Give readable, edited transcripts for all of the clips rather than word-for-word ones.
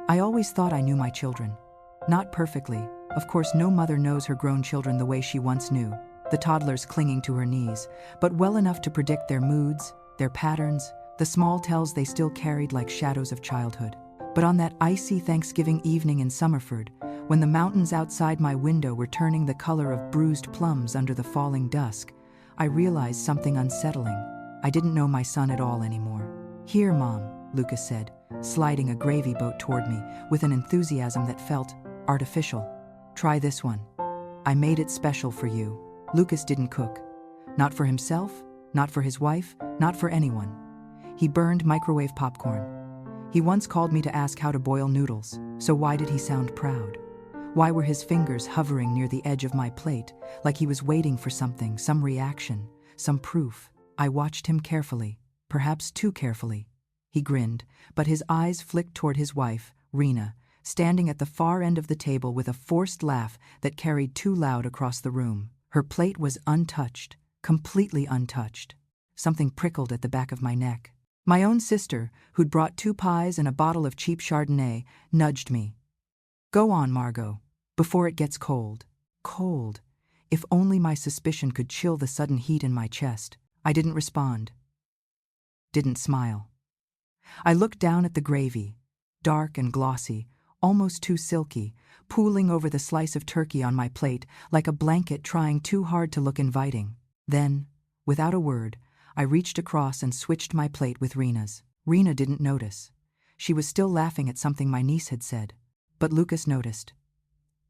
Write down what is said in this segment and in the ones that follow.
I always thought I knew my children. Not perfectly. Of course, no mother knows her grown children the way she once knew, the toddlers clinging to her knees, but well enough to predict their moods, their patterns, the small tells they still carried like shadows of childhood. But on that icy Thanksgiving evening in Summerford, when the mountains outside my window were turning the color of bruised plums under the falling dusk, I realized something unsettling. I didn't know my son at all anymore. "Here, Mom," Lucas said, sliding a gravy boat toward me with an enthusiasm that felt artificial. "Try this one. I made it special for you." Lucas didn't cook. Not for himself, not for his wife, not for anyone. He burned microwave popcorn. He once called me to ask how to boil noodles, so why did he sound proud? Why were his fingers hovering near the edge of my plate, like he was waiting for something, some reaction, some proof? I watched him carefully, perhaps too carefully. He grinned, but his eyes flicked toward his wife, Rena, standing at the far end of the table with a forced laugh that carried too loud across the room. Her plate was untouched, completely untouched. Something prickled at the back of my neck. My own sister, who'd brought 2 pies and a bottle of cheap Chardonnay, nudged me. "Go on, Margot, before it gets cold." Cold. If only my suspicion could chill the sudden heat in my chest. I didn't respond. Didn't smile. I looked down at the gravy, dark and glossy, almost too silky, pooling over the slice of turkey on my plate like a blanket trying too hard to look inviting. Then, without a word, I reached across and switched my plate with Rena's. Rena didn't notice. She was still laughing at something my niece had said. But Lucas noticed.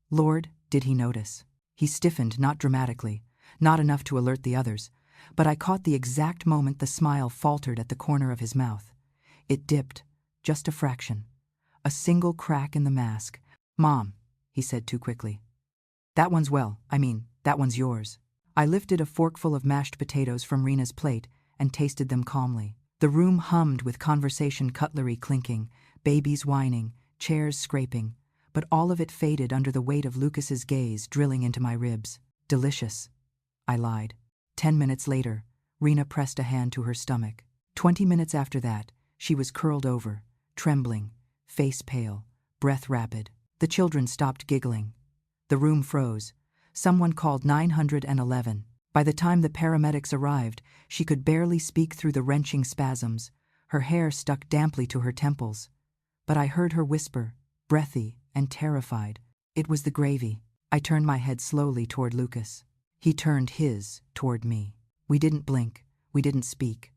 Lord, did he notice. He stiffened, not dramatically, not enough to alert the others, but I caught the exact moment the smile faltered at the corner of his mouth. It dipped, just a fraction. A single crack in the mask. "Mom," he said too quickly. That one's yours." I lifted a forkful of mashed potatoes from Rena's plate and tasted them calmly. The room hummed with conversation cutlery clinking, babies whining, chairs scraping, but all of it faded under the weight of Lucas's gaze drilling into my ribs. "Delicious," I lied. 10 minutes later, Rena pressed a hand to her stomach. 20 minutes after that, she was curled over, trembling, face pale, breath rapid. The children stopped giggling. The room froze. Someone called 911. By the time the paramedics arrived, she could barely speak through the wrenching spasms. Her hair stuck damply to her temples. But I heard her whisper, breathy and terrified. It was the gravy. I turned my head slowly toward Lucas. He turned his toward me. We didn't blink. We didn't speak.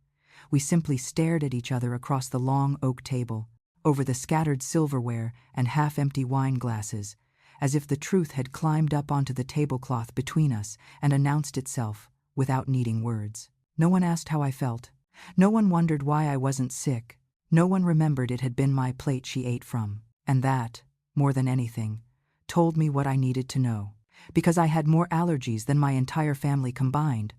We simply stared at each other across the long oak table, over the scattered silverware and half-empty wine glasses, as if the truth had climbed up onto the tablecloth between us and announced itself without needing words. No one asked how I felt. No one wondered why I wasn't sick. No one remembered it had been my plate she ate from. And that, more than anything, told me what I needed to know. Because I had more allergies than my entire family combined.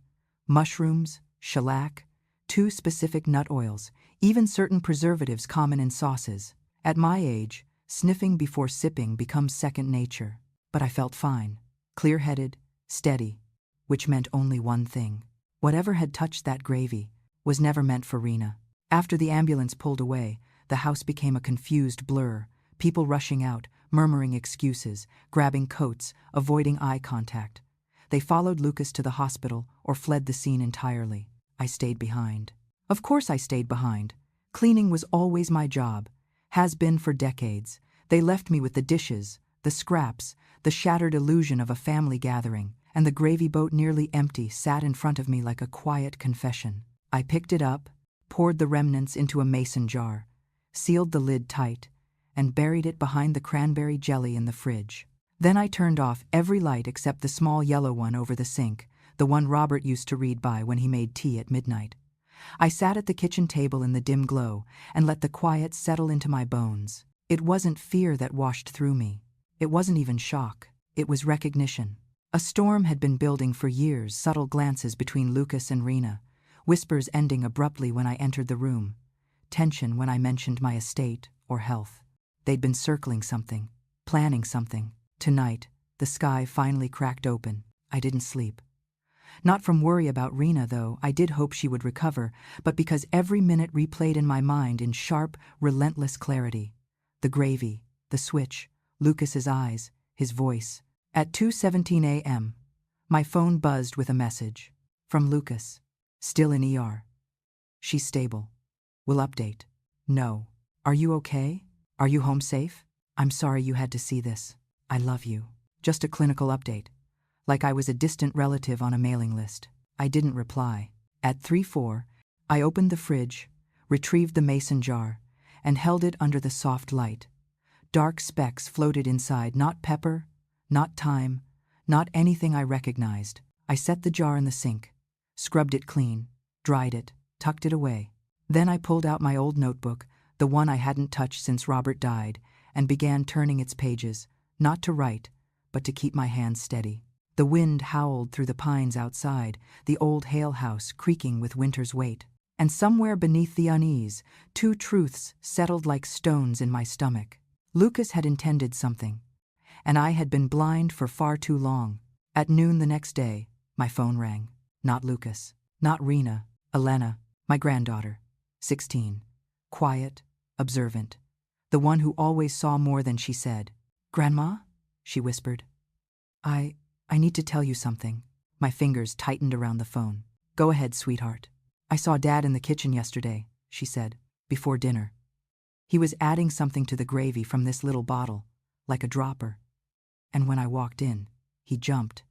Mushrooms, shellac, 2 specific nut oils, even certain preservatives common in sauces. At my age, sniffing before sipping becomes second nature. But I felt fine, clear-headed, steady, which meant only one thing. Whatever had touched that gravy was never meant for Rena. After the ambulance pulled away, the house became a confused blur, people rushing out, murmuring excuses, grabbing coats, avoiding eye contact. They followed Lucas to the hospital or fled the scene entirely. I stayed behind. Of course I stayed behind. Cleaning was always my job. Has been for decades. They left me with the dishes, the scraps, the shattered illusion of a family gathering, and the gravy boat nearly empty sat in front of me like a quiet confession. I picked it up, poured the remnants into a mason jar, sealed the lid tight, and buried it behind the cranberry jelly in the fridge. Then I turned off every light except the small yellow one over the sink, the one Robert used to read by when he made tea at midnight. I sat at the kitchen table in the dim glow and let the quiet settle into my bones. It wasn't fear that washed through me. It wasn't even shock. It was recognition. A storm had been building for years, subtle glances between Lucas and Rena, whispers ending abruptly when I entered the room, tension when I mentioned my estate or health. They'd been circling something, planning something. Tonight, the sky finally cracked open. I didn't sleep. Not from worry about Rena, though. I did hope she would recover, but because every minute replayed in my mind in sharp, relentless clarity. The gravy, the switch, Lucas's eyes, his voice. At 2:17 a.m., my phone buzzed with a message. From Lucas. Still in ER. She's stable. Will update. No. Are you okay? Are you home safe? I'm sorry you had to see this. I love you. Just a clinical update. Like I was a distant relative on a mailing list. I didn't reply. At 3:04, I opened the fridge, retrieved the mason jar, and held it under the soft light. Dark specks floated inside, not pepper, not thyme, not anything I recognized. I set the jar in the sink, scrubbed it clean, dried it, tucked it away. Then I pulled out my old notebook, the one I hadn't touched since Robert died, and began turning its pages, not to write, but to keep my hands steady. The wind howled through the pines outside, the old Hale house creaking with winter's weight. And somewhere beneath the unease, two truths settled like stones in my stomach. Lucas had intended something, and I had been blind for far too long. At noon the next day, my phone rang. Not Lucas, not Rena, Elena, my granddaughter, 16. Quiet, observant. The one who always saw more than she said. Grandma? She whispered. I need to tell you something. My fingers tightened around the phone. Go ahead, sweetheart. I saw Dad in the kitchen yesterday, she said, before dinner. He was adding something to the gravy from this little bottle, like a dropper. And when I walked in, he jumped,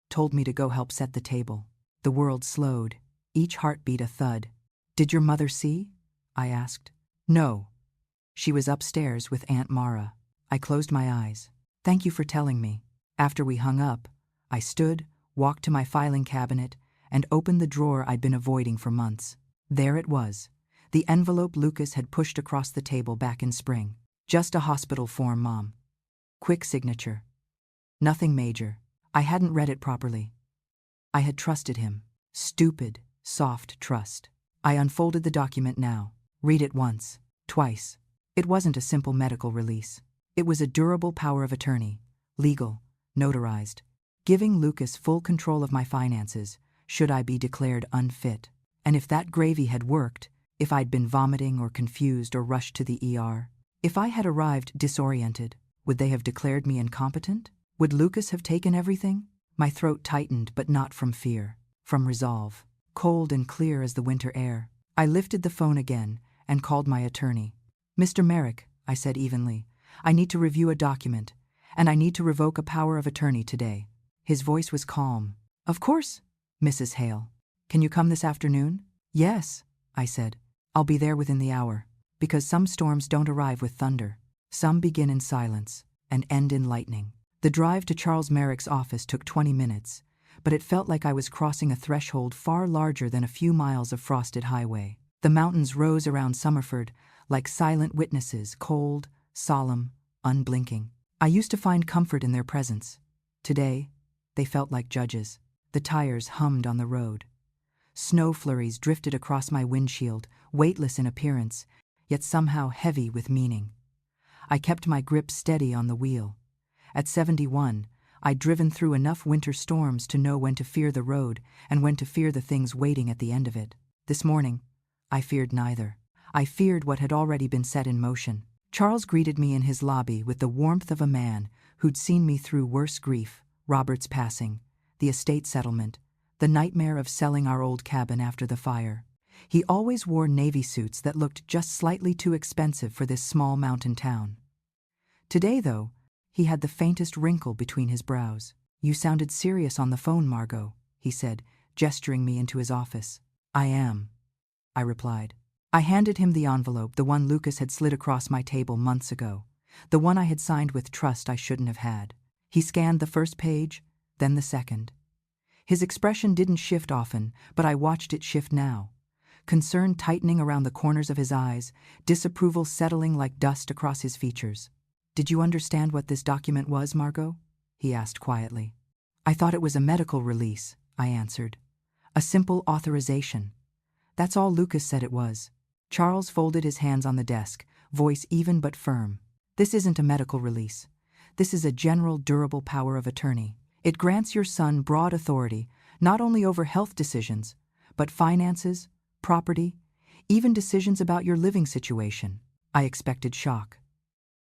told me to go help set the table. The world slowed, each heartbeat a thud. Did your mother see? I asked. No. She was upstairs with Aunt Mara. I closed my eyes. Thank you for telling me. After we hung up, I stood, walked to my filing cabinet, and opened the drawer I'd been avoiding for months. There it was, the envelope Lucas had pushed across the table back in spring. Just a hospital form, Mom. Quick signature. Nothing major. I hadn't read it properly. I had trusted him. Stupid, soft trust. I unfolded the document now. Read it once, twice. It wasn't a simple medical release. It was a durable power of attorney, legal, notarized, giving Lucas full control of my finances, should I be declared unfit. And if that gravy had worked, if I'd been vomiting or confused or rushed to the ER, if I had arrived disoriented, would they have declared me incompetent? Would Lucas have taken everything? My throat tightened, but not from fear, from resolve. Cold and clear as the winter air. I lifted the phone again and called my attorney. Mr. Merrick, I said evenly, I need to review a document, and I need to revoke a power of attorney today. His voice was calm. Of course, Mrs. Hale. Can you come this afternoon? Yes, I said. I'll be there within the hour, because some storms don't arrive with thunder. Some begin in silence and end in lightning. The drive to Charles Merrick's office took 20 minutes, but it felt like I was crossing a threshold far larger than a few miles of frosted highway. The mountains rose around Summerford like silent witnesses, cold, solemn, unblinking. I used to find comfort in their presence. Today, they felt like judges. The tires hummed on the road. Snow flurries drifted across my windshield, weightless in appearance, yet somehow heavy with meaning. I kept my grip steady on the wheel. At 71, I'd driven through enough winter storms to know when to fear the road and when to fear the things waiting at the end of it. This morning, I feared neither. I feared what had already been set in motion. Charles greeted me in his lobby with the warmth of a man who'd seen me through worse grief, Robert's passing, the estate settlement, the nightmare of selling our old cabin after the fire. He always wore navy suits that looked just slightly too expensive for this small mountain town. Today, though, he had the faintest wrinkle between his brows. You sounded serious on the phone, Margot, he said, gesturing me into his office. I am, I replied. I handed him the envelope, the one Lucas had slid across my table months ago, the one I had signed with trust I shouldn't have had. He scanned the first page, then the second. His expression didn't shift often, but I watched it shift now. Concern tightening around the corners of his eyes, disapproval settling like dust across his features. Did you understand what this document was, Margot? He asked quietly. I thought it was a medical release, I answered. A simple authorization. That's all Lucas said it was. Charles folded his hands on the desk, voice even but firm. This isn't a medical release. This is a general durable power of attorney. It grants your son broad authority, not only over health decisions, but finances, property, even decisions about your living situation. I expected shock.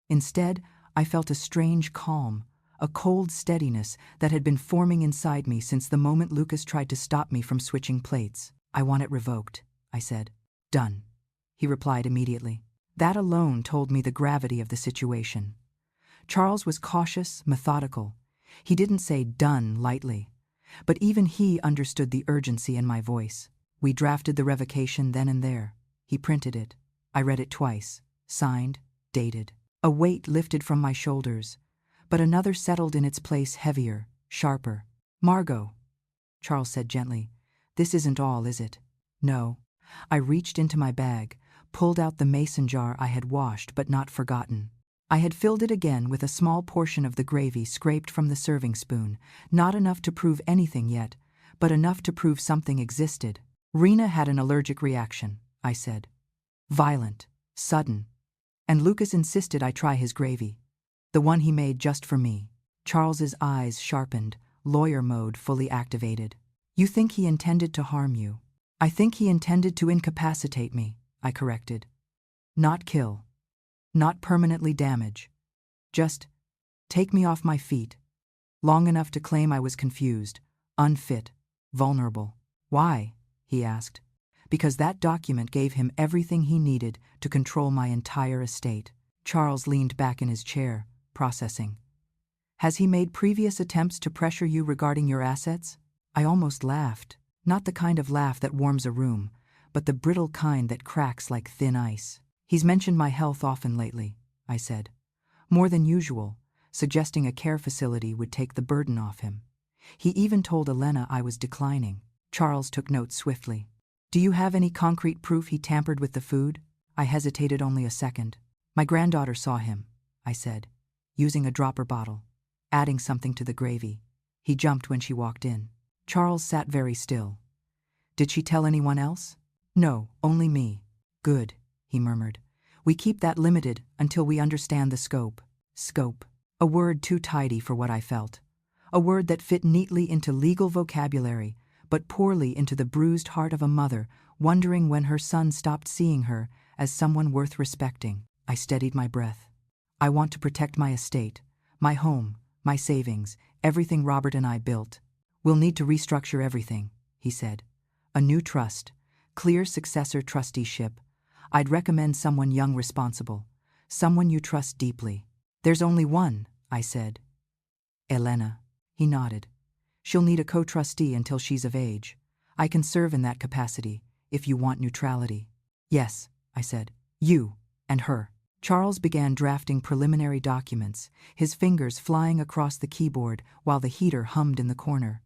Instead, I felt a strange calm, a cold steadiness that had been forming inside me since the moment Lucas tried to stop me from switching plates. "I want it revoked," I said. "Done," he replied immediately. That alone told me the gravity of the situation. Charles was cautious, methodical. He didn't say "done" lightly. But even he understood the urgency in my voice. We drafted the revocation then and there. He printed it. I read it twice. Signed, dated. A weight lifted from my shoulders, but another settled in its place, heavier, sharper. "Margot," Charles said gently, "this isn't all, is it?" "No." I reached into my bag, pulled out the mason jar I had washed but not forgotten. I had filled it again with a small portion of the gravy scraped from the serving spoon, not enough to prove anything yet, but enough to prove something existed. "Rena had an allergic reaction," I said. "Violent, sudden. And Lucas insisted I try his gravy, the one he made just for me." Charles's eyes sharpened, lawyer mode fully activated. "You think he intended to harm you?" "I think he intended to incapacitate me," I corrected. "Not kill. Not permanently damage. Just take me off my feet, long enough to claim I was confused, unfit, vulnerable." "Why?" he asked. "Because that document gave him everything he needed to control my entire estate." Charles leaned back in his chair, processing. "Has he made previous attempts to pressure you regarding your assets?" I almost laughed, not the kind of laugh that warms a room, but the brittle kind that cracks like thin ice. "He's mentioned my health often lately," I said. "More than usual, suggesting a care facility would take the burden off him. He even told Elena I was declining." Charles took notes swiftly. "Do you have any concrete proof he tampered with the food?" I hesitated only a second. "My granddaughter saw him," I said, using a dropper bottle, adding something to the gravy. He jumped when she walked in. Charles sat very still. "Did she tell anyone else?" "No, only me." "Good," he murmured. "We keep that limited until we understand the scope." Scope. A word too tidy for what I felt. A word that fit neatly into legal vocabulary, but poorly into the bruised heart of a mother wondering when her son stopped seeing her as someone worth respecting. I steadied my breath. "I want to protect my estate, my home, my savings, everything Robert and I built. We'll need to restructure everything," he said. "A new trust, clear successor trusteeship. I'd recommend someone young, responsible, someone you trust deeply." "There's only one," I said. "Elena." He nodded. "She'll need a co-trustee until she's of age. I can serve in that capacity, if you want neutrality." "Yes," I said. "You and her." Charles began drafting preliminary documents, his fingers flying across the keyboard while the heater hummed in the corner.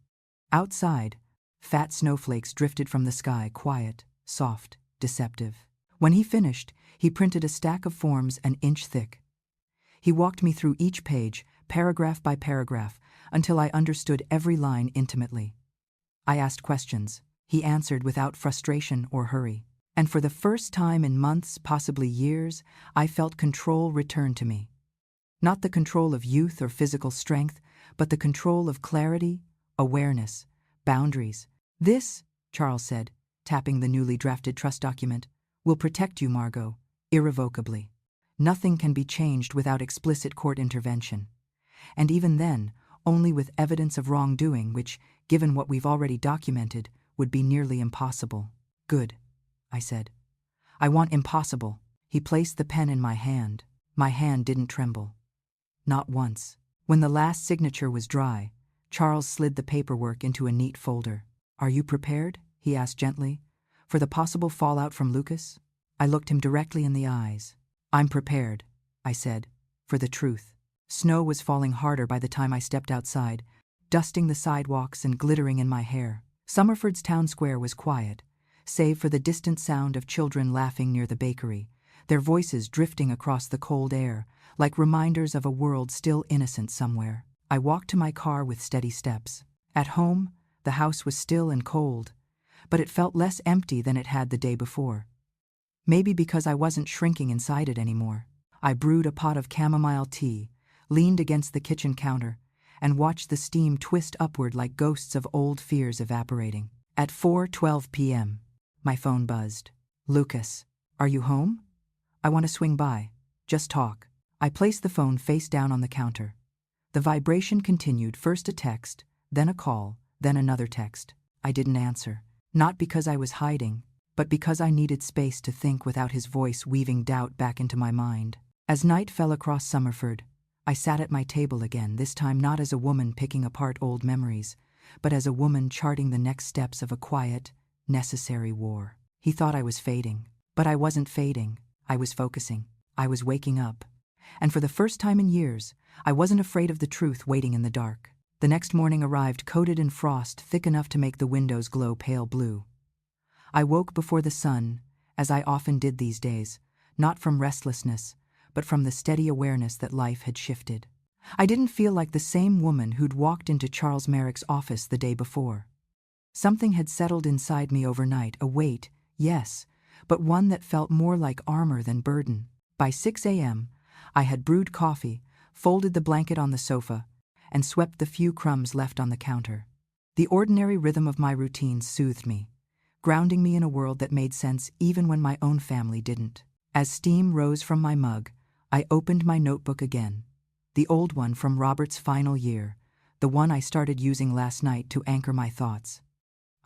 Outside, fat snowflakes drifted from the sky, quiet, soft, deceptive. When he finished, he printed a stack of forms an inch thick. He walked me through each page, paragraph by paragraph, until I understood every line intimately. I asked questions. He answered without frustration or hurry. And for the first time in months, possibly years, I felt control return to me. Not the control of youth or physical strength, but the control of clarity, awareness, boundaries. "This," Charles said, tapping the newly drafted trust document, "will protect you, Margot, irrevocably. Nothing can be changed without explicit court intervention. And even then, only with evidence of wrongdoing, which, given what we've already documented, would be nearly impossible." "Good," I said. "I want impossible." He placed the pen in my hand. My hand didn't tremble. Not once. When the last signature was dry, Charles slid the paperwork into a neat folder. "Are you prepared?" he asked gently, "for the possible fallout from Lucas?" I looked him directly in the eyes. "I'm prepared," I said, "for the truth." Snow was falling harder by the time I stepped outside, dusting the sidewalks and glittering in my hair. Summerford's town square was quiet, save for the distant sound of children laughing near the bakery, their voices drifting across the cold air, like reminders of a world still innocent somewhere. I walked to my car with steady steps. At home, the house was still and cold, but it felt less empty than it had the day before. Maybe because I wasn't shrinking inside it anymore. I brewed a pot of chamomile tea, leaned against the kitchen counter, and watched the steam twist upward like ghosts of old fears evaporating. At 4:12 p.m., my phone buzzed. "Lucas, are you home? I want to swing by. Just talk." I placed the phone face down on the counter. The vibration continued, first a text, then a call, then another text. I didn't answer, not because I was hiding, but because I needed space to think without his voice weaving doubt back into my mind. As night fell across Summerford, I sat at my table again, this time not as a woman picking apart old memories, but as a woman charting the next steps of a quiet, necessary war. He thought I was fading, but I wasn't fading. I was focusing. I was waking up. And for the first time in years, I wasn't afraid of the truth waiting in the dark. The next morning arrived coated in frost thick enough to make the windows glow pale blue. I woke before the sun, as I often did these days, not from restlessness, but from the steady awareness that life had shifted. I didn't feel like the same woman who'd walked into Charles Merrick's office the day before. Something had settled inside me overnight, a weight, yes, but one that felt more like armor than burden. By 6 a.m., I had brewed coffee, folded the blanket on the sofa, and swept the few crumbs left on the counter. The ordinary rhythm of my routines soothed me, grounding me in a world that made sense even when my own family didn't. As steam rose from my mug, I opened my notebook again, the old one from Robert's final year, the one I started using last night to anchor my thoughts.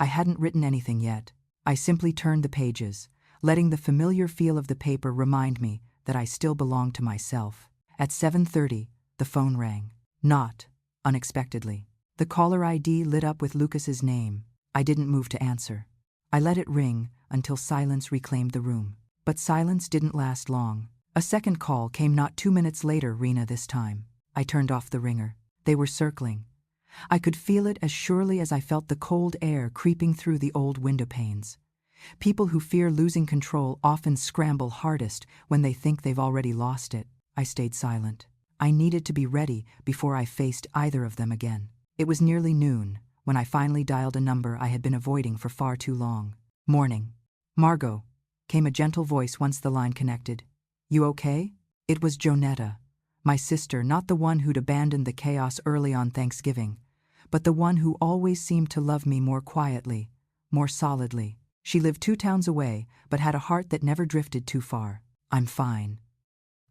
I hadn't written anything yet. I simply turned the pages, letting the familiar feel of the paper remind me that I still belonged to myself. At 7:30, the phone rang. Not unexpectedly. The caller ID lit up with Lucas's name. I didn't move to answer. I let it ring until silence reclaimed the room. But silence didn't last long. A second call came not 2 minutes later, Rena this time. I turned off the ringer. They were circling. I could feel it as surely as I felt the cold air creeping through the old window panes. People who fear losing control often scramble hardest when they think they've already lost it. I stayed silent. I needed to be ready before I faced either of them again. It was nearly noon when I finally dialed a number I had been avoiding for far too long. "Morning. Margot," came a gentle voice once the line connected. "You okay?" It was Jonetta, my sister, not the one who'd abandoned the chaos early on Thanksgiving, but the one who always seemed to love me more quietly, more solidly. She lived 2 towns away, but had a heart that never drifted too far. "I'm fine,"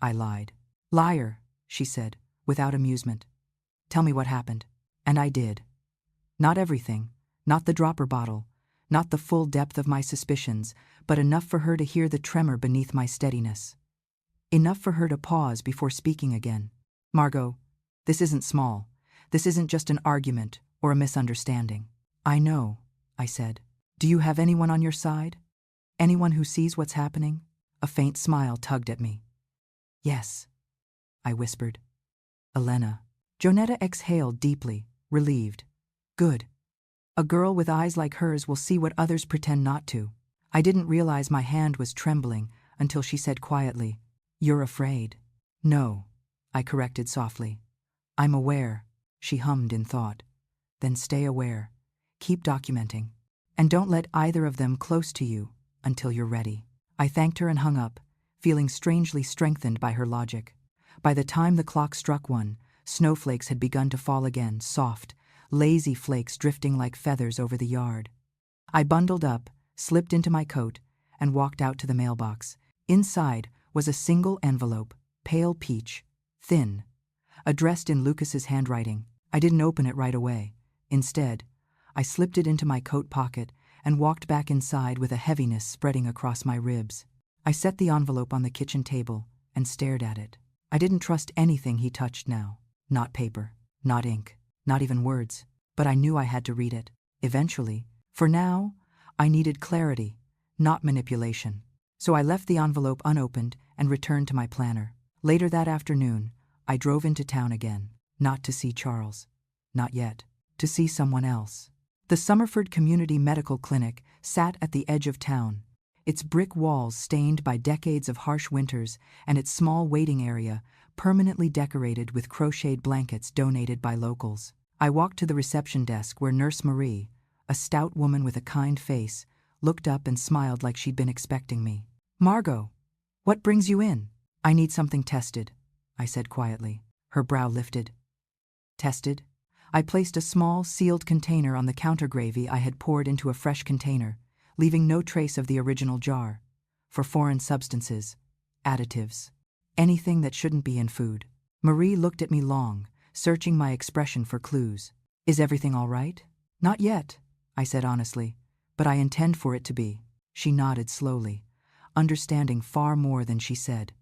I lied. "Liar," she said, without amusement. "Tell me what happened." And I did. Not everything, not the dropper bottle, not the full depth of my suspicions, but enough for her to hear the tremor beneath my steadiness. Enough for her to pause before speaking again. "Margot, this isn't small. This isn't just an argument or a misunderstanding." "I know," I said. "Do you have anyone on your side? Anyone who sees what's happening?" A faint smile tugged at me. "Yes," I whispered. "Elena." Jonetta exhaled deeply, relieved. "Good. A girl with eyes like hers will see what others pretend not to." I didn't realize my hand was trembling until she said quietly, "You're afraid." "No," I corrected softly. "I'm aware," she hummed in thought. "Then stay aware. Keep documenting. And don't let either of them close to you until you're ready." I thanked her and hung up, feeling strangely strengthened by her logic. By the time the clock struck 1, snowflakes had begun to fall again, soft, lazy flakes drifting like feathers over the yard. I bundled up, slipped into my coat, and walked out to the mailbox. Inside was a single envelope, pale peach, thin, addressed in Lucas's handwriting. I didn't open it right away. Instead, I slipped it into my coat pocket and walked back inside with a heaviness spreading across my ribs. I set the envelope on the kitchen table and stared at it. I didn't trust anything he touched now. Not paper, not ink, not even words. But I knew I had to read it. Eventually. For now, I needed clarity, not manipulation. So I left the envelope unopened and returned to my planner. Later that afternoon, I drove into town again. Not to see Charles. Not yet. To see someone else. The Summerford Community Medical Clinic sat at the edge of town, its brick walls stained by decades of harsh winters and its small waiting area permanently decorated with crocheted blankets donated by locals. I walked to the reception desk where Nurse Marie, a stout woman with a kind face, looked up and smiled like she'd been expecting me. "Margot, what brings you in?" "I need something tested," I said quietly. Her brow lifted. "Tested?" I placed a small, sealed container on the counter. Gravy I had poured into a fresh container, leaving no trace of the original jar. "For foreign substances, additives." Anything that shouldn't be in food. Marie looked at me long, searching my expression for clues. Is everything all right? Not yet, I said honestly, but I intend for it to be. She nodded slowly, understanding far more than she said.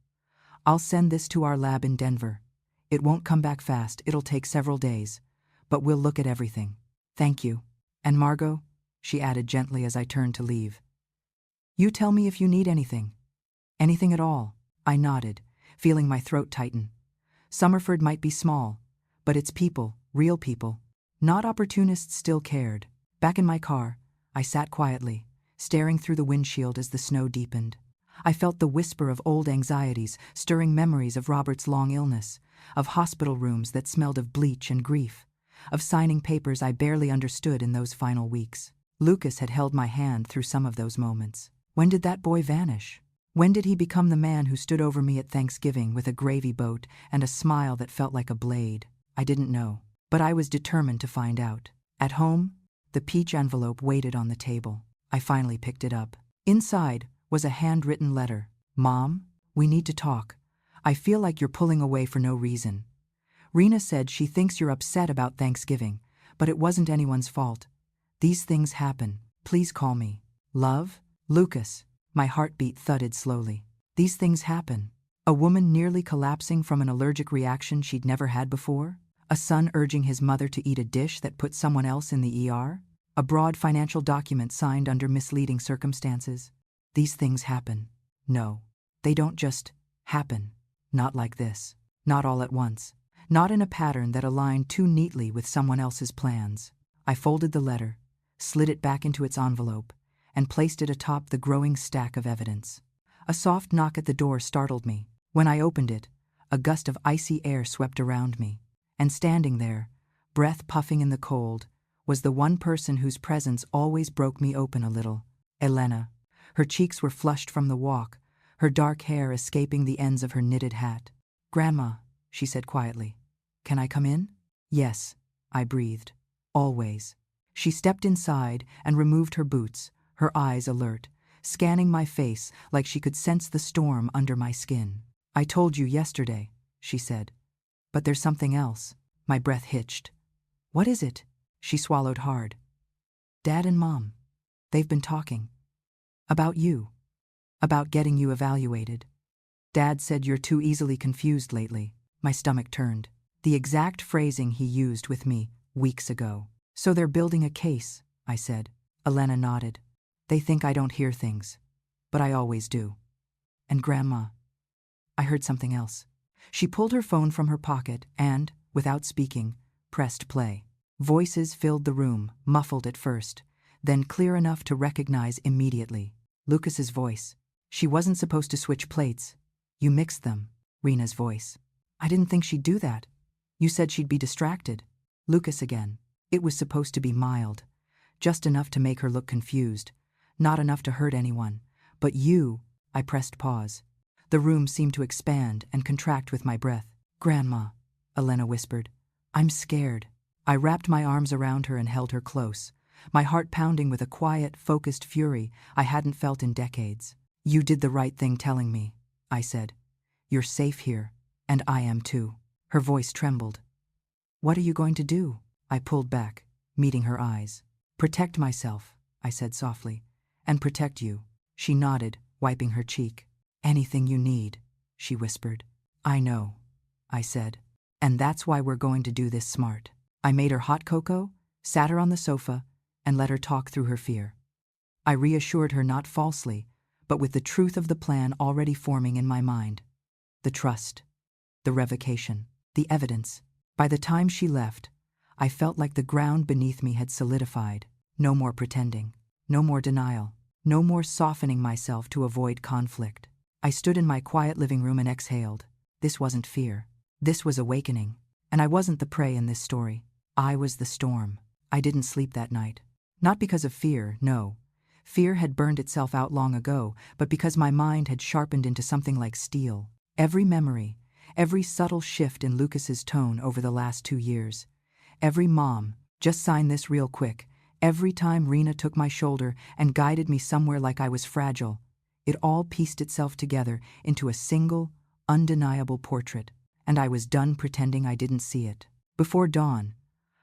I'll send this to our lab in Denver. It won't come back fast, it'll take several days, but we'll look at everything. Thank you. And Margot, she added gently as I turned to leave. You tell me if you need anything. Anything at all. I nodded, feeling my throat tighten. Summerford might be small, but its people, real people, not opportunists, still cared. Back in my car, I sat quietly, staring through the windshield as the snow deepened. I felt the whisper of old anxieties, stirring memories of Robert's long illness, of hospital rooms that smelled of bleach and grief, of signing papers I barely understood in those final weeks. Lucas had held my hand through some of those moments. When did that boy vanish? When did he become the man who stood over me at Thanksgiving with a gravy boat and a smile that felt like a blade? I didn't know, but I was determined to find out. At home, the peach envelope waited on the table. I finally picked it up. Inside was a handwritten letter. Mom, we need to talk. I feel like you're pulling away for no reason. Rena said she thinks you're upset about Thanksgiving, but it wasn't anyone's fault. These things happen. Please call me. Love, Lucas. My heartbeat thudded slowly. These things happen. A woman nearly collapsing from an allergic reaction she'd never had before? A son urging his mother to eat a dish that put someone else in the ER? A broad financial document signed under misleading circumstances? These things happen. No, they don't just happen. Not like this. Not all at once. Not in a pattern that aligned too neatly with someone else's plans. I folded the letter, slid it back into its envelope, and placed it atop the growing stack of evidence. A soft knock at the door startled me. When I opened it, a gust of icy air swept around me, and standing there, breath puffing in the cold, was the one person whose presence always broke me open a little. Elena. Her cheeks were flushed from the walk, her dark hair escaping the ends of her knitted hat. Grandma, she said quietly. Can I come in? Yes, I breathed. Always. She stepped inside and removed her boots, her eyes alert, scanning my face like she could sense the storm under my skin. I told you yesterday, she said. But there's something else. My breath hitched. What is it? She swallowed hard. Dad and Mom. They've been talking. About you. About getting you evaluated. Dad said you're too easily confused lately. My stomach turned. The exact phrasing he used with me weeks ago. So they're building a case, I said. Elena nodded. They think I don't hear things, but I always do. And Grandma. I heard something else. She pulled her phone from her pocket and, without speaking, pressed play. Voices filled the room, muffled at first, then clear enough to recognize immediately. Lucas's voice. She wasn't supposed to switch plates. You mixed them. Rena's voice. I didn't think she'd do that. You said she'd be distracted. Lucas again. It was supposed to be mild, just enough to make her look confused, not enough to hurt anyone. But you, I pressed pause. The room seemed to expand and contract with my breath. Grandma, Elena whispered. I'm scared. I wrapped my arms around her and held her close, my heart pounding with a quiet, focused fury I hadn't felt in decades. You did the right thing telling me, I said. You're safe here, and I am too. Her voice trembled. What are you going to do? I pulled back, meeting her eyes. Protect myself, I said softly. And protect you. She nodded, wiping her cheek. Anything you need, she whispered. I know, I said. And that's why we're going to do this smart. I made her hot cocoa, sat her on the sofa, and let her talk through her fear. I reassured her not falsely, but with the truth of the plan already forming in my mind. The trust, the revocation, the evidence. By the time she left, I felt like the ground beneath me had solidified. No more pretending, no more denial, no more softening myself to avoid conflict. I stood in my quiet living room and exhaled. This wasn't fear. This was awakening. And I wasn't the prey in this story. I was the storm. I didn't sleep that night. Not because of fear, no. Fear had burned itself out long ago, but because my mind had sharpened into something like steel. Every memory, every subtle shift in Lucas's tone over the last 2 years. Every mom, just sign this real quick. Every time Rena took my shoulder and guided me somewhere like I was fragile. It all pieced itself together into a single, undeniable portrait, and I was done pretending I didn't see it. Before dawn,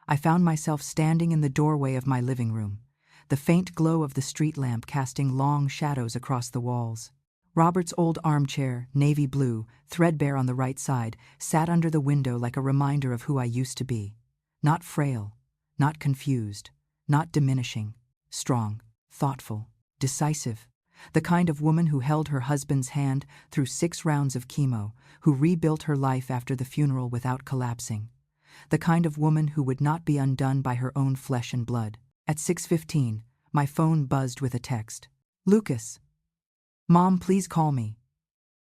I found myself standing in the doorway of my living room, the faint glow of the street lamp casting long shadows across the walls. Robert's old armchair, navy blue, threadbare on the right side, sat under the window like a reminder of who I used to be. Not frail, not confused, not diminishing, strong, thoughtful, decisive. The kind of woman who held her husband's hand through 6 rounds of chemo, who rebuilt her life after the funeral without collapsing. The kind of woman who would not be undone by her own flesh and blood. At 6:15, my phone buzzed with a text. "Lucas. Mom, please call me.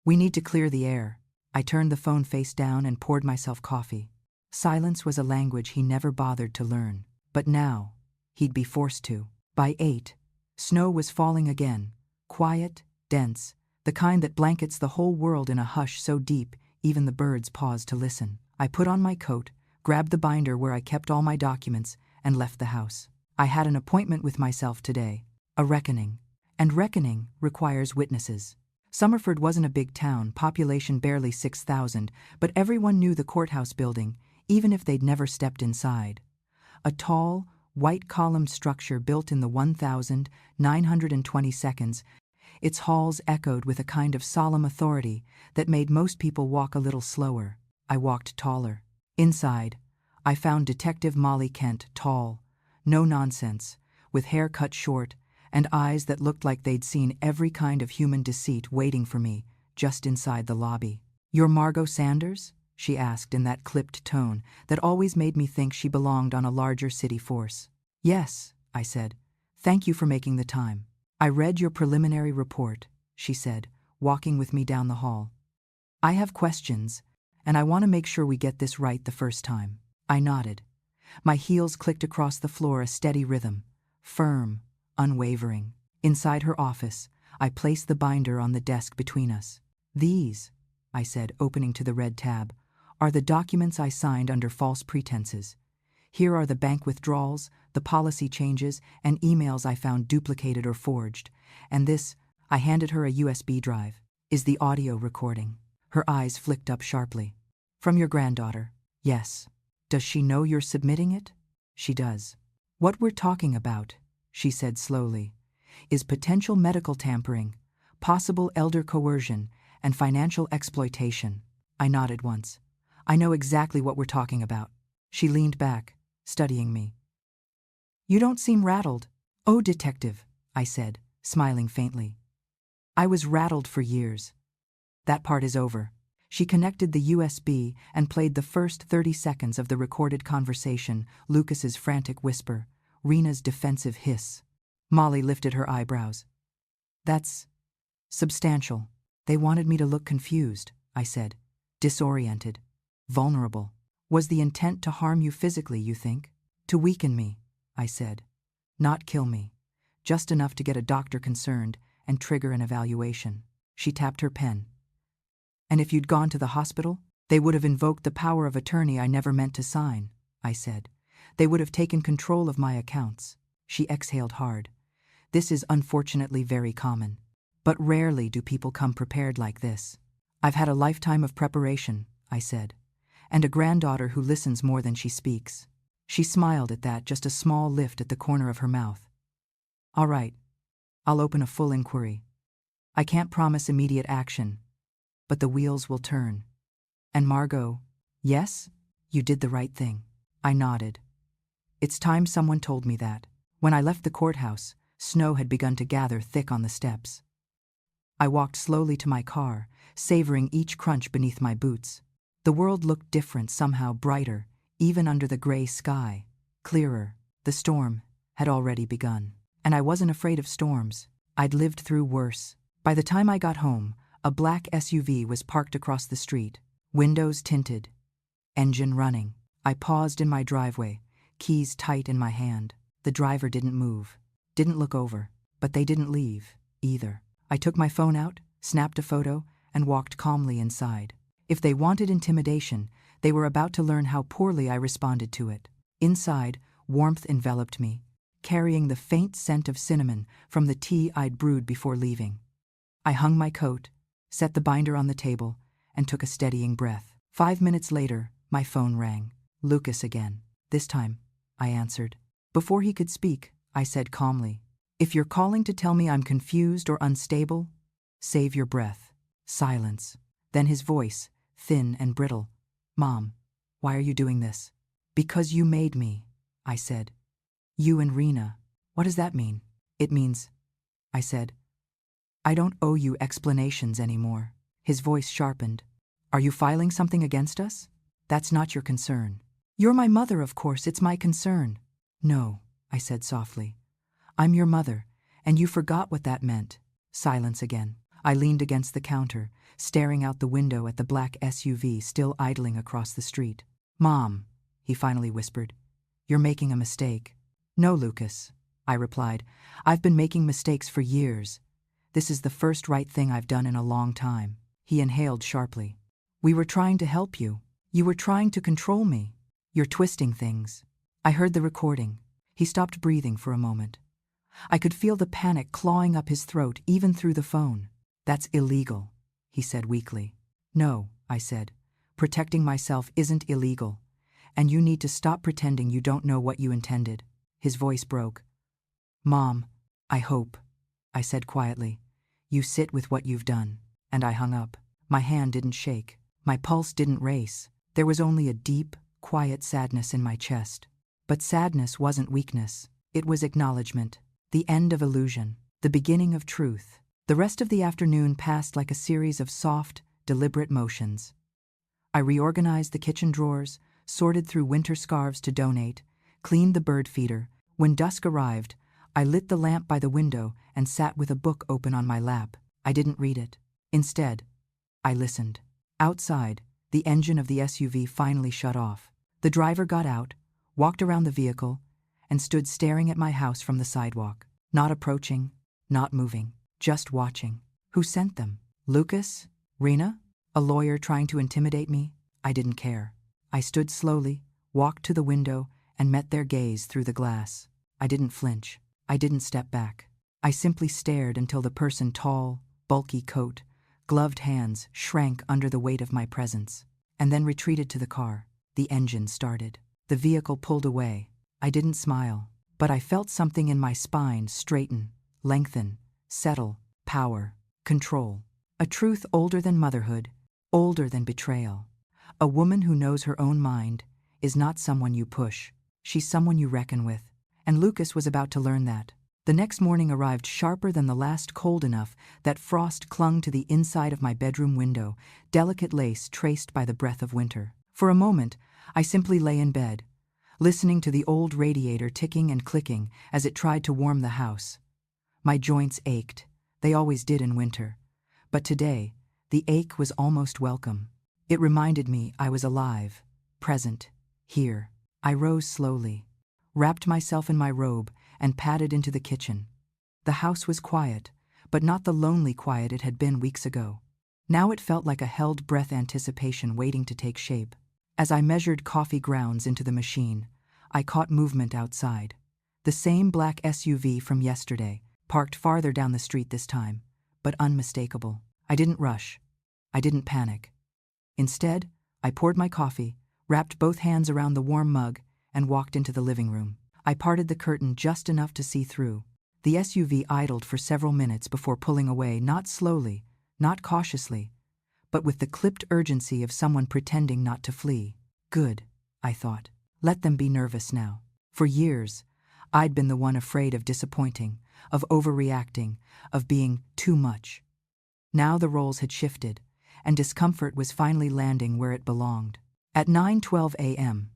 We need to clear the air." I turned the phone face down and poured myself coffee. Silence was a language he never bothered to learn, but now he'd be forced to. By 8, snow was falling again, quiet, dense, the kind that blankets the whole world in a hush so deep even the birds paused to listen. I put on my coat, grabbed the binder where I kept all my documents, and left the house. I had an appointment with myself today, a reckoning. And reckoning requires witnesses. Summerford wasn't a big town, population barely 6,000, but everyone knew the courthouse building, even if they'd never stepped inside. A tall, white-columned structure built in the 1922, its halls echoed with a kind of solemn authority that made most people walk a little slower. I walked taller. Inside, I found Detective Molly Kent, tall, no nonsense, with hair cut short, and eyes that looked like they'd seen every kind of human deceit waiting for me just inside the lobby. "You're Margot Sanders?" she asked in that clipped tone that always made me think she belonged on a larger city force. "Yes," I said. "Thank you for making the time." "I read your preliminary report," she said, walking with me down the hall. "I have questions, and I want to make sure we get this right the first time." I nodded. My heels clicked across the floor, a steady rhythm, firm, unwavering. Inside her office, I placed the binder on the desk between us. "These," I said, opening to the red tab, "are the documents I signed under false pretenses. Here are the bank withdrawals, the policy changes, and emails I found duplicated or forged. And this," I handed her a USB drive, "is the audio recording." Her eyes flicked up sharply. "From your granddaughter?" "Yes." "Does she know you're submitting it?" "She does." "What we're talking about," she said slowly, "is potential medical tampering, possible elder coercion, and financial exploitation." I nodded once. "I know exactly what we're talking about." She leaned back, studying me. "You don't seem rattled." "Oh, detective," I said, smiling faintly. "I was rattled for years. That part is over." She connected the USB and played the first 30 seconds of the recorded conversation, Lucas's frantic whisper, Rena's defensive hiss. Molly lifted her eyebrows. "That's substantial." "They wanted me to look confused," I said, disoriented, vulnerable. "Was the intent to harm you physically, you think?" "To weaken me," I said. "Not kill me. Just enough to get a doctor concerned and trigger an evaluation." She tapped her pen. "And if you'd gone to the hospital, they would have invoked the power of attorney I never meant to sign," I said. "They would have taken control of my accounts." She exhaled hard. "This is unfortunately very common. But rarely do people come prepared like this." "I've had a lifetime of preparation," I said, "and a granddaughter who listens more than she speaks." She smiled at that, just a small lift at the corner of her mouth. "All right, I'll open a full inquiry. I can't promise immediate action, but the wheels will turn. And Margot, yes, you did the right thing." I nodded. It's time someone told me that. When I left the courthouse, snow had begun to gather thick on the steps. I walked slowly to my car, savoring each crunch beneath my boots. The world looked different, somehow brighter, even under the gray sky, clearer. The storm had already begun. And I wasn't afraid of storms. I'd lived through worse. By the time I got home, a black SUV was parked across the street, windows tinted, engine running. I paused in my driveway, keys tight in my hand. The driver didn't move, didn't look over, but they didn't leave, either. I took my phone out, snapped a photo, and walked calmly inside. If they wanted intimidation, they were about to learn how poorly I responded to it. Inside, warmth enveloped me, carrying the faint scent of cinnamon from the tea I'd brewed before leaving. I hung my coat, set the binder on the table, and took a steadying breath. 5 minutes later, my phone rang. Lucas again. This time, I answered. Before he could speak, I said calmly, "If you're calling to tell me I'm confused or unstable, save your breath." Silence. Then his voice, thin and brittle. "Mom, why are you doing this?" "Because you made me," I said. "You and Rena." "What does that mean?" "It means," I said, "I don't owe you explanations anymore." His voice sharpened. "Are you filing something against us? That's not your concern." "You're my mother, of course, it's my concern." "No," I said softly. "I'm your mother, and you forgot what that meant." Silence again. I leaned against the counter, staring out the window at the black SUV still idling across the street. "Mom," he finally whispered, "you're making a mistake." "No, Lucas," I replied. "I've been making mistakes for years. This is the first right thing I've done in a long time." He inhaled sharply. "We were trying to help you. You were trying to control me. You're twisting things." I heard the recording. He stopped breathing for a moment. I could feel the panic clawing up his throat even through the phone. "That's illegal," he said weakly. "No," I said. "Protecting myself isn't illegal. And you need to stop pretending you don't know what you intended." His voice broke. "Mom, I hope," I said quietly, "you sit with what you've done." And I hung up. My hand didn't shake. My pulse didn't race. There was only a deep, quiet sadness in my chest. But sadness wasn't weakness. It was acknowledgement. The end of illusion. The beginning of truth. The rest of the afternoon passed like a series of soft, deliberate motions. I reorganized the kitchen drawers, sorted through winter scarves to donate, cleaned the bird feeder. When dusk arrived, I lit the lamp by the window and sat with a book open on my lap. I didn't read it. Instead, I listened. Outside, the engine of the SUV finally shut off. The driver got out, walked around the vehicle, and stood staring at my house from the sidewalk. Not approaching, not moving, just watching. Who sent them? Lucas? Rena? A lawyer trying to intimidate me? I didn't care. I stood slowly, walked to the window, and met their gaze through the glass. I didn't flinch. I didn't step back. I simply stared until the person, tall, bulky coat, gloved hands, shrank under the weight of my presence, and then retreated to the car. The engine started. The vehicle pulled away. I didn't smile, but I felt something in my spine straighten, lengthen, settle, power, control. A truth older than motherhood, older than betrayal. A woman who knows her own mind is not someone you push. She's someone you reckon with. And Lucas was about to learn that. The next morning arrived sharper than the last, cold enough that frost clung to the inside of my bedroom window, delicate lace traced by the breath of winter. For a moment, I simply lay in bed, listening to the old radiator ticking and clicking as it tried to warm the house. My joints ached. They always did in winter. But today, the ache was almost welcome. It reminded me I was alive, present, here. I rose slowly, wrapped myself in my robe, and padded into the kitchen. The house was quiet, but not the lonely quiet it had been weeks ago. Now it felt like a held breath, anticipation waiting to take shape. As I measured coffee grounds into the machine, I caught movement outside. The same black SUV from yesterday, parked farther down the street this time, but unmistakable. I didn't rush. I didn't panic. Instead, I poured my coffee, wrapped both hands around the warm mug, and walked into the living room. I parted the curtain just enough to see through. The SUV idled for several minutes before pulling away, not slowly, not cautiously, but with the clipped urgency of someone pretending not to flee. Good, I thought. Let them be nervous now. For years, I'd been the one afraid of disappointing, of overreacting, of being too much. Now the roles had shifted, and discomfort was finally landing where it belonged. At 9:12 a.m.,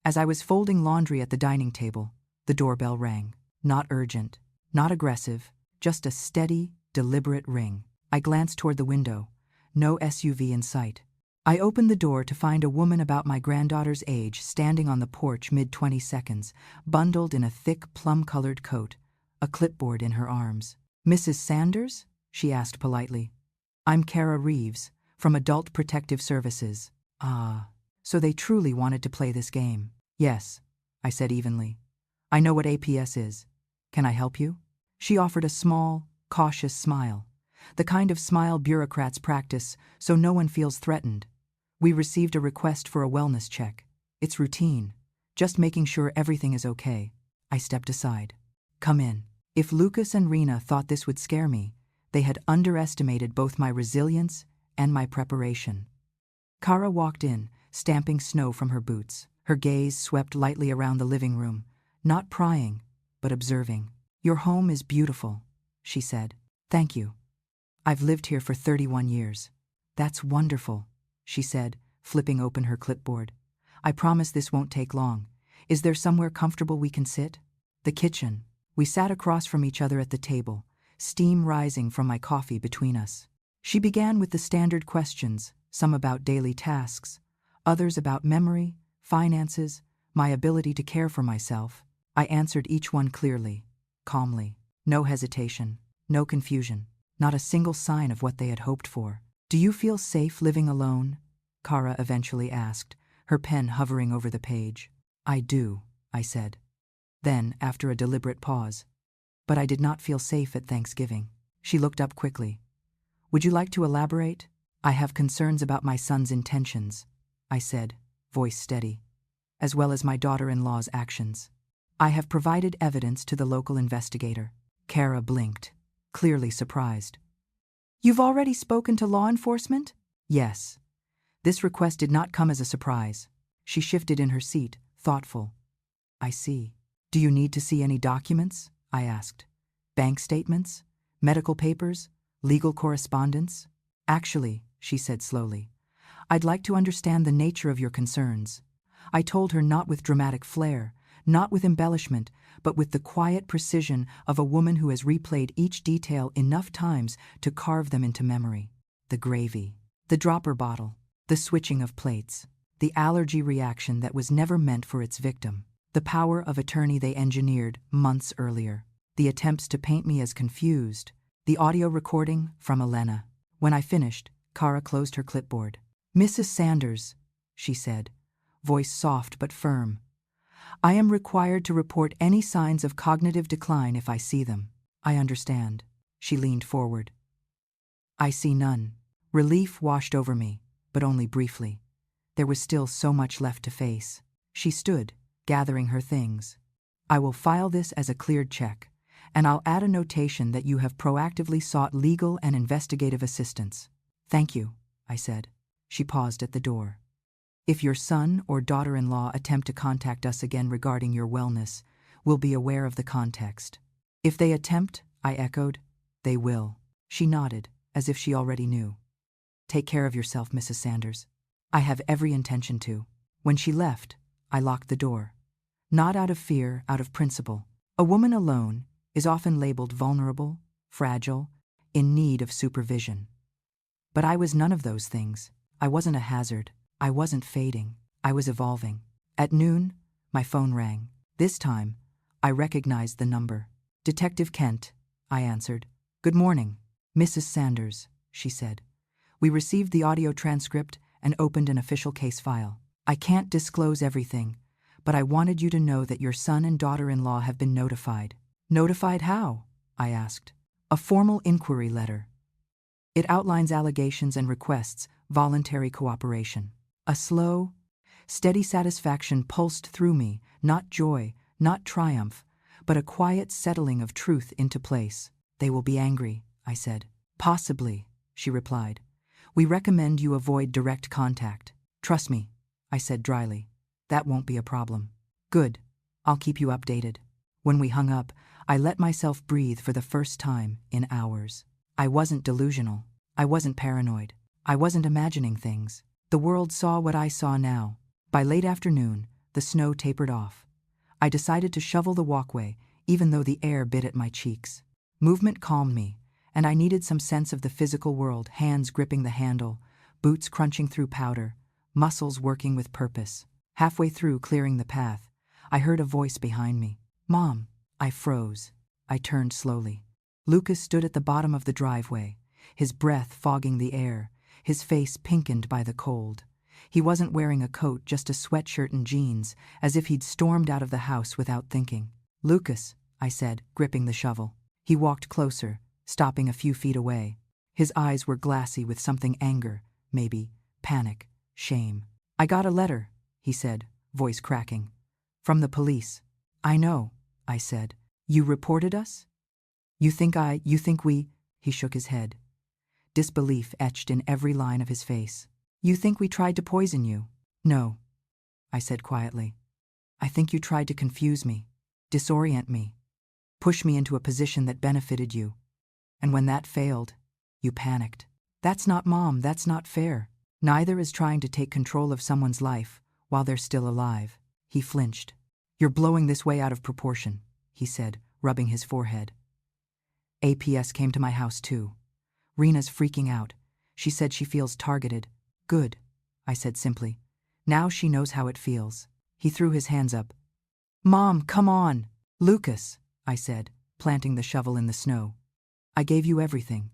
as I was folding laundry at the dining table, the doorbell rang. Not urgent, not aggressive, just a steady, deliberate ring. I glanced toward the window. No SUV in sight. I opened the door to find a woman about my granddaughter's age standing on the porch mid-20 seconds, bundled in a thick plum-colored coat, a clipboard in her arms. "Mrs. Sanders?" she asked politely. "I'm Kara Reeves, from Adult Protective Services." Ah, so they truly wanted to play this game. "Yes," I said evenly. "I know what APS is. Can I help you?" She offered a small, cautious smile, The kind of smile bureaucrats practice so no one feels threatened. We received a request for a wellness check. It's routine, just making sure everything is okay. I stepped aside. Come in. If Lucas and Rena thought this would scare me, they had underestimated both my resilience and my preparation. Kara walked in, stamping snow from her boots. Her gaze swept lightly around the living room, not prying, but observing. Your home is beautiful, she said. Thank you. I've lived here for 31 years. That's wonderful, she said, flipping open her clipboard. I promise this won't take long. Is there somewhere comfortable we can sit? The kitchen. We sat across from each other at the table, steam rising from my coffee between us. She began with the standard questions, some about daily tasks, others about memory, finances, my ability to care for myself. I answered each one clearly, calmly. No hesitation, no confusion, not a single sign of what they had hoped for. Do you feel safe living alone? Kara eventually asked, her pen hovering over the page. I do, I said. Then, after a deliberate pause, but I did not feel safe at Thanksgiving. She looked up quickly. Would you like to elaborate? I have concerns about my son's intentions, I said, voice steady, as well as my daughter-in-law's actions. I have provided evidence to the local investigator. Kara blinked, clearly surprised. You've already spoken to law enforcement? Yes. This request did not come as a surprise. She shifted in her seat, thoughtful. I see. Do you need to see any documents? I asked. Bank statements? Medical papers? Legal correspondence? Actually, she said slowly, I'd like to understand the nature of your concerns. I told her, not with dramatic flair, not with embellishment, but with the quiet precision of a woman who has replayed each detail enough times to carve them into memory. The gravy, the dropper bottle, the switching of plates, the allergy reaction that was never meant for its victim, the power of attorney they engineered months earlier, the attempts to paint me as confused, the audio recording from Elena. When I finished, Kara closed her clipboard. Mrs. Sanders, she said, voice soft but firm. I am required to report any signs of cognitive decline if I see them. I understand. She leaned forward. I see none. Relief washed over me, but only briefly. There was still so much left to face. She stood, gathering her things. I will file this as a cleared check, and I'll add a notation that you have proactively sought legal and investigative assistance. Thank you, I said. She paused at the door. If your son or daughter-in-law attempt to contact us again regarding your wellness, we'll be aware of the context. If they attempt, I echoed, they will. She nodded, as if she already knew. Take care of yourself, Mrs. Sanders. I have every intention to. When she left, I locked the door. Not out of fear, out of principle. A woman alone is often labeled vulnerable, fragile, in need of supervision. But I was none of those things. I wasn't a hazard. I wasn't fading. I was evolving. At noon, my phone rang. This time, I recognized the number. Detective Kent, I answered. Good morning. Mrs. Sanders, she said. We received the audio transcript and opened an official case file. I can't disclose everything, but I wanted you to know that your son and daughter-in-law have been notified. Notified how? I asked. A formal inquiry letter. It outlines allegations and requests voluntary cooperation. A slow, steady satisfaction pulsed through me, not joy, not triumph, but a quiet settling of truth into place. They will be angry, I said. Possibly, she replied. We recommend you avoid direct contact. Trust me, I said dryly. That won't be a problem. Good. I'll keep you updated. When we hung up, I let myself breathe for the first time in hours. I wasn't delusional. I wasn't paranoid. I wasn't imagining things. The world saw what I saw now. By late afternoon, the snow tapered off. I decided to shovel the walkway, even though the air bit at my cheeks. Movement calmed me, and I needed some sense of the physical world, hands gripping the handle, boots crunching through powder, muscles working with purpose. Halfway through clearing the path, I heard a voice behind me. Mom. I froze. I turned slowly. Lucas stood at the bottom of the driveway, his breath fogging the air, his face pinkened by the cold. He wasn't wearing a coat, just a sweatshirt and jeans, as if he'd stormed out of the house without thinking. Lucas, I said, gripping the shovel. He walked closer, stopping a few feet away. His eyes were glassy with something anger, maybe, panic, shame. "I got a letter," he said, voice cracking. "From the police." "I know," I said. "You reported us?" You think we," he shook his head. Disbelief etched in every line of his face. "You think we tried to poison you?" "No," I said quietly. "I think you tried to confuse me, disorient me, push me into a position that benefited you. And when that failed, you panicked. That's not Mom, that's not fair. Neither is trying to take control of someone's life while they're still alive." He flinched. "You're blowing this way out of proportion," he said, rubbing his forehead. "APS came to my house too. Rena's freaking out. She said she feels targeted." "Good," I said simply. "Now she knows how it feels." He threw his hands up. "Mom, come on!" "Lucas," I said, planting the shovel in the snow. "I gave you everything.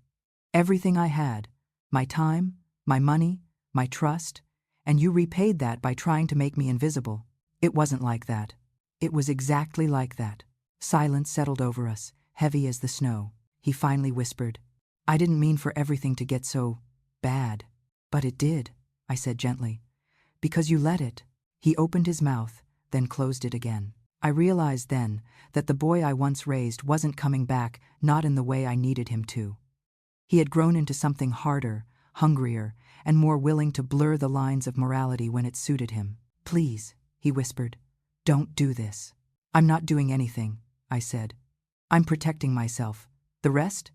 Everything I had. My time, my money, my trust, and you repaid that by trying to make me invisible." "It wasn't like that." "It was exactly like that." Silence settled over us, heavy as the snow. He finally whispered, "I didn't mean for everything to get so bad." "But it did," I said gently. "Because you let it." He opened his mouth, then closed it again. I realized then that the boy I once raised wasn't coming back, not in the way I needed him to. He had grown into something harder, hungrier, and more willing to blur the lines of morality when it suited him. "Please," he whispered, "don't do this." "I'm not doing anything," I said. "I'm protecting myself. The rest?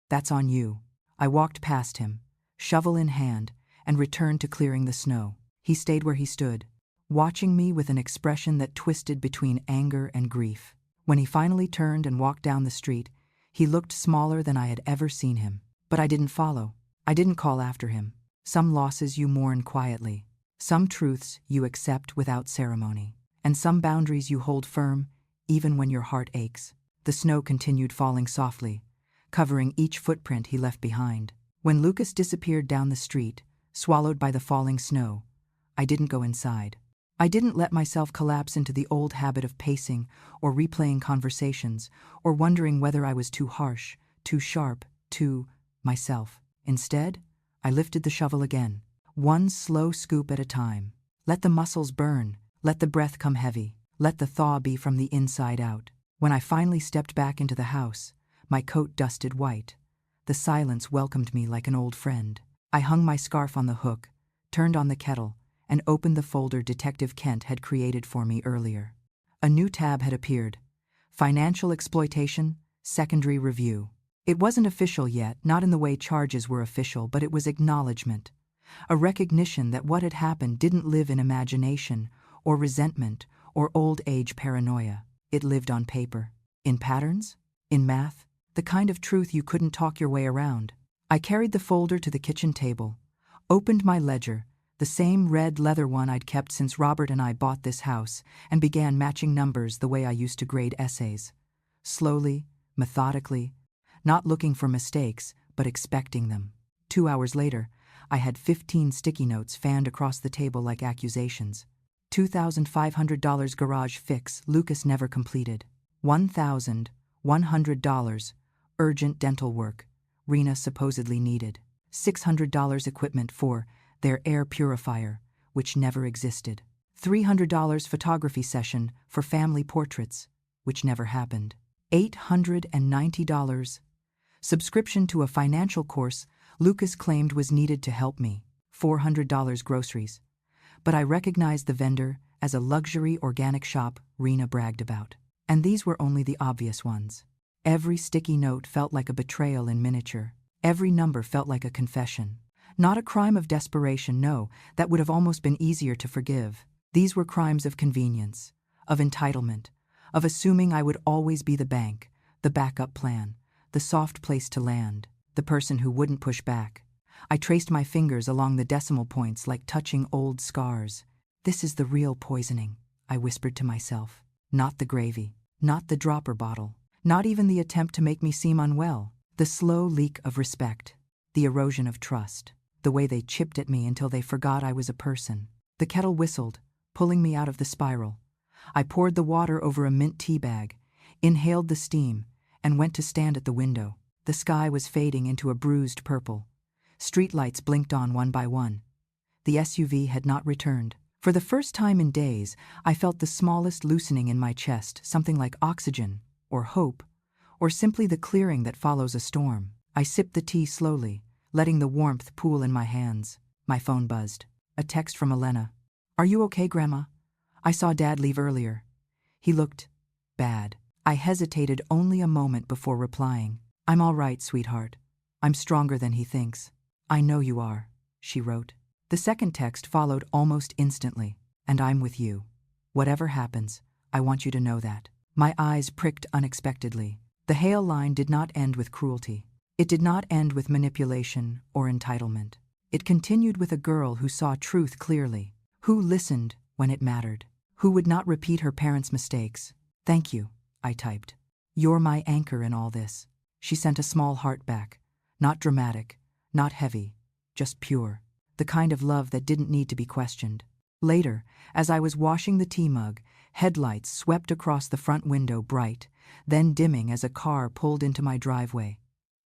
That's on you." I walked past him, shovel in hand, and returned to clearing the snow. He stayed where he stood, watching me with an expression that twisted between anger and grief. When he finally turned and walked down the street, he looked smaller than I had ever seen him. But I didn't follow. I didn't call after him. Some losses you mourn quietly. Some truths you accept without ceremony. And some boundaries you hold firm, even when your heart aches. The snow continued falling softly, covering each footprint he left behind. When Lucas disappeared down the street, swallowed by the falling snow, I didn't go inside. I didn't let myself collapse into the old habit of pacing or replaying conversations or wondering whether I was too harsh, too sharp, too myself. Instead, I lifted the shovel again, one slow scoop at a time. Let the muscles burn, let the breath come heavy, let the thaw be from the inside out. When I finally stepped back into the house, my coat dusted white. The silence welcomed me like an old friend. I hung my scarf on the hook, turned on the kettle, and opened the folder Detective Kent had created for me earlier. A new tab had appeared. Financial Exploitation, Secondary Review. It wasn't official yet, not in the way charges were official, but it was acknowledgement. A recognition that what had happened didn't live in imagination, or resentment, or old age paranoia. It lived on paper. In patterns? In math? The kind of truth you couldn't talk your way around. I carried the folder to the kitchen table, opened my ledger, the same red leather one I'd kept since Robert and I bought this house, and began matching numbers the way I used to grade essays. Slowly, methodically, not looking for mistakes, but expecting them. 2 hours later, I had 15 sticky notes fanned across the table like accusations. $2,500 garage fix Lucas never completed. $1,100 urgent dental work Rena supposedly needed. $600 equipment for their air purifier, which never existed. $300 photography session for family portraits, which never happened. $890 subscription to a financial course Lucas claimed was needed to help me. $400 groceries. But I recognized the vendor as a luxury organic shop Rena bragged about. And these were only the obvious ones. Every sticky note felt like a betrayal in miniature. Every number felt like a confession. Not a crime of desperation, no, that would have almost been easier to forgive. These were crimes of convenience, of entitlement, of assuming I would always be the bank, the backup plan, the soft place to land, the person who wouldn't push back. I traced my fingers along the decimal points like touching old scars. This is the real poisoning, I whispered to myself. Not the gravy, not the dropper bottle, not even the attempt to make me seem unwell. The slow leak of respect, the erosion of trust, the way they chipped at me until they forgot I was a person. The kettle whistled, pulling me out of the spiral. I poured the water over a mint tea bag, inhaled the steam, and went to stand at the window. The sky was fading into a bruised purple. Streetlights blinked on one by one. The SUV had not returned. For the first time in days, I felt the smallest loosening in my chest, something like oxygen, or hope, or simply the clearing that follows a storm. I sipped the tea slowly, letting the warmth pool in my hands. My phone buzzed. A text from Elena. "Are you okay, Grandma? I saw Dad leave earlier. He looked bad." I hesitated only a moment before replying. "I'm all right, sweetheart. I'm stronger than he thinks." "I know you are," she wrote. The second text followed almost instantly. "And I'm with you. Whatever happens, I want you to know that." My eyes pricked unexpectedly. The hail line did not end with cruelty. It did not end with manipulation or entitlement. It continued with a girl who saw truth clearly, who listened when it mattered, who would not repeat her parents' mistakes. "Thank you," I typed. "You're my anchor in all this." She sent a small heart back. Not dramatic, not heavy, just pure. The kind of love that didn't need to be questioned. Later, as I was washing the tea mug, headlights swept across the front window bright, then dimming as a car pulled into my driveway.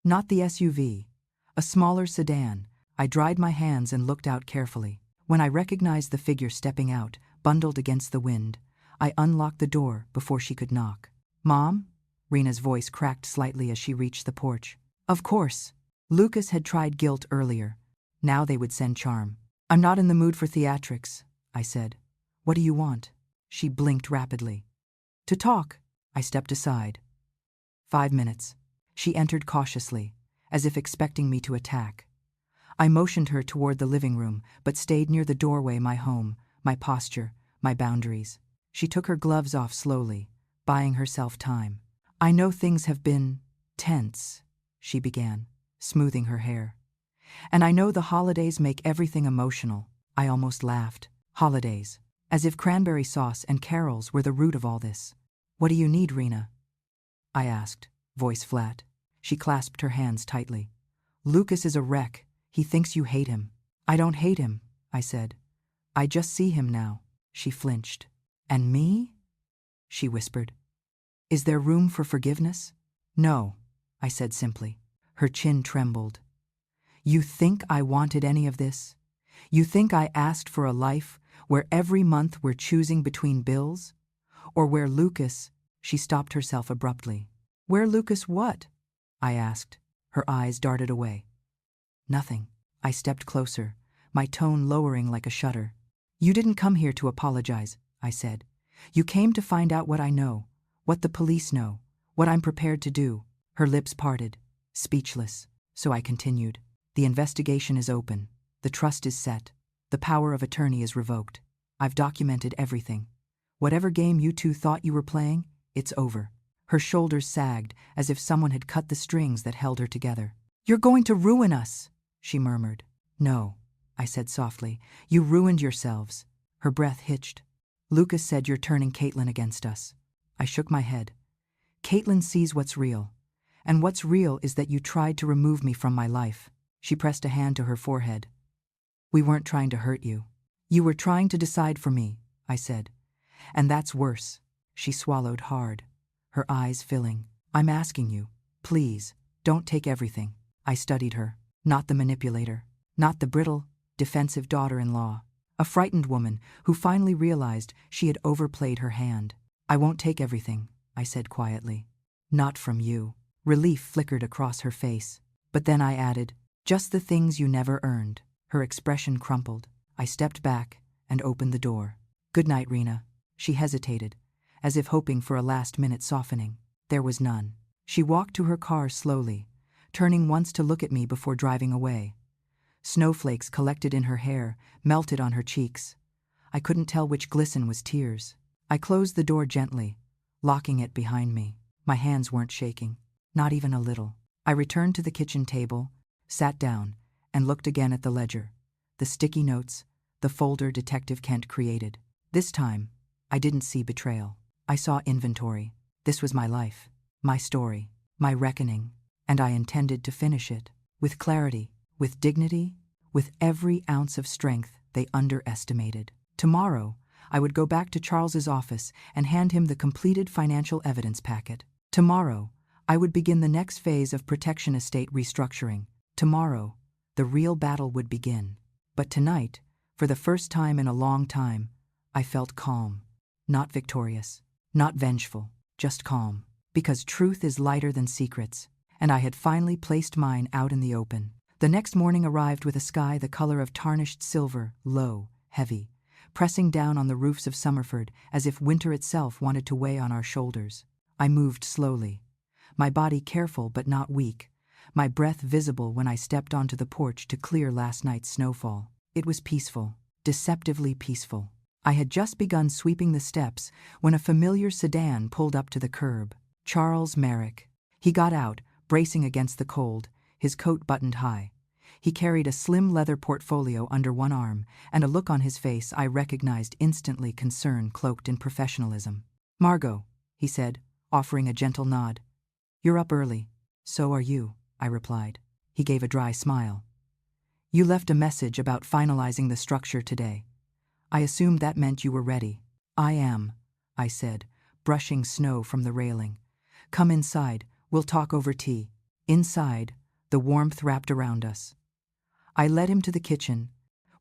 Not the SUV, a smaller sedan. I dried my hands and looked out carefully. When I recognized the figure stepping out, bundled against the wind, I unlocked the door before she could knock. "Mom?" Rena's voice cracked slightly as she reached the porch. "Of course." Lucas had tried guilt earlier. Now they would send charm. "I'm not in the mood for theatrics," I said. "What do you want?" She blinked rapidly. "To talk." I stepped aside. 5 minutes. She entered cautiously, as if expecting me to attack. I motioned her toward the living room, but stayed near the doorway, my home, my posture, my boundaries. She took her gloves off slowly, buying herself time. "I know things have been tense," she began, smoothing her hair. "And I know the holidays make everything emotional." I almost laughed. Holidays. As if cranberry sauce and carols were the root of all this. "What do you need, Rena?" I asked, voice flat. She clasped her hands tightly. "Lucas is a wreck. He thinks you hate him." "I don't hate him," I said. "I just see him now." She flinched. "And me?" she whispered. "Is there room for forgiveness?" "No," I said simply. Her chin trembled. "You think I wanted any of this? You think I asked for a life where every month we're choosing between bills? Or where Lucas—" She stopped herself abruptly. "Where Lucas what?" I asked. Her eyes darted away. "Nothing." I stepped closer, my tone lowering like a shudder. "You didn't come here to apologize," I said. "You came to find out what I know, what the police know, what I'm prepared to do." Her lips parted, speechless. So I continued. "The investigation is open. The trust is set. The power of attorney is revoked. I've documented everything. Whatever game you two thought you were playing, it's over." Her shoulders sagged as if someone had cut the strings that held her together. "You're going to ruin us," she murmured. "No," I said softly. "You ruined yourselves." Her breath hitched. "Lucas said you're turning Caitlin against us." I shook my head. "Caitlin sees what's real. And what's real is that you tried to remove me from my life." She pressed a hand to her forehead. "We weren't trying to hurt you. You were trying to decide for me," I said. "And that's worse." She swallowed hard, her eyes filling. "I'm asking you, please, don't take everything." I studied her. Not the manipulator. Not the brittle, defensive daughter-in-law. A frightened woman who finally realized she had overplayed her hand. "I won't take everything," I said quietly. "Not from you." Relief flickered across her face. But then I added, "Just the things you never earned." Her expression crumpled. I stepped back and opened the door. "Good night, Rena." She hesitated, as if hoping for a last-minute softening. There was none. She walked to her car slowly, turning once to look at me before driving away. Snowflakes collected in her hair, melted on her cheeks. I couldn't tell which glisten was tears. I closed the door gently, locking it behind me. My hands weren't shaking, not even a little. I returned to the kitchen table, sat down, and looked again at the ledger, the sticky notes, the folder Detective Kent created. This time, I didn't see betrayal. I saw inventory. This was my life, my story, my reckoning, and I intended to finish it. With clarity, with dignity, with every ounce of strength they underestimated. Tomorrow, I would go back to Charles's office and hand him the completed financial evidence packet. Tomorrow, I would begin the next phase of protection estate restructuring. Tomorrow, the real battle would begin. But tonight, for the first time in a long time, I felt calm. Not victorious, not vengeful, just calm. Because truth is lighter than secrets, and I had finally placed mine out in the open. The next morning arrived with a sky the color of tarnished silver, low, heavy, pressing down on the roofs of Summerford as if winter itself wanted to weigh on our shoulders. I moved slowly, my body careful but not weak, my breath visible when I stepped onto the porch to clear last night's snowfall. It was peaceful, deceptively peaceful. I had just begun sweeping the steps when a familiar sedan pulled up to the curb. Charles Merrick. He got out, bracing against the cold, his coat buttoned high. He carried a slim leather portfolio under one arm, and a look on his face I recognized instantly, concern cloaked in professionalism. "Margot," he said, offering a gentle nod. "You're up early." "So are you," I replied. He gave a dry smile. "You left a message about finalizing the structure today. I assumed that meant you were ready." "I am," I said, brushing snow from the railing. "Come inside, we'll talk over tea." Inside, the warmth wrapped around us. I led him to the kitchen,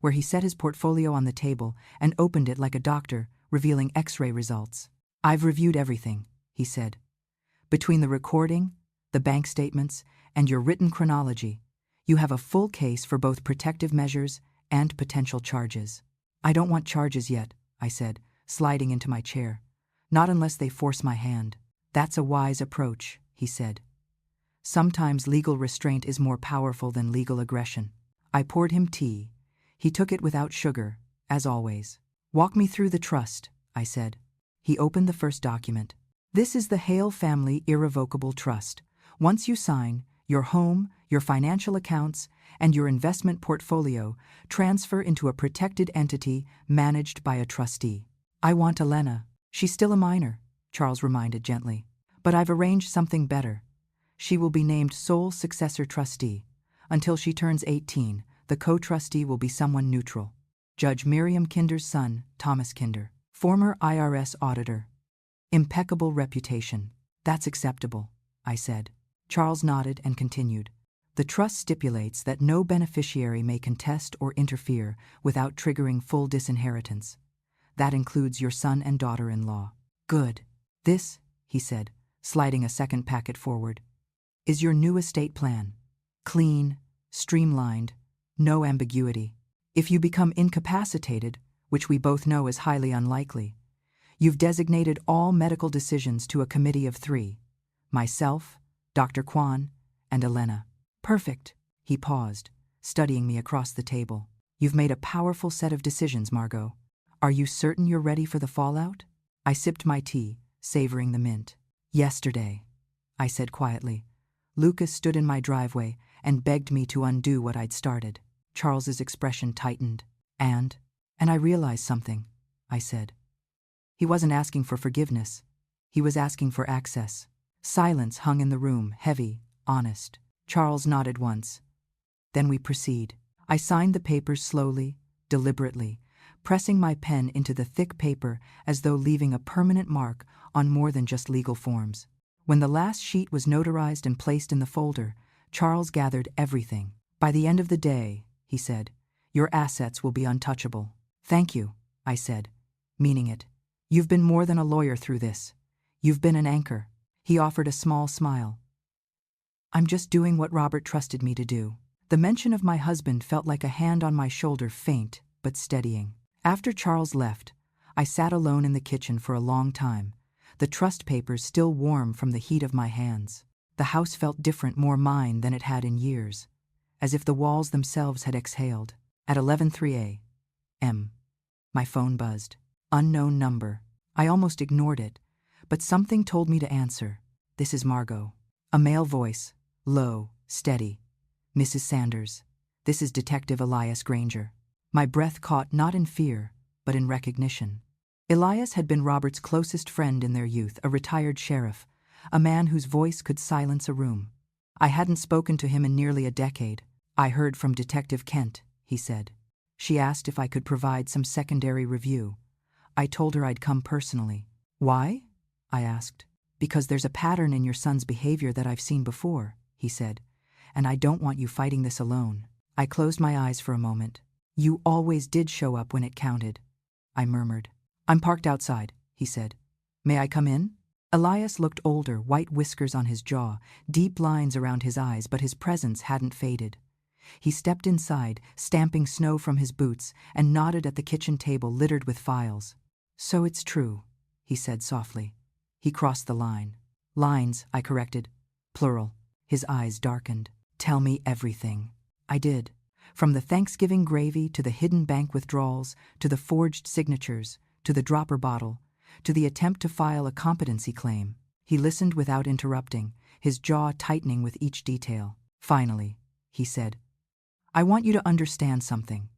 where he set his portfolio on the table and opened it like a doctor, revealing X-ray results. "I've reviewed everything," he said. "Between the recording, the bank statements, and your written chronology, you have a full case for both protective measures and potential charges." "I don't want charges yet," I said, sliding into my chair. "Not unless they force my hand." "That's a wise approach," he said. "Sometimes legal restraint is more powerful than legal aggression." I poured him tea. He took it without sugar, as always. "Walk me through the trust," I said. He opened the first document. "This is the Hale Family Irrevocable Trust. Once you sign, your home, your financial accounts, and your investment portfolio transfer into a protected entity managed by a trustee." "I want Elena. She's still a minor," Charles reminded gently. "But I've arranged something better. She will be named sole successor trustee. Until she turns 18, the co-trustee will be someone neutral. Judge Miriam Kinder's son, Thomas Kinder, former IRS auditor. Impeccable reputation." "That's acceptable," I said. Charles nodded and continued. "The trust stipulates that no beneficiary may contest or interfere without triggering full disinheritance. That includes your son and daughter-in-law." "Good. This," he said, sliding a second packet forward, "is your new estate plan. Clean, streamlined, no ambiguity. If you become incapacitated, which we both know is highly unlikely, you've designated all medical decisions to a committee of 3. Myself, Dr. Kwan, and Elena." "Perfect." He paused, studying me across the table. "You've made a powerful set of decisions, Margot. Are you certain you're ready for the fallout?" I sipped my tea, savoring the mint. "Yesterday," I said quietly, "Lucas stood in my driveway and begged me to undo what I'd started." Charles's expression tightened. And I realized something," I said. "He wasn't asking for forgiveness. He was asking for access." Silence hung in the room, heavy, honest. Charles nodded once. "Then we proceed." I signed the papers slowly, deliberately, pressing my pen into the thick paper as though leaving a permanent mark on more than just legal forms. When the last sheet was notarized and placed in the folder, Charles gathered everything. "By the end of the day," he said, "your assets will be untouchable." "Thank you," I said, meaning it. "You've been more than a lawyer through this. You've been an anchor." He offered a small smile. "I'm just doing what Robert trusted me to do." The mention of my husband felt like a hand on my shoulder, faint but steadying. After Charles left, I sat alone in the kitchen for a long time, the trust papers still warm from the heat of my hands. The house felt different, more mine than it had in years, as if the walls themselves had exhaled. At 11:03 a.m., my phone buzzed. Unknown number. I almost ignored it, but something told me to answer. "This is Margot." A male voice, low, steady. "Mrs. Sanders, this is Detective Elias Granger." My breath caught not in fear, but in recognition. Elias had been Robert's closest friend in their youth, a retired sheriff, a man whose voice could silence a room. I hadn't spoken to him in nearly a decade. "I heard from Detective Kent," he said. "She asked if I could provide some secondary review. I told her I'd come personally." "Why?" I asked. Because there's a pattern in your son's behavior that I've seen before, he said, and I don't want you fighting this alone. I closed my eyes for a moment. You always did show up when it counted, I murmured. I'm parked outside, he said. May I come in? Elias looked older, white whiskers on his jaw, deep lines around his eyes, but his presence hadn't faded. He stepped inside, stamping snow from his boots, and nodded at the kitchen table littered with files. So it's true, he said softly. He crossed the line. Lines, I corrected. Plural. His eyes darkened. Tell me everything. I did. From the Thanksgiving gravy to the hidden bank withdrawals, to the forged signatures, to the dropper bottle, to the attempt to file a competency claim. He listened without interrupting, his jaw tightening with each detail. Finally, he said, I want you to understand something.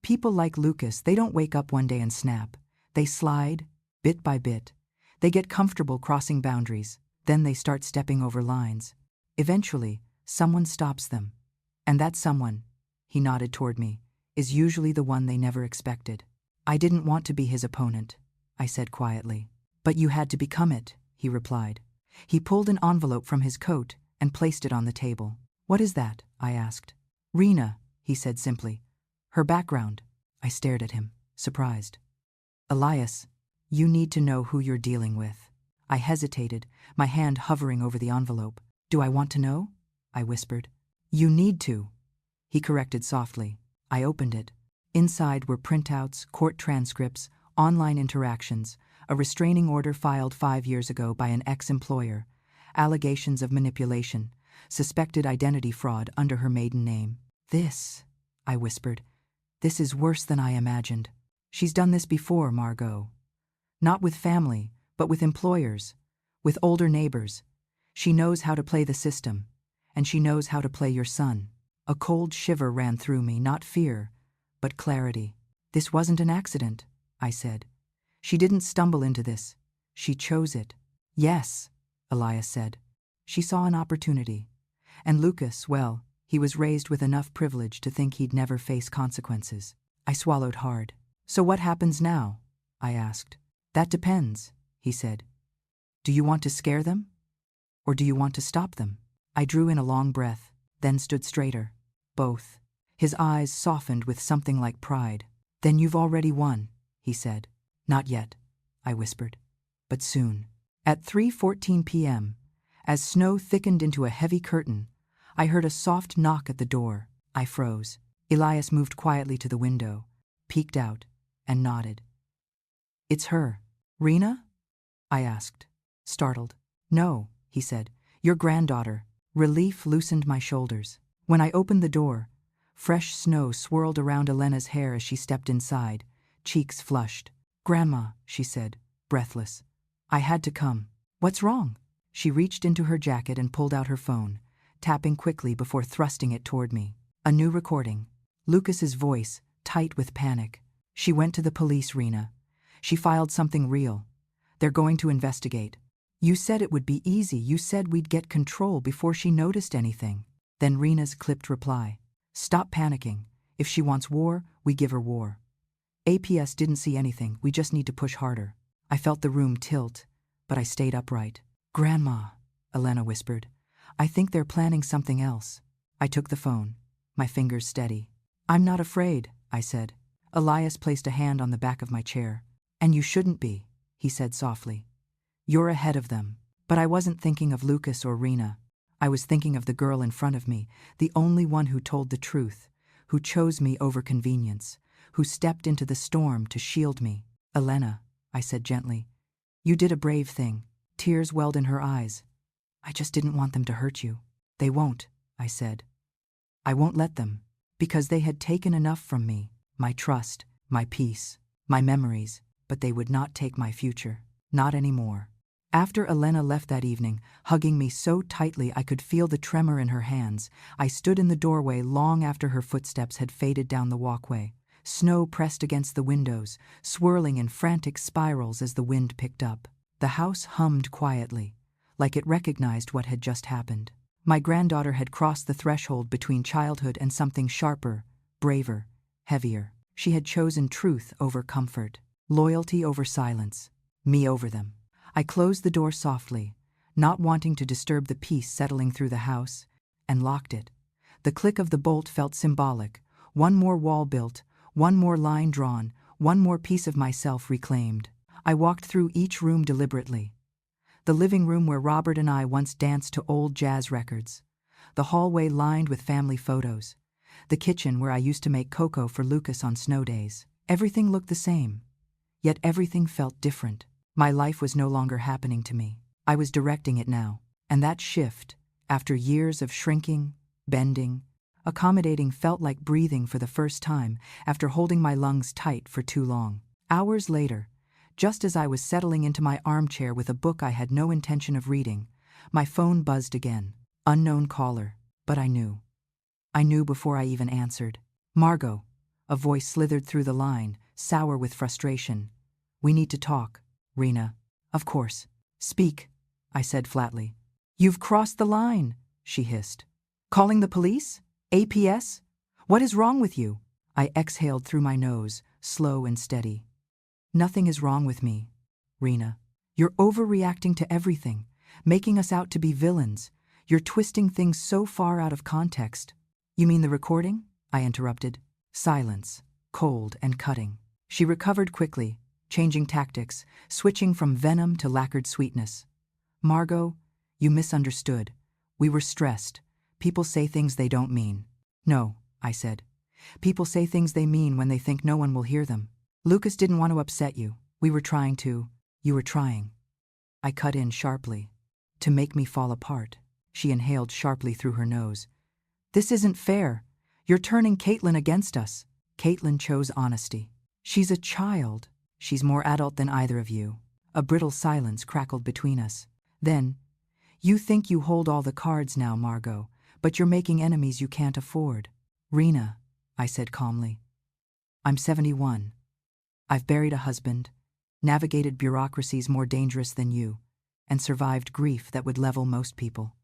People like Lucas, they don't wake up one day and snap. They slide, bit by bit. They get comfortable crossing boundaries. Then they start stepping over lines. Eventually, someone stops them. And that someone, he nodded toward me, is usually the one they never expected. I didn't want to be his opponent, I said quietly. But you had to become it, he replied. He pulled an envelope from his coat and placed it on the table. What is that? I asked. Rena, he said simply. Her background. I stared at him, surprised. Elias, you need to know who you're dealing with. I hesitated, my hand hovering over the envelope. Do I want to know? I whispered. You need to, he corrected softly. I opened it. Inside were printouts, court transcripts, online interactions, a restraining order filed 5 years ago by an ex-employer, allegations of manipulation, suspected identity fraud under her maiden name. This, I whispered, this is worse than I imagined. She's done this before, Margot. Not with family, but with employers, with older neighbors. She knows how to play the system, and she knows how to play your son. A cold shiver ran through me, not fear, but clarity. This wasn't an accident, I said. She didn't stumble into this. She chose it. Yes, Elias said. She saw an opportunity. And Lucas, well, he was raised with enough privilege to think he'd never face consequences. I swallowed hard. So what happens now? I asked. That depends, he said. Do you want to scare them? Or do you want to stop them? I drew in a long breath, then stood straighter. Both. His eyes softened with something like pride. Then you've already won, he said. Not yet, I whispered. But soon. At 3:14 p.m., as snow thickened into a heavy curtain, I heard a soft knock at the door. I froze. Elias moved quietly to the window, peeked out, and nodded. It's her. Rena? I asked, startled. No, he said. Your granddaughter. Relief loosened my shoulders. When I opened the door, fresh snow swirled around Elena's hair as she stepped inside, cheeks flushed. Grandma, she said, breathless. I had to come. What's wrong? She reached into her jacket and pulled out her phone, tapping quickly before thrusting it toward me. A new recording. Lucas's voice, tight with panic. She went to the police, Rena. She filed something real. They're going to investigate. You said it would be easy. You said we'd get control before she noticed anything. Then Rena's clipped reply. Stop panicking. If she wants war, we give her war. APS didn't see anything. We just need to push harder. I felt the room tilt, but I stayed upright. Grandma, Elena whispered. I think they're planning something else. I took the phone, my fingers steady. I'm not afraid, I said. Elias placed a hand on the back of my chair. And you shouldn't be, he said softly. You're ahead of them. But I wasn't thinking of Lucas or Rena. I was thinking of the girl in front of me, the only one who told the truth, who chose me over convenience, who stepped into the storm to shield me. Elena, I said gently, you did a brave thing. Tears welled in her eyes. I just didn't want them to hurt you. They won't, I said. I won't let them, because they had taken enough from me, my trust, my peace, my memories, but they would not take my future. Not anymore. After Elena left that evening, hugging me so tightly I could feel the tremor in her hands, I stood in the doorway long after her footsteps had faded down the walkway. Snow pressed against the windows, swirling in frantic spirals as the wind picked up. The house hummed quietly, like it recognized what had just happened. My granddaughter had crossed the threshold between childhood and something sharper, braver, heavier. She had chosen truth over comfort, loyalty over silence, me over them. I closed the door softly, not wanting to disturb the peace settling through the house, and locked it. The click of the bolt felt symbolic. One more wall built, one more line drawn, one more piece of myself reclaimed. I walked through each room deliberately. The living room where Robert and I once danced to old jazz records. The hallway lined with family photos. The kitchen where I used to make cocoa for Lucas on snow days. Everything looked the same, yet everything felt different. My life was no longer happening to me. I was directing it now. And that shift, after years of shrinking, bending, accommodating, felt like breathing for the first time after holding my lungs tight for too long. Hours later, just as I was settling into my armchair with a book I had no intention of reading, my phone buzzed again. Unknown caller, but I knew. I knew before I even answered. "Margot," a voice slithered through the line, sour with frustration. "We need to talk, Rena." "Of course. Speak," I said flatly. "You've crossed the line," she hissed. "Calling the police? APS? What is wrong with you?" I exhaled through my nose, slow and steady. "Nothing is wrong with me, Rena. You're overreacting to everything, making us out to be villains. You're twisting things so far out of context." "You mean the recording?" I interrupted. Silence, cold and cutting. She recovered quickly, changing tactics, switching from venom to lacquered sweetness. "Margot, you misunderstood. We were stressed. People say things they don't mean." "No," I said. "People say things they mean when they think no one will hear them. Lucas didn't want to upset you. We were trying to. You were trying." I cut in sharply. "To make me fall apart." She inhaled sharply through her nose. "This isn't fair. You're turning Caitlin against us." Caitlin chose honesty. "She's a child. She's more adult than either of you." A brittle silence crackled between us. Then, "You think you hold all the cards now, Margot, but you're making enemies you can't afford." "Rena," I said calmly. "I'm 71. I've buried a husband, navigated bureaucracies more dangerous than you, and survived grief that would level most people.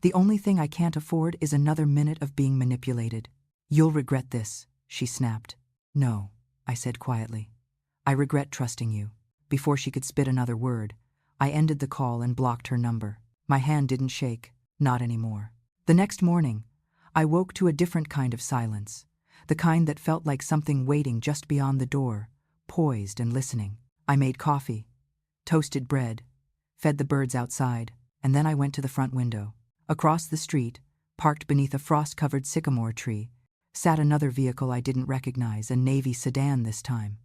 The only thing I can't afford is another minute of being manipulated." "You'll regret this," she snapped. "No," I said quietly. "I regret trusting you." Before she could spit another word, I ended the call and blocked her number. My hand didn't shake, not anymore. The next morning, I woke to a different kind of silence, the kind that felt like something waiting just beyond the door, poised and listening. I made coffee, toasted bread, fed the birds outside, and then I went to the front window. Across the street, parked beneath a frost-covered sycamore tree, sat another vehicle I didn't recognize, a navy sedan this time.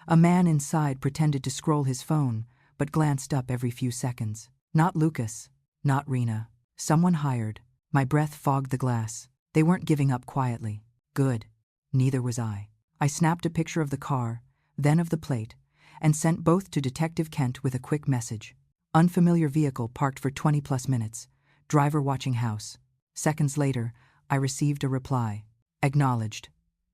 A man inside pretended to scroll his phone, but glanced up every few seconds. Not Lucas, not Rena. Someone hired. My breath fogged the glass. They weren't giving up quietly. Good. Neither was I. I snapped a picture of the car, then of the plate, and sent both to Detective Kent with a quick message. "Unfamiliar vehicle parked for 20+ minutes. Driver watching house." Seconds later, I received a reply. "Acknowledged.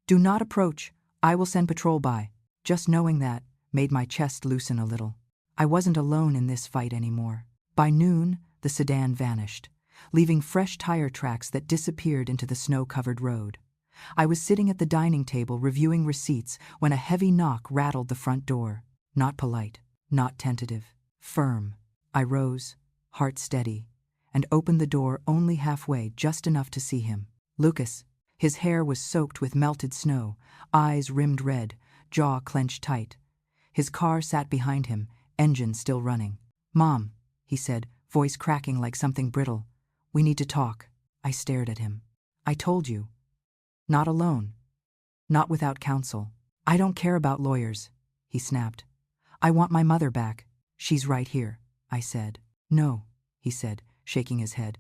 Do not approach. I will send patrol by." Just knowing that made my chest loosen a little. I wasn't alone in this fight anymore. By noon, the sedan vanished, leaving fresh tire tracks that disappeared into the snow-covered road. I was sitting at the dining table reviewing receipts when a heavy knock rattled the front door. Not polite, not tentative, firm. I rose, heart steady, and opened the door only halfway, just enough to see him. Lucas. His hair was soaked with melted snow, eyes rimmed red, jaw clenched tight. His car sat behind him, engine still running. "Mom," he said, voice cracking like something brittle. "We need to talk." I stared at him. "I told you. Not alone. Not without counsel." "I don't care about lawyers," he snapped. "I want my mother back." "She's right here," I said. "No," he said, shaking his head.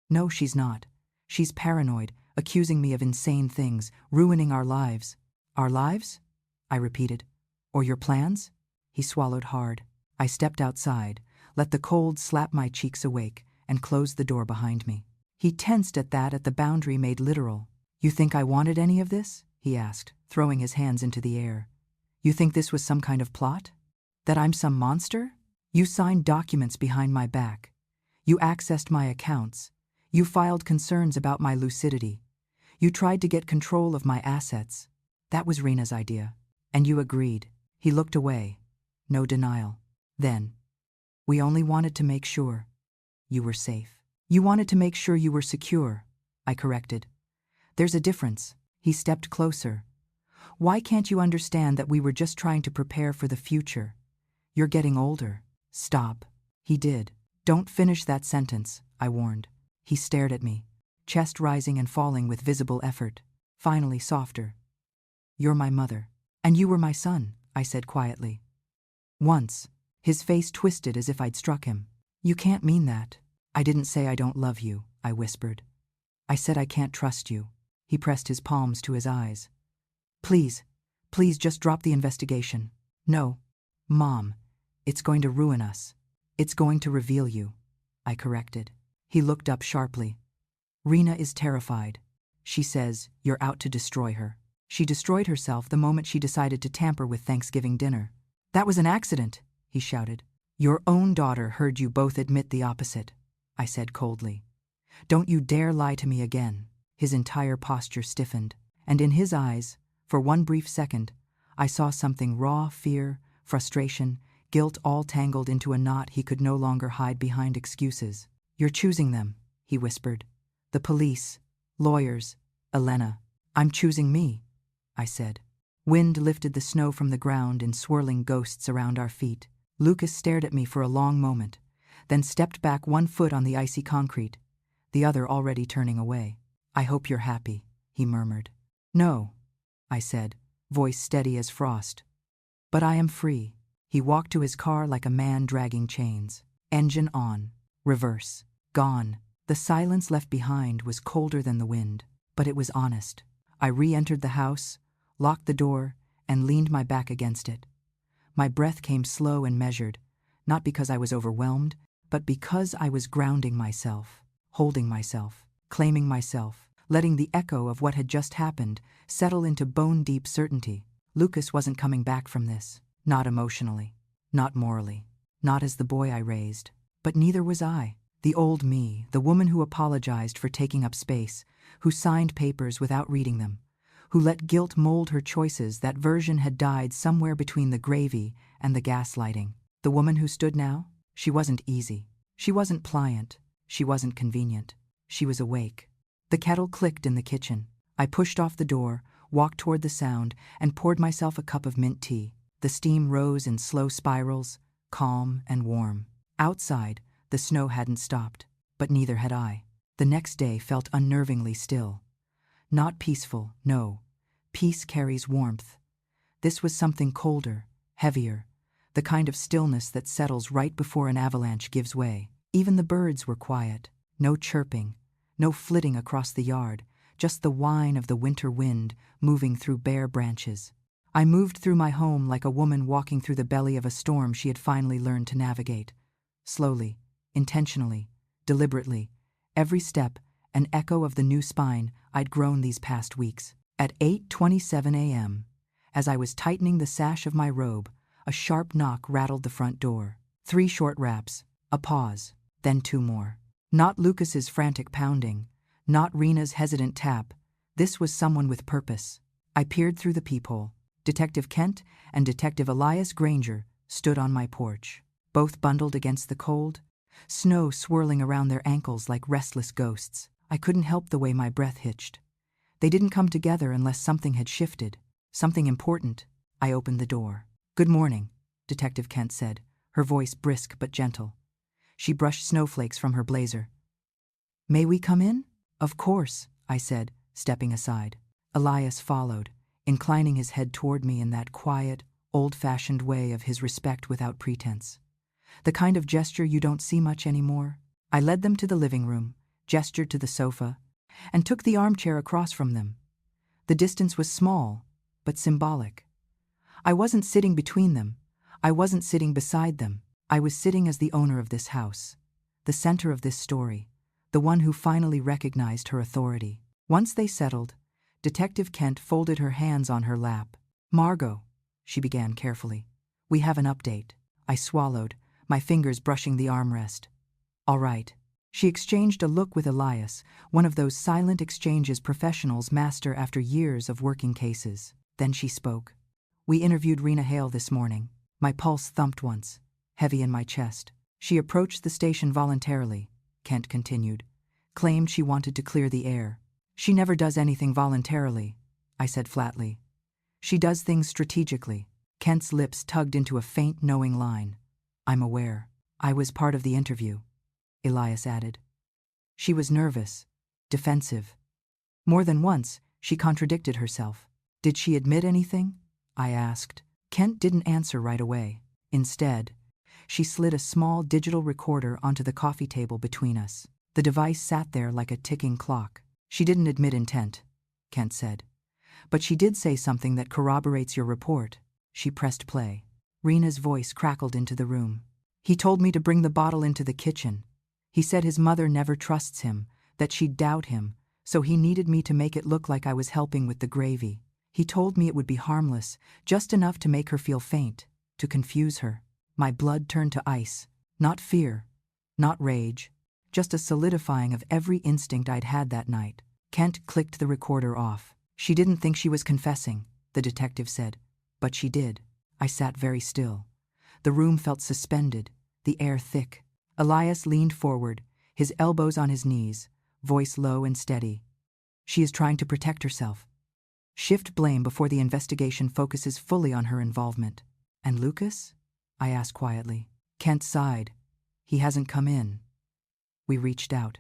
"No, she's not. She's paranoid, accusing me of insane things, ruining our lives." "Our lives?" I repeated. "Or your plans?" He swallowed hard. I stepped outside, let the cold slap my cheeks awake, and closed the door behind me. He tensed at the boundary made literal. "You think I wanted any of this?" he asked, throwing his hands into the air. "You think this was some kind of plot? That I'm some monster? You signed documents behind my back. You accessed my accounts. You filed concerns about my lucidity. You tried to get control of my assets. That was Rena's idea. And you agreed." He looked away. No denial. Then, We only wanted to make sure you were safe. You wanted to make sure you were secure, I corrected. There's a difference. He stepped closer. Why can't you understand that we were just trying to prepare for the future? You're getting older. Stop. He did. Don't finish that sentence, I warned. He stared at me, chest rising and falling with visible effort, finally softer. You're my mother. And you were my son, I said quietly. Once. His face twisted as if I'd struck him. You can't mean that. I didn't say I don't love you, I whispered. I said I can't trust you. He pressed his palms to his eyes. Please just drop the investigation. No. Mom, it's going to ruin us. It's going to reveal you, I corrected. He looked up sharply. Rena is terrified. She says you're out to destroy her. She destroyed herself the moment she decided to tamper with Thanksgiving dinner. That was an accident, he shouted. Your own daughter heard you both admit the opposite, I said coldly. Don't you dare lie to me again. His entire posture stiffened, and in his eyes, for one brief second, I saw something raw: fear, frustration, guilt, all tangled into a knot he could no longer hide behind excuses. You're choosing them, he whispered. The police, lawyers, Elena. I'm choosing me, I said. Wind lifted the snow from the ground in swirling ghosts around our feet. Lucas stared at me for a long moment, then stepped back, one foot on the icy concrete, the other already turning away. I hope you're happy, he murmured. No, I said, voice steady as frost. But I am free. He walked to his car like a man dragging chains. Engine on. Reverse. Gone. The silence left behind was colder than the wind, but it was honest. I re-entered the house, locked the door, and leaned my back against it. My breath came slow and measured, not because I was overwhelmed, but because I was grounding myself, holding myself, claiming myself, letting the echo of what had just happened settle into bone-deep certainty. Lucas wasn't coming back from this. Not emotionally, not morally, not as the boy I raised. But neither was I. The old me, the woman who apologized for taking up space, who signed papers without reading them, who let guilt mold her choices, that version had died somewhere between the gravy and the gaslighting. The woman who stood now, she wasn't easy. She wasn't pliant. She wasn't convenient. She was awake. The kettle clicked in the kitchen. I pushed off the door, walked toward the sound, and poured myself a cup of mint tea. The steam rose in slow spirals, calm and warm. Outside, the snow hadn't stopped, but neither had I. The next day felt unnervingly still. Not peaceful, no. Peace carries warmth. This was something colder, heavier, the kind of stillness that settles right before an avalanche gives way. Even the birds were quiet. No chirping, no flitting across the yard, just the whine of the winter wind moving through bare branches. I moved through my home like a woman walking through the belly of a storm she had finally learned to navigate. Slowly, intentionally, deliberately, every step an echo of the new spine I'd grown these past weeks. At 8:27 a.m., as I was tightening the sash of my robe, a sharp knock rattled the front door. 3 short raps, a pause, then 2 more. Not Lucas's frantic pounding, not Rena's hesitant tap. This was someone with purpose. I peered through the peephole. Detective Kent and Detective Elias Granger stood on my porch, both bundled against the cold, snow swirling around their ankles like restless ghosts. I couldn't help the way my breath hitched. They didn't come together unless something had shifted, something important. I opened the door. Good morning, Detective Kent said, her voice brisk but gentle. She brushed snowflakes from her blazer. May we come in? Of course, I said, stepping aside. Elias followed, inclining his head toward me in that quiet, old-fashioned way of his respect without pretense. The kind of gesture you don't see much anymore. I led them to the living room, gestured to the sofa, and took the armchair across from them. The distance was small, but symbolic. I wasn't sitting between them. I wasn't sitting beside them. I was sitting as the owner of this house, the center of this story, the one who finally recognized her authority. Once they settled, Detective Kent folded her hands on her lap. Margot, she began carefully, we have an update. I swallowed, my fingers brushing the armrest. All right. She exchanged a look with Elias, one of those silent exchanges professionals master after years of working cases. Then she spoke. We interviewed Rena Hale this morning. My pulse thumped once, heavy in my chest. She approached the station voluntarily, Kent continued. Claimed she wanted to clear the air. She never does anything voluntarily, I said flatly. She does things strategically. Kent's lips tugged into a faint, knowing line. I'm aware. I was part of the interview, Elias added. She was nervous, defensive. More than once, she contradicted herself. Did she admit anything? I asked. Kent didn't answer right away. Instead, she slid a small digital recorder onto the coffee table between us. The device sat there like a ticking clock. She didn't admit intent, Kent said. But she did say something that corroborates your report. She pressed play. Rena's voice crackled into the room. He told me to bring the bottle into the kitchen. He said his mother never trusts him, that she'd doubt him, so he needed me to make it look like I was helping with the gravy. He told me it would be harmless, just enough to make her feel faint, to confuse her. My blood turned to ice. Not fear, not rage, just a solidifying of every instinct I'd had that night. Kent clicked the recorder off. She didn't think she was confessing, the detective said. But she did. I sat very still. The room felt suspended, the air thick. Elias leaned forward, his elbows on his knees, voice low and steady. She is trying to protect herself. Shift blame before the investigation focuses fully on her involvement. And Lucas? I asked quietly. Kent sighed. He hasn't come in. We reached out.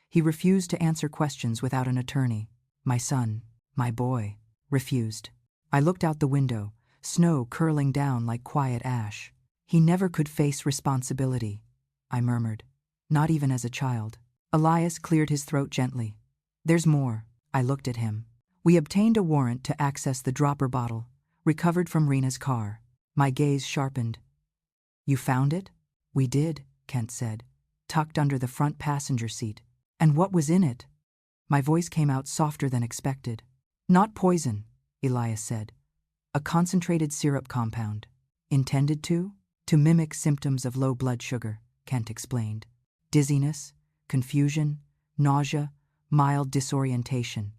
He refused to answer questions without an attorney. My son, my boy, refused. I looked out the window, snow curling down like quiet ash. He never could face responsibility, I murmured. Not even as a child. Elias cleared his throat gently. There's more. I looked at him. We obtained a warrant to access the dropper bottle, recovered from Rena's car. My gaze sharpened. You found it? We did, Kent said, tucked under the front passenger seat. And what was in it? My voice came out softer than expected. Not poison, Elias said. A concentrated syrup compound. Intended to? To mimic symptoms of low blood sugar, Kent explained. Dizziness, confusion, nausea, mild disorientation.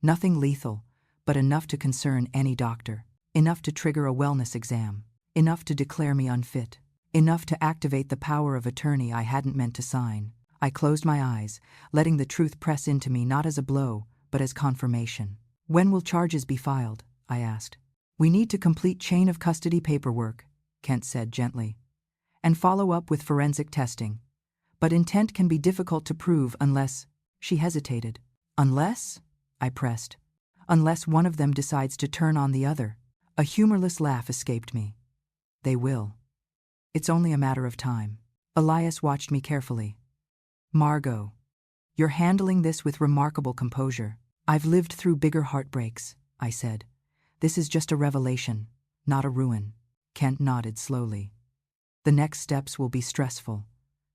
Nothing lethal, but enough to concern any doctor. Enough to trigger a wellness exam. Enough to declare me unfit. Enough to activate the power of attorney I hadn't meant to sign. I closed my eyes, letting the truth press into me not as a blow, but as confirmation. When will charges be filed? I asked. We need to complete chain of custody paperwork, Kent said gently, and follow up with forensic testing. But intent can be difficult to prove unless... She hesitated. Unless? I pressed. Unless one of them decides to turn on the other. A humorless laugh escaped me. They will. It's only a matter of time. Elias watched me carefully. Margot, you're handling this with remarkable composure. I've lived through bigger heartbreaks, I said. This is just a revelation, not a ruin. Kent nodded slowly. The next steps will be stressful.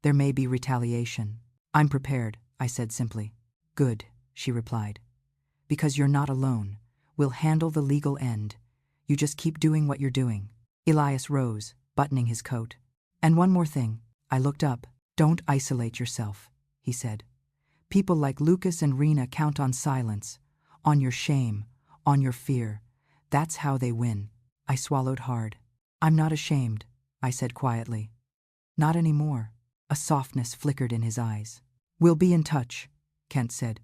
There may be retaliation. I'm prepared, I said simply. Good, she replied. Because you're not alone. We'll handle the legal end. You just keep doing what you're doing. Elias rose, buttoning his coat. And one more thing. I looked up. Don't isolate yourself, he said. People like Lucas and Rena count on silence, on your shame, on your fear. That's how they win. I swallowed hard. I'm not ashamed, I said quietly. Not anymore. A softness flickered in his eyes. We'll be in touch, Kent said.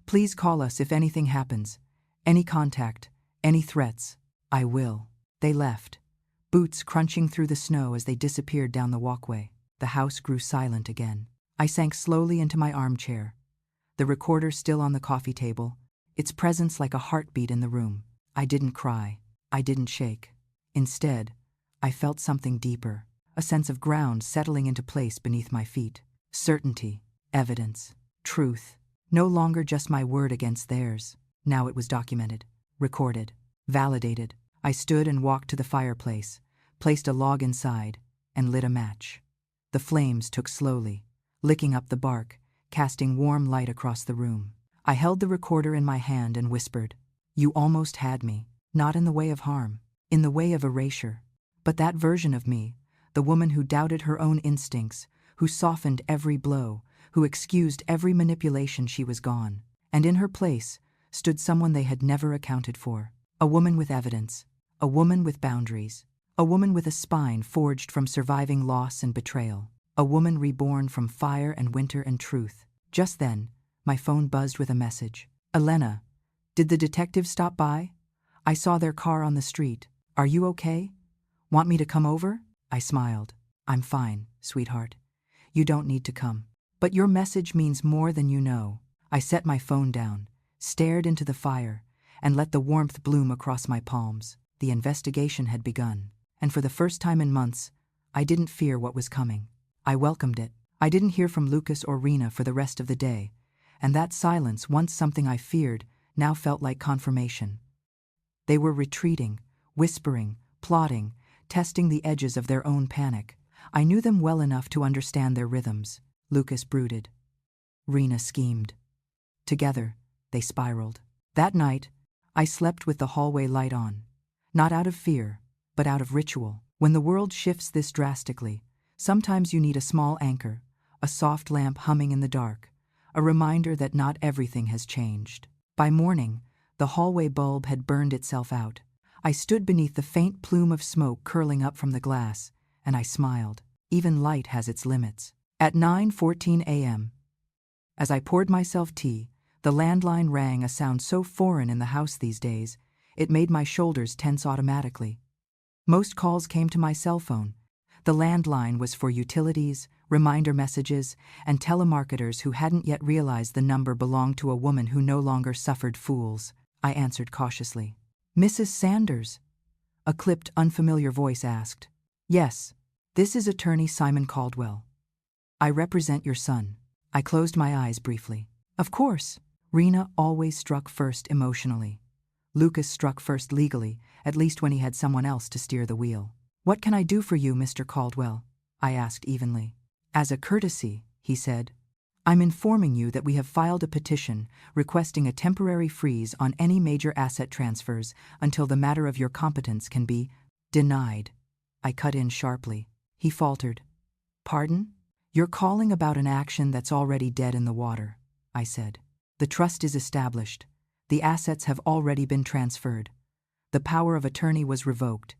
Please call us if anything happens. Any contact, any threats. I will. They left, boots crunching through the snow as they disappeared down the walkway. The house grew silent again. I sank slowly into my armchair, the recorder still on the coffee table, its presence like a heartbeat in the room. I didn't cry. I didn't shake. Instead, I felt something deeper, a sense of ground settling into place beneath my feet. Certainty, evidence, truth. No longer just my word against theirs. Now it was documented, recorded, validated. I stood and walked to the fireplace, placed a log inside, and lit a match. The flames took slowly, licking up the bark, casting warm light across the room. I held the recorder in my hand and whispered, You almost had me, not in the way of harm, in the way of erasure. But that version of me, the woman who doubted her own instincts, who softened every blow, who excused every manipulation, she was gone. And in her place stood someone they had never accounted for. A woman with evidence, a woman with boundaries, a woman with a spine forged from surviving loss and betrayal. a woman reborn from fire and winter and truth. Just then, my phone buzzed with a message. Elena, did the detectives stop by? I saw their car on the street. Are you okay? Want me to come over? I smiled. I'm fine, sweetheart. You don't need to come. But your message means more than you know. I set my phone down, stared into the fire, and let the warmth bloom across my palms. The investigation had begun, and for the first time in months, I didn't fear what was coming. I welcomed it. I didn't hear from Lucas or Rena for the rest of the day, and that silence, once something I feared, now felt like confirmation. They were retreating, whispering, plotting, testing the edges of their own panic. I knew them well enough to understand their rhythms. Lucas brooded. Rena schemed. Together, they spiraled. That night, I slept with the hallway light on. Not out of fear, but out of ritual. When the world shifts this drastically, sometimes you need a small anchor, a soft lamp humming in the dark, a reminder that not everything has changed. By morning, the hallway bulb had burned itself out. I stood beneath the faint plume of smoke curling up from the glass, and I smiled. Even light has its limits. At 9:14 a.m., as I poured myself tea, the landline rang, a sound so foreign in the house these days, it made my shoulders tense automatically. Most calls came to my cell phone. The landline was for utilities, reminder messages, and telemarketers who hadn't yet realized the number belonged to a woman who no longer suffered fools. I answered cautiously. Mrs. Sanders? A clipped, unfamiliar voice asked. Yes, this is attorney Simon Caldwell. I represent your son. I closed my eyes briefly. Of course, Rena always struck first emotionally. Lucas struck first legally, at least when he had someone else to steer the wheel. What can I do for you, Mr. Caldwell? I asked evenly. As a courtesy, he said, I'm informing you that we have filed a petition requesting a temporary freeze on any major asset transfers until the matter of your competence can be denied. I cut in sharply. He faltered. Pardon? You're calling about an action that's already dead in the water, I said. The trust is established. The assets have already been transferred. The power of attorney was revoked.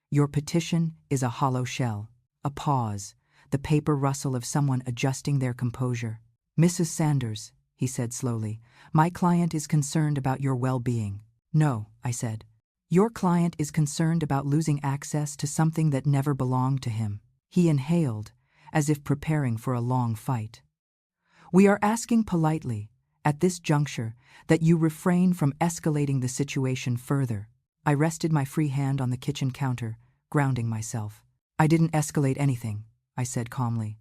Your petition is a hollow shell. A pause, the paper rustle of someone adjusting their composure. Mrs. Sanders, he said slowly, my client is concerned about your well-being. No, I said. Your client is concerned about losing access to something that never belonged to him. He inhaled, as if preparing for a long fight. We are asking politely, at this juncture, that you refrain from escalating the situation further. I rested my free hand on the kitchen counter, grounding myself. I didn't escalate anything, I said calmly.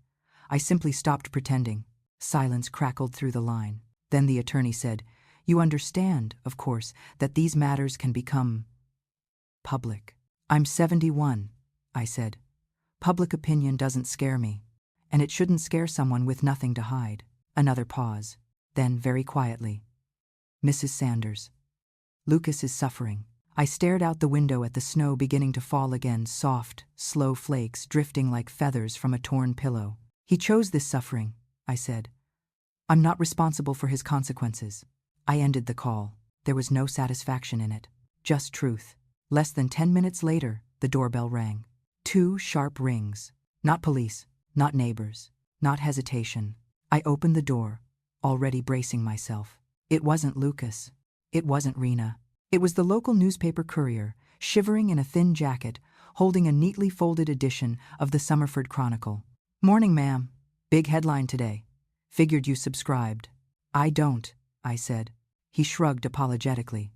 I simply stopped pretending. Silence crackled through the line. Then the attorney said, You understand, of course, that these matters can become public. I'm 71, I said. Public opinion doesn't scare me, and it shouldn't scare someone with nothing to hide. Another pause. Then, very quietly, Mrs. Sanders. Lucas is suffering. I stared out the window at the snow beginning to fall again, soft, slow flakes drifting like feathers from a torn pillow. He chose this suffering, I said. I'm not responsible for his consequences. I ended the call. There was no satisfaction in it, just truth. Less than 10 minutes later, the doorbell rang. 2 sharp rings. Not police, not neighbors, not hesitation. I opened the door, already bracing myself. It wasn't Lucas. It wasn't Rena. It was the local newspaper courier, shivering in a thin jacket, holding a neatly folded edition of the Summerford Chronicle. Morning, ma'am. Big headline today. Figured you subscribed. I don't, I said. He shrugged apologetically.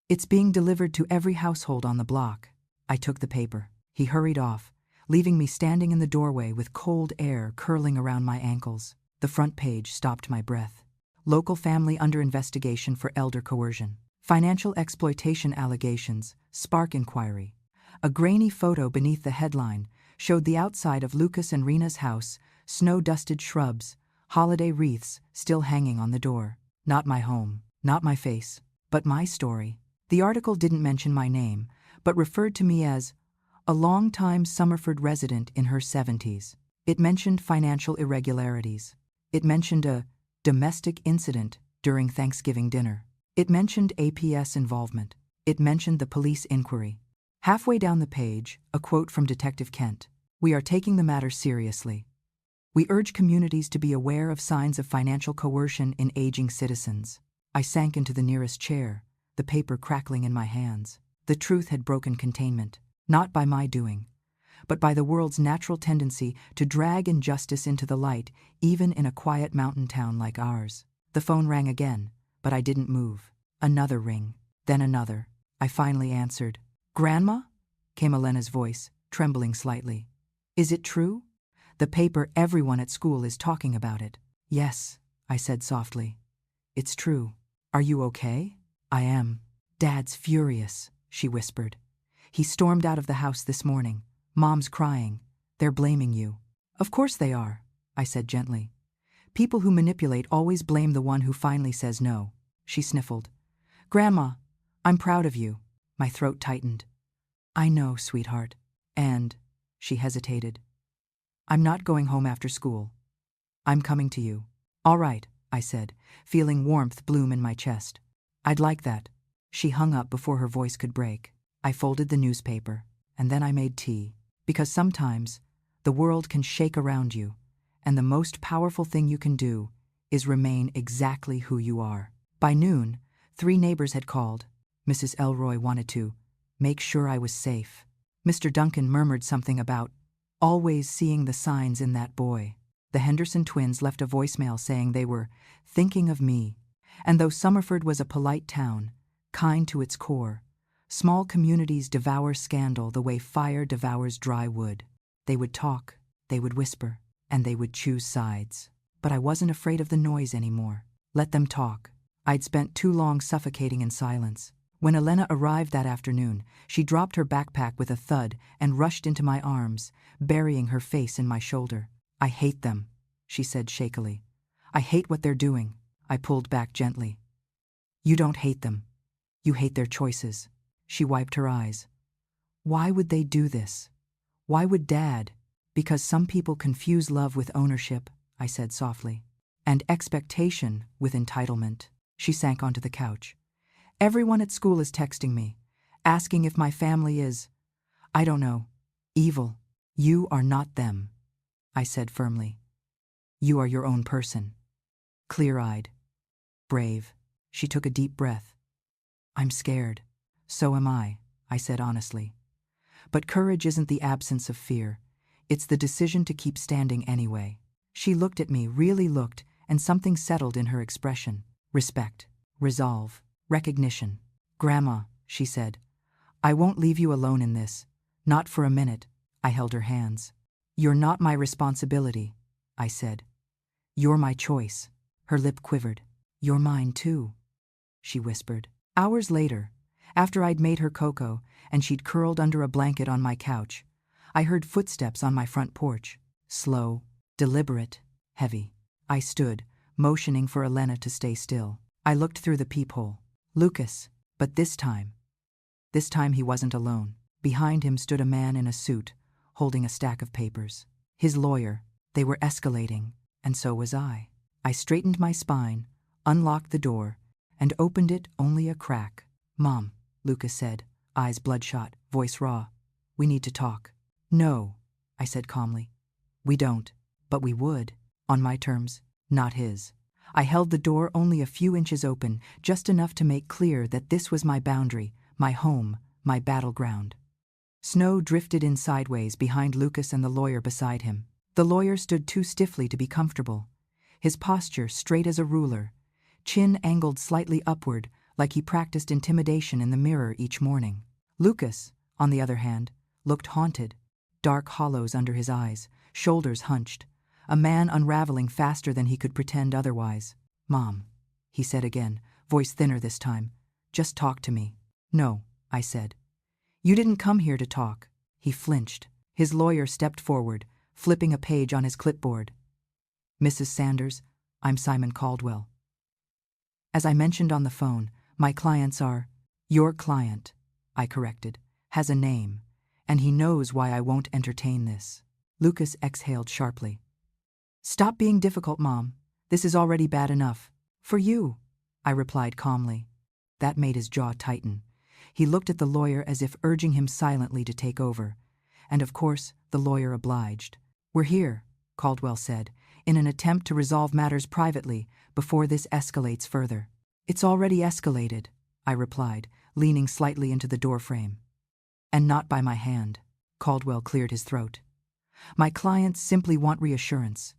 It's being delivered to every household on the block. I took the paper. He hurried off, leaving me standing in the doorway with cold air curling around my ankles. The front page stopped my breath. Local family under investigation for elder coercion. Financial exploitation allegations, spark inquiry. A grainy photo beneath the headline showed the outside of Lucas and Rena's house, snow-dusted shrubs, holiday wreaths still hanging on the door. Not my home, not my face, but my story. The article didn't mention my name, but referred to me as a long-time Summerford resident in her 70s. It mentioned financial irregularities. It mentioned a domestic incident during Thanksgiving dinner. It mentioned APS involvement. It mentioned the police inquiry. Halfway down the page, a quote from Detective Kent. We are taking the matter seriously. We urge communities to be aware of signs of financial coercion in aging citizens. I sank into the nearest chair, the paper crackling in my hands. The truth had broken containment, not by my doing, but by the world's natural tendency to drag injustice into the light, even in a quiet mountain town like ours. The phone rang again, but I didn't move. Another ring, then another. I finally answered. "Grandma?" came Elena's voice, trembling slightly. "Is it true? The paper, everyone at school is talking about it." "Yes," I said softly. "It's true. Are you okay?" "I am." "Dad's furious," she whispered. "He stormed out of the house this morning. Mom's crying. They're blaming you." "Of course they are," I said gently. "People who manipulate always blame the one who finally says no." She sniffled. "Grandma, I'm proud of you." My throat tightened. "I know, sweetheart. And," she hesitated, "I'm not going home after school. I'm coming to you." "All right," I said, feeling warmth bloom in my chest. "I'd like that." She hung up before her voice could break. I folded the newspaper, and then I made tea. Because sometimes the world can shake around you, and the most powerful thing you can do is remain exactly who you are. By noon, 3 neighbors had called. Mrs. Elroy wanted to make sure I was safe. Mr. Duncan murmured something about always seeing the signs in that boy. The Henderson twins left a voicemail saying they were thinking of me. And though Summerford was a polite town, kind to its core, small communities devour scandal the way fire devours dry wood. They would talk, they would whisper, and they would choose sides. But I wasn't afraid of the noise anymore. Let them talk. I'd spent too long suffocating in silence. When Elena arrived that afternoon, she dropped her backpack with a thud and rushed into my arms, burying her face in my shoulder. "I hate them," she said shakily. "I hate what they're doing." I pulled back gently. "You don't hate them. You hate their choices." She wiped her eyes. "Why would they do this? Why would Dad?" "Because some people confuse love with ownership," I said softly. "And expectation with entitlement." She sank onto the couch. "Everyone at school is texting me, asking if my family is, I don't know, evil." "You are not them," I said firmly. "You are your own person. Clear-eyed. Brave." She took a deep breath. "I'm scared." "So am I," I said honestly. "But courage isn't the absence of fear. It's the decision to keep standing anyway." She looked at me, really looked, and something settled in her expression. Respect, resolve, recognition. "Grandma," she said, "I won't leave you alone in this. Not for a minute." I held her hands. "You're not my responsibility," I said. "You're my choice." Her lip quivered. "You're mine too," she whispered. Hours later, after I'd made her cocoa and she'd curled under a blanket on my couch, I heard footsteps on my front porch. Slow, deliberate, heavy. I stood, motioning for Elena to stay still. I looked through the peephole. Lucas, but this time he wasn't alone. Behind him stood a man in a suit, holding a stack of papers. His lawyer. They were escalating, and so was I. I straightened my spine, unlocked the door, and opened it only a crack. "Mom," Lucas said, eyes bloodshot, voice raw. "We need to talk." "No," I said calmly. "We don't, but we would. On my terms, not his." I held the door only a few inches open, just enough to make clear that this was my boundary, my home, my battleground. Snow drifted in sideways behind Lucas and the lawyer beside him. The lawyer stood too stiffly to be comfortable, his posture straight as a ruler, chin angled slightly upward like he practiced intimidation in the mirror each morning. Lucas, on the other hand, looked haunted, dark hollows under his eyes, shoulders hunched, a man unraveling faster than he could pretend otherwise. "Mom," he said again, voice thinner this time, "just talk to me." "No," I said. "You didn't come here to talk." He flinched. His lawyer stepped forward, flipping a page on his clipboard. "Mrs. Sanders, I'm Simon Caldwell. As I mentioned on the phone, my clients are—" "Your client," I corrected, "has a name, and he knows why I won't entertain this." Lucas exhaled sharply. "Stop being difficult, Mom. This is already bad enough." "For you," I replied calmly. That made his jaw tighten. He looked at the lawyer as if urging him silently to take over. And of course, the lawyer obliged. "We're here," Caldwell said, in an attempt to resolve matters privately before this escalates further. It's already escalated, I replied, leaning slightly into the doorframe. And not by my hand. Caldwell cleared his throat. My clients simply want reassurance.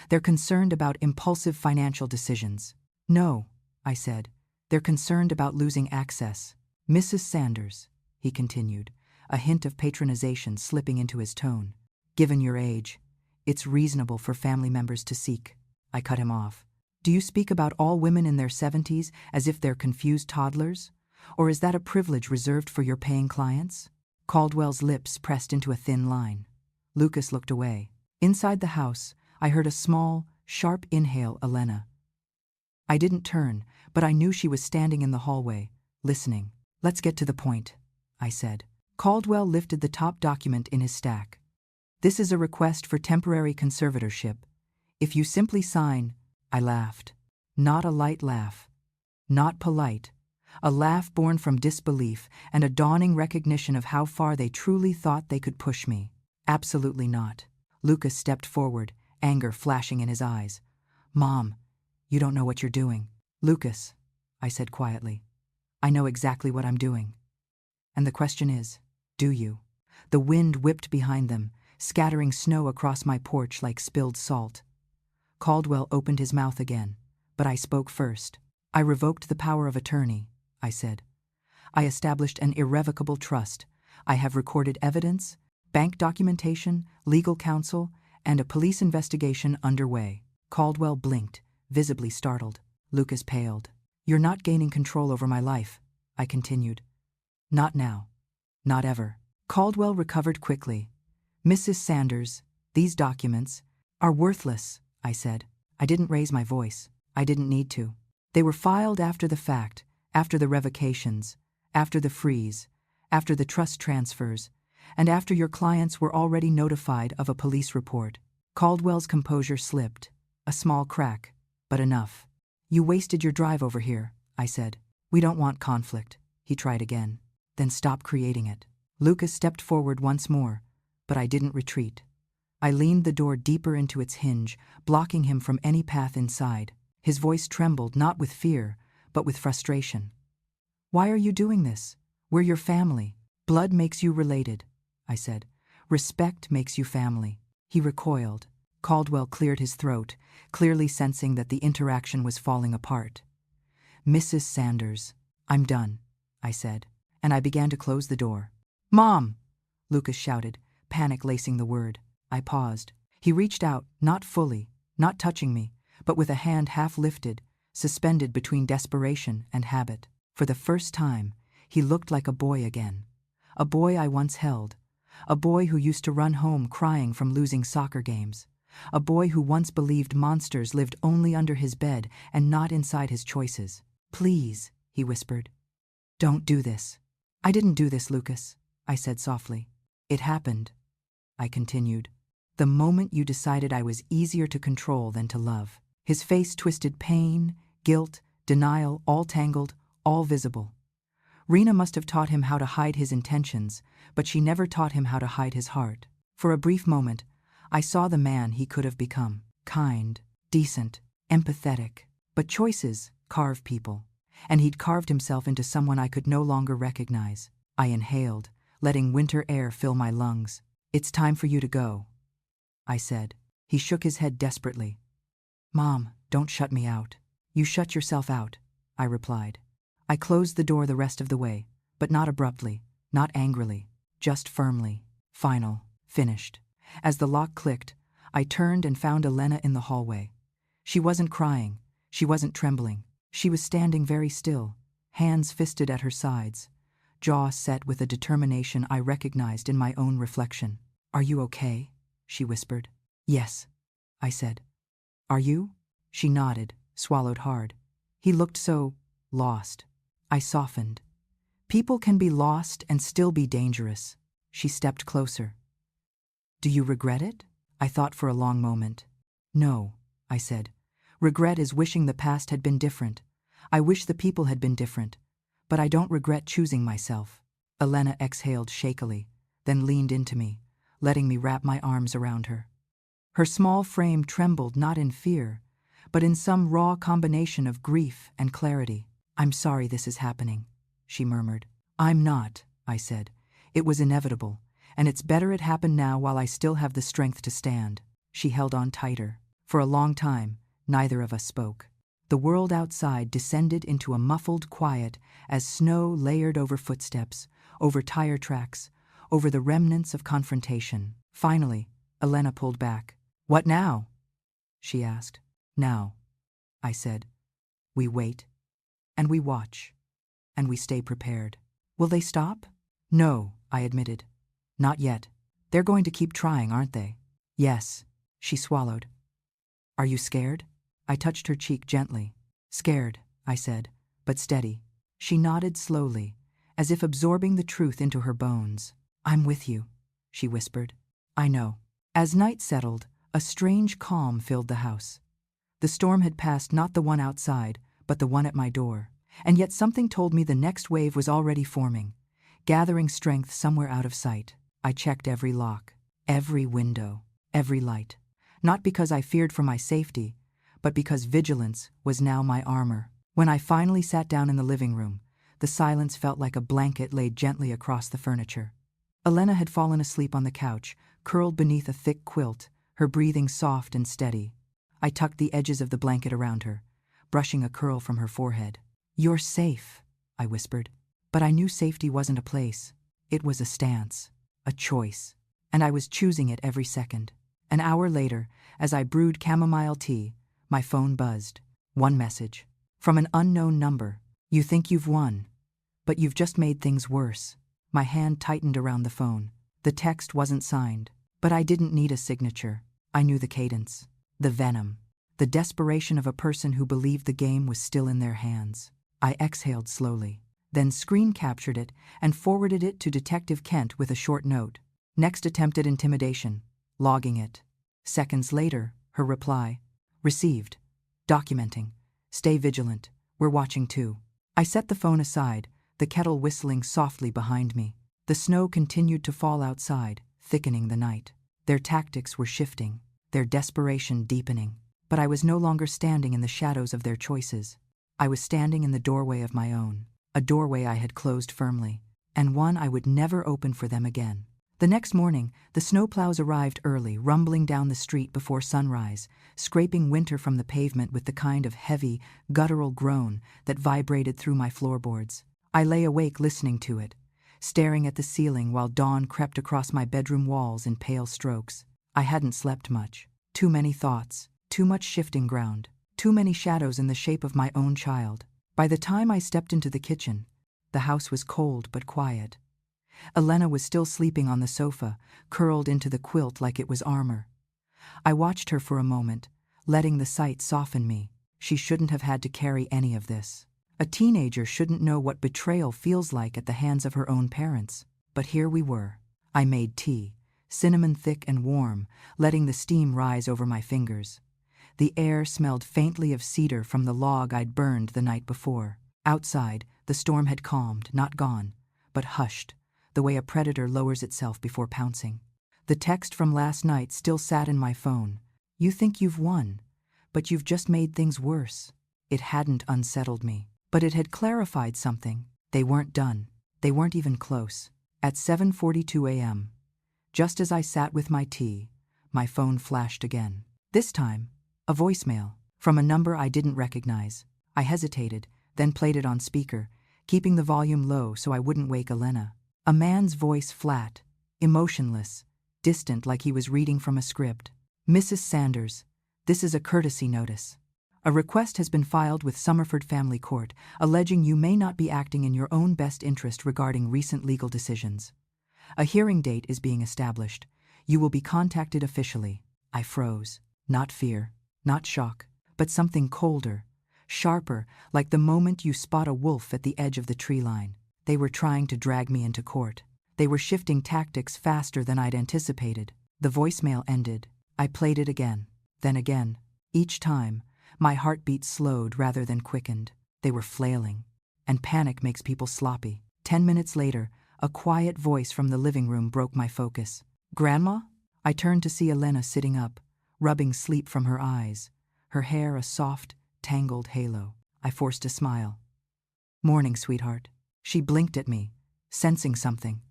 They're concerned about impulsive financial decisions. No, I said. They're concerned about losing access. Mrs. Sanders, he continued, a hint of patronization slipping into his tone. Given your age, it's reasonable for family members to seek. I cut him off. Do you speak about all women in their 70s as if they're confused toddlers? Or is that a privilege reserved for your paying clients? Caldwell's lips pressed into a thin line. Lucas looked away. Inside the house, I heard a small, sharp inhale, Elena. I didn't turn, but I knew she was standing in the hallway, listening. Let's get to the point, I said. Caldwell lifted the top document in his stack. This is a request for temporary conservatorship. If you simply sign, I laughed. Not a light laugh. Not polite. A laugh born from disbelief and a dawning recognition of how far they truly thought they could push me. Absolutely not. Lucas stepped forward, anger flashing in his eyes. Mom, you don't know what you're doing. Lucas, I said quietly, I know exactly what I'm doing. And the question is, do you? The wind whipped behind them, scattering snow across my porch like spilled salt. Caldwell opened his mouth again, but I spoke first. I revoked the power of attorney, I said. I established an irrevocable trust. I have recorded evidence, bank documentation, legal counsel, and a police investigation underway. Caldwell blinked, visibly startled. Lucas paled. You're not gaining control over my life, I continued. Not now. Not ever. Caldwell recovered quickly. Mrs. Sanders, these documents are worthless, I said. I didn't raise my voice. I didn't need to. They were filed after the fact, after the revocations, after the freeze, after the trust transfers, and after your clients were already notified of a police report. Caldwell's composure slipped. A small crack, but enough. You wasted your drive over here, I said. We don't want conflict. He tried again. Then stop creating it. Lucas stepped forward once more, but I didn't retreat. I leaned the door deeper into its hinge, blocking him from any path inside. His voice trembled not with fear, but with frustration. Why are you doing this? We're your family. Blood makes you related, I said. Respect makes you family. He recoiled. Caldwell cleared his throat, clearly sensing that the interaction was falling apart. Mrs. Sanders, I'm done, I said, and I began to close the door. Mom! Lucas shouted, panic lacing the word. I paused. He reached out, not fully, not touching me, but with a hand half lifted, suspended between desperation and habit. For the first time, he looked like a boy again. A boy I once held. A boy who used to run home crying from losing soccer games. A boy who once believed monsters lived only under his bed and not inside his choices. Please, he whispered. Don't do this. I didn't do this, Lucas, I said softly. It happened, I continued. The moment you decided I was easier to control than to love. His face twisted, pain, guilt, denial, all tangled, all visible. Rena must have taught him how to hide his intentions, but she never taught him how to hide his heart. For a brief moment, I saw the man he could have become. Kind, decent, empathetic. But choices carve people, and he'd carved himself into someone I could no longer recognize. I inhaled, letting winter air fill my lungs. It's time for you to go, I said. He shook his head desperately. Mom, don't shut me out. You shut yourself out, I replied. I closed the door the rest of the way, but not abruptly, not angrily, just firmly. Final, finished. As the lock clicked, I turned and found Elena in the hallway. She wasn't crying, she wasn't trembling. She was standing very still, hands fisted at her sides, jaw set with a determination I recognized in my own reflection. Are you okay? She whispered. Yes, I said. Are you? She nodded, swallowed hard. He looked so lost. I softened. People can be lost and still be dangerous. She stepped closer. Do you regret it? I thought for a long moment. No, I said. Regret is wishing the past had been different. I wish the people had been different, but I don't regret choosing myself. Elena exhaled shakily, then leaned into me, letting me wrap my arms around her. Her small frame trembled not in fear, but in some raw combination of grief and clarity. "I'm sorry this is happening," she murmured. "I'm not," I said. "It was inevitable, and it's better it happened now while I still have the strength to stand." She held on tighter. For a long time, neither of us spoke. The world outside descended into a muffled quiet as snow layered over footsteps, over tire tracks, over the remnants of confrontation. Finally, Elena pulled back. "What now?" she asked. "Now," I said. "We wait, and we watch, and we stay prepared." "Will they stop?" "No," I admitted. "Not yet. They're going to keep trying, aren't they?" "Yes," she swallowed. "Are you scared?" I touched her cheek gently. "Scared," I said, "but steady." She nodded slowly, as if absorbing the truth into her bones. "I'm with you," she whispered. "I know." As night settled, a strange calm filled the house. The storm had passed, not the one outside, but the one at my door. And yet something told me the next wave was already forming, gathering strength somewhere out of sight. I checked every lock, every window, every light. Not because I feared for my safety, but because vigilance was now my armor. When I finally sat down in the living room, the silence felt like a blanket laid gently across the furniture. Elena had fallen asleep on the couch, curled beneath a thick quilt, her breathing soft and steady. I tucked the edges of the blanket around her, brushing a curl from her forehead. "You're safe," I whispered. But I knew safety wasn't a place. It was a stance, a choice, and I was choosing it every second. An hour later, as I brewed chamomile tea, my phone buzzed. One message. From an unknown number. "You think you've won, but you've just made things worse." My hand tightened around the phone. The text wasn't signed, but I didn't need a signature. I knew the cadence, the venom, the desperation of a person who believed the game was still in their hands. I exhaled slowly, then screen captured it and forwarded it to Detective Kent with a short note. "Next attempt at intimidation. Logging it." Seconds later, her reply. "Received. Documenting. Stay vigilant. We're watching too." I set the phone aside, the kettle whistling softly behind me. The snow continued to fall outside, thickening the night. Their tactics were shifting, their desperation deepening. But I was no longer standing in the shadows of their choices. I was standing in the doorway of my own, a doorway I had closed firmly, and one I would never open for them again. The next morning, the snowplows arrived early, rumbling down the street before sunrise, scraping winter from the pavement with the kind of heavy, guttural groan that vibrated through my floorboards. I lay awake listening to it, staring at the ceiling while dawn crept across my bedroom walls in pale strokes. I hadn't slept much. Too many thoughts, too much shifting ground, too many shadows in the shape of my own child. By the time I stepped into the kitchen, the house was cold but quiet. Elena was still sleeping on the sofa, curled into the quilt like it was armor. I watched her for a moment, letting the sight soften me. She shouldn't have had to carry any of this. A teenager shouldn't know what betrayal feels like at the hands of her own parents. But here we were. I made tea, cinnamon thick and warm, letting the steam rise over my fingers. The air smelled faintly of cedar from the log I'd burned the night before. Outside, the storm had calmed, not gone, but hushed, the way a predator lowers itself before pouncing. The text from last night still sat in my phone. "You think you've won, but you've just made things worse." It hadn't unsettled me, but it had clarified something. They weren't done. They weren't even close. At 7:42 a.m., just as I sat with my tea, my phone flashed again. This time, a voicemail from a number I didn't recognize. I hesitated, then played it on speaker, keeping the volume low so I wouldn't wake Elena. A man's voice, flat, emotionless, distant like he was reading from a script. "Mrs. Sanders, this is a courtesy notice. A request has been filed with Summerford Family Court, alleging you may not be acting in your own best interest regarding recent legal decisions. A hearing date is being established. You will be contacted officially." I froze. Not fear, not shock, but something colder, sharper, like the moment you spot a wolf at the edge of the tree line. They were trying to drag me into court. They were shifting tactics faster than I'd anticipated. The voicemail ended. I played it again, then again. Each time, my heartbeat slowed rather than quickened. They were flailing, and panic makes people sloppy. 10 minutes later, a quiet voice from the living room broke my focus. "Grandma?" I turned to see Elena sitting up, rubbing sleep from her eyes, her hair a soft, tangled halo. I forced a smile. "Morning, sweetheart." She blinked at me, sensing something.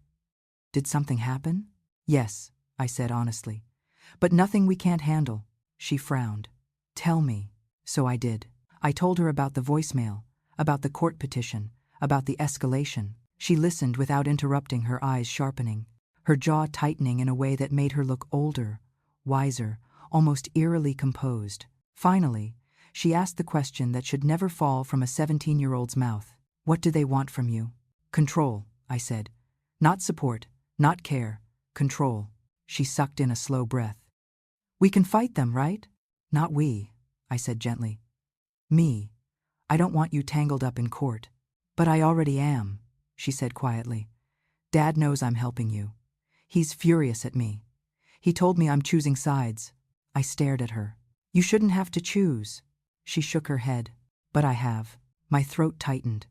"Did something happen?" "Yes," I said honestly. "But nothing we can't handle." She frowned. "Tell me." So I did. I told her about the voicemail, about the court petition, about the escalation. She listened without interrupting, her eyes sharpening, her jaw tightening in a way that made her look older, wiser, almost eerily composed. Finally, she asked the question that should never fall from a 17-year-old's mouth. "What do they want from you?" "Control," I said. "Not support, not care, control." She sucked in a slow breath. "We can fight them, right?" "Not we," I said gently. "Me. I don't want you tangled up in court." "But I already am," she said quietly. "Dad knows I'm helping you. He's furious at me. He told me I'm choosing sides." I stared at her. "You shouldn't have to choose." She shook her head. "But I have." My throat tightened.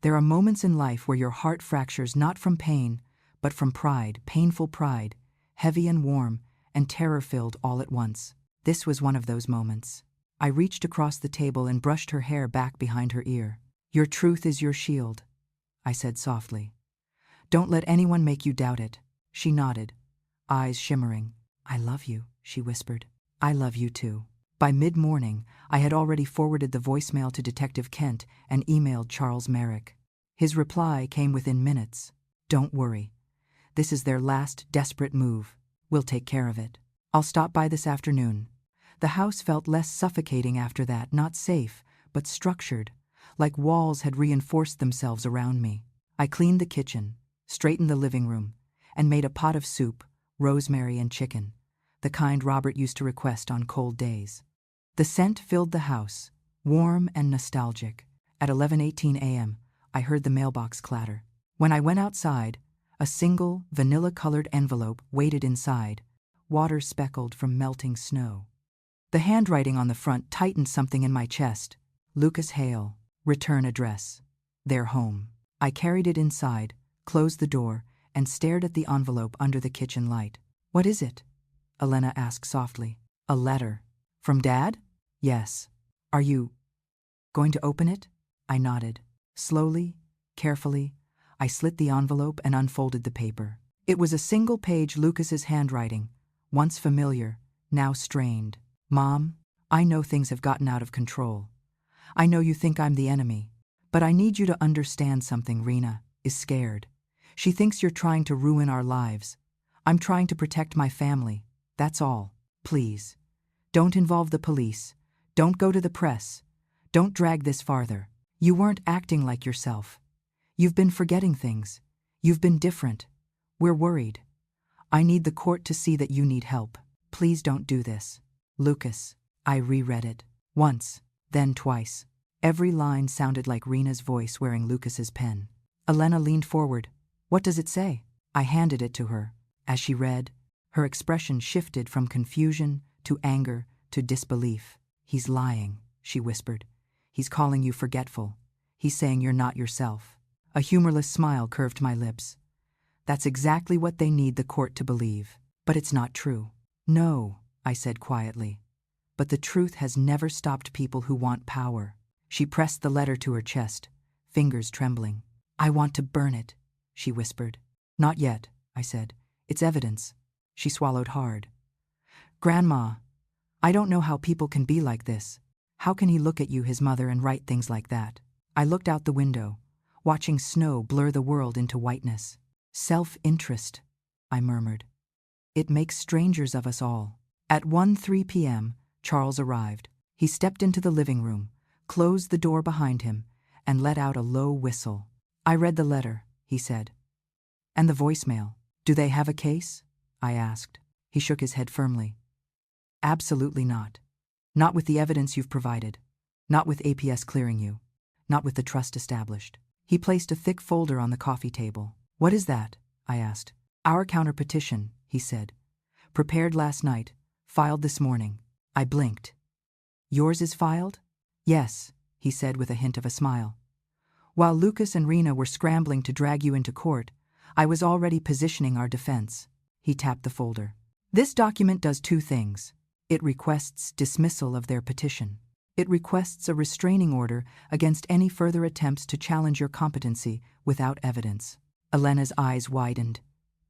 There are moments in life where your heart fractures not from pain, but from pride, painful pride, heavy and warm, and terror-filled all at once. This was one of those moments. I reached across the table and brushed her hair back behind her ear. "Your truth is your shield," I said softly. "Don't let anyone make you doubt it." She nodded, eyes shimmering. "I love you," she whispered. "I love you too." By mid-morning, I had already forwarded the voicemail to Detective Kent and emailed Charles Merrick. His reply came within minutes. "Don't worry. This is their last desperate move. We'll take care of it. I'll stop by this afternoon." The house felt less suffocating after that, not safe, but structured, like walls had reinforced themselves around me. I cleaned the kitchen, straightened the living room, and made a pot of soup, rosemary and chicken, the kind Robert used to request on cold days. The scent filled the house, warm and nostalgic. At 11:18 a.m., I heard the mailbox clatter. When I went outside, a single, vanilla-colored envelope waited inside, water speckled from melting snow. The handwriting on the front tightened something in my chest. "Lucas Hale, return address." Their home. I carried it inside, closed the door, and stared at the envelope under the kitchen light. "What is it?" Elena asked softly. "A letter." "From Dad?" "Yes." "Are you going to open it?" I nodded. Slowly, carefully, I slit the envelope and unfolded the paper. It was a single-page Lucas's handwriting, once familiar, now strained. "Mom, I know things have gotten out of control. I know you think I'm the enemy. But I need you to understand something. Rena is scared. She thinks you're trying to ruin our lives. I'm trying to protect my family. That's all. Please. Don't involve the police. Don't go to the press. Don't drag this farther. You weren't acting like yourself. You've been forgetting things. You've been different. We're worried. I need the court to see that you need help. Please don't do this. Lucas." I reread it. Once, then twice. Every line sounded like Rena's voice wearing Lucas's pen. Elena leaned forward. "What does it say?" I handed it to her. As she read, her expression shifted from confusion to anger to disbelief. "He's lying," she whispered. "He's calling you forgetful. He's saying you're not yourself." A humorless smile curved my lips. "That's exactly what they need the court to believe. But it's not true." "No," I said quietly. "But the truth has never stopped people who want power." She pressed the letter to her chest, fingers trembling. "I want to burn it," she whispered. "Not yet," I said. "It's evidence." She swallowed hard. "Grandma, I don't know how people can be like this. How can he look at you, his mother, and write things like that?" I looked out the window, watching snow blur the world into whiteness. "Self-interest," I murmured. "It makes strangers of us all." At 1:03 p.m., Charles arrived. He stepped into the living room, closed the door behind him, and let out a low whistle. "I read the letter," he said. "And the voicemail. Do they have a case?" I asked. He shook his head firmly. "Absolutely not. Not with the evidence you've provided. Not with APS clearing you. Not with the trust established." He placed a thick folder on the coffee table. "What is that?" I asked. "Our counter-petition," he said. "Prepared last night, filed this morning." I blinked. "Yours is filed?" "Yes," he said with a hint of a smile. "While Lucas and Rena were scrambling to drag you into court, I was already positioning our defense." He tapped the folder. "This document does two things. It requests dismissal of their petition. It requests a restraining order against any further attempts to challenge your competency without evidence. Elena's eyes widened.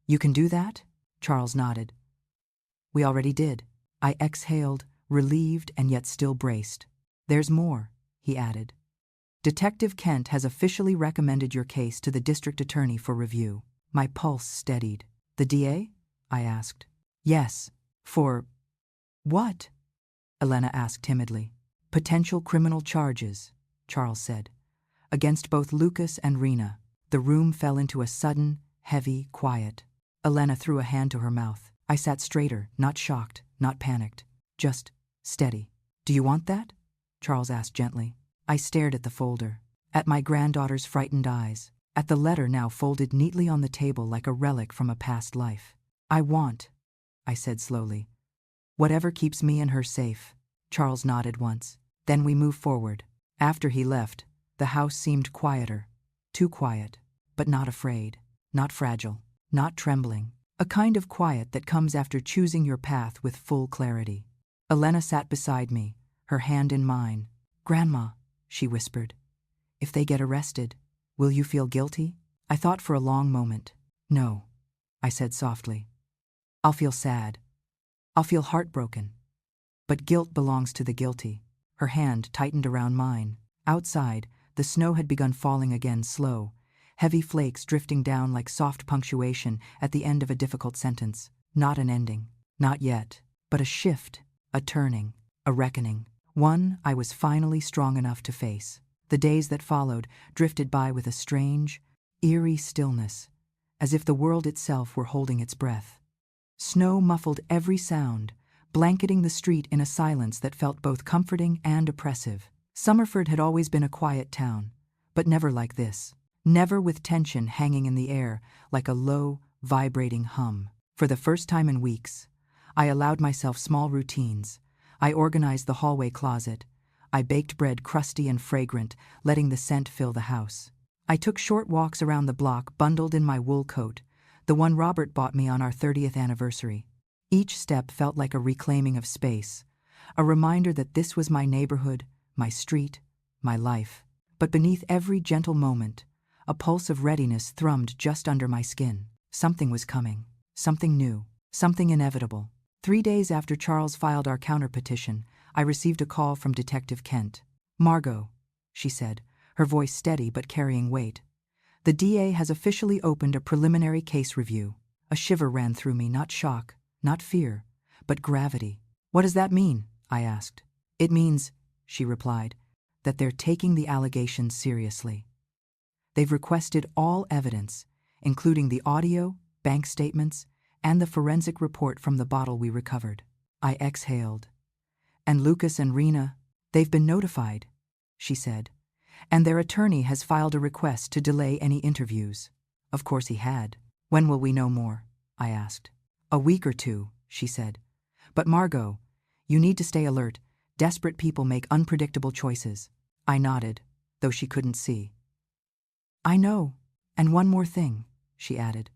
You can do that? Charles nodded. We already did. I exhaled, relieved and yet still braced. There's more, he added. Detective Kent has officially recommended your case to the district attorney for review. My pulse steadied. The DA? I asked. Yes. For what? Elena asked timidly. Potential criminal charges, Charles said. Against both Lucas and Rena. The room fell into a sudden, heavy quiet. Elena threw a hand to her mouth. I sat straighter, not shocked, not panicked. Just steady. Do you want that? Charles asked gently. I stared at the folder, at my granddaughter's frightened eyes, at the letter now folded neatly on the table like a relic from a past life. I want, I said slowly. Whatever keeps me and her safe. Charles nodded once. Then we moved forward. After he left, the house seemed quieter. Too quiet, but not afraid, not fragile, not trembling. A kind of quiet that comes after choosing your path with full clarity. Elena sat beside me, her hand in mine. Grandma, she whispered, if they get arrested, will you feel guilty? I thought for a long moment. No, I said softly. I'll feel sad. I'll feel heartbroken. But guilt belongs to the guilty. Her hand tightened around mine. Outside, the snow had begun falling again, slow, heavy flakes drifting down like soft punctuation at the end of a difficult sentence. Not an ending. Not yet. But a shift, a turning, a reckoning. One I was finally strong enough to face. The days that followed drifted by with a strange, eerie stillness, as if the world itself were holding its breath. Snow muffled every sound, blanketing the street in a silence that felt both comforting and oppressive. Summerford had always been a quiet town, but never like this. Never with tension hanging in the air like a low, vibrating hum. For the first time in weeks, I allowed myself small routines. I organized the hallway closet. I baked bread crusty and fragrant, letting the scent fill the house. I took short walks around the block bundled in my wool coat, the one Robert bought me on our 30th anniversary. Each step felt like a reclaiming of space, a reminder that this was my neighborhood, my street, my life. But beneath every gentle moment, a pulse of readiness thrummed just under my skin. Something was coming, something new, something inevitable. 3 days after Charles filed our counterpetition, I received a call from Detective Kent. Margot, she said, her voice steady but carrying weight. The DA has officially opened a preliminary case review. A shiver ran through me, not shock, not fear, but gravity. What does that mean? I asked. It means, she replied, that they're taking the allegations seriously. They've requested all evidence, including the audio, bank statements, and the forensic report from the bottle we recovered. I exhaled. And Lucas and Rena, they've been notified, she said, and their attorney has filed a request to delay any interviews. Of course he had. When will we know more? I asked. A week or two, she said. But Margot, you need to stay alert. Desperate people make unpredictable choices. I nodded, though she couldn't see. I know. And one more thing, she added.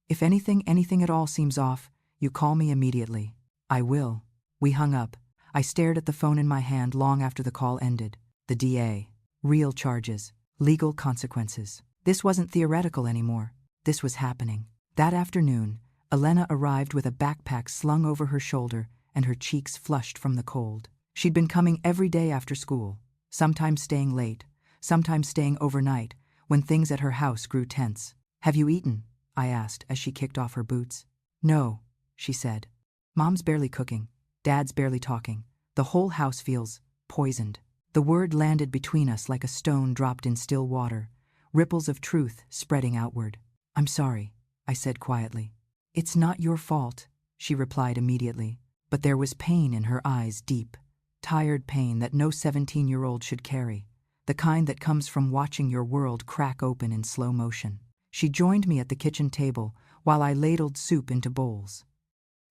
If anything at all seems off, you call me immediately. I will. We hung up. I stared at the phone in my hand long after the call ended. The DA. Real charges. Legal consequences. This wasn't theoretical anymore. This was happening. That afternoon, Elena arrived with a backpack slung over her shoulder and her cheeks flushed from the cold. She'd been coming every day after school, sometimes staying late, sometimes staying overnight, when things at her house grew tense. Have you eaten? I asked as she kicked off her boots. No, she said. Mom's barely cooking. Dad's barely talking. The whole house feels poisoned. The word landed between us like a stone dropped in still water, ripples of truth spreading outward. I'm sorry, I said quietly. It's not your fault, she replied immediately, but there was pain in her eyes, deep, tired pain that no 17-year-old should carry, the kind that comes from watching your world crack open in slow motion. She joined me at the kitchen table while I ladled soup into bowls.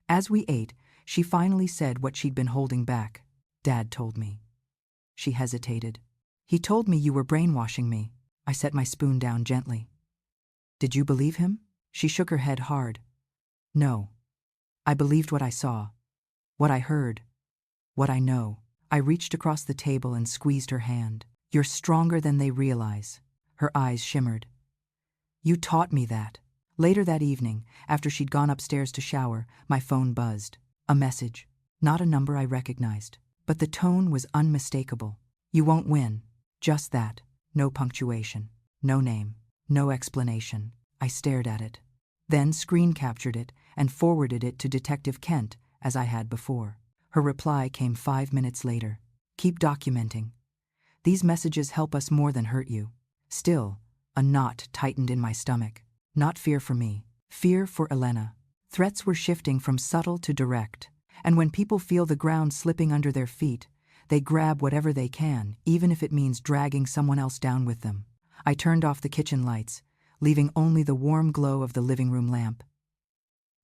As we ate, she finally said what she'd been holding back. Dad told me. She hesitated. He told me you were brainwashing me. I set my spoon down gently. Did you believe him? She shook her head hard. No. I believed what I saw, what I heard, What I know. I reached across the table and squeezed her hand. You're stronger than they realize. Her eyes shimmered. You taught me that. Later that evening, after she'd gone upstairs to shower, my phone buzzed. A message. Not a number I recognized. But the tone was unmistakable. You won't win. Just that. No punctuation. No name. No explanation. I stared at it. Then screen captured it and forwarded it to Detective Kent, as I had before. Her reply came 5 minutes later. Keep documenting. These messages help us more than hurt you. Still, a knot tightened in my stomach. Not fear for me. Fear for Elena. Threats were shifting from subtle to direct. And when people feel the ground slipping under their feet, they grab whatever they can, even if it means dragging someone else down with them. I turned off the kitchen lights, leaving only the warm glow of the living room lamp.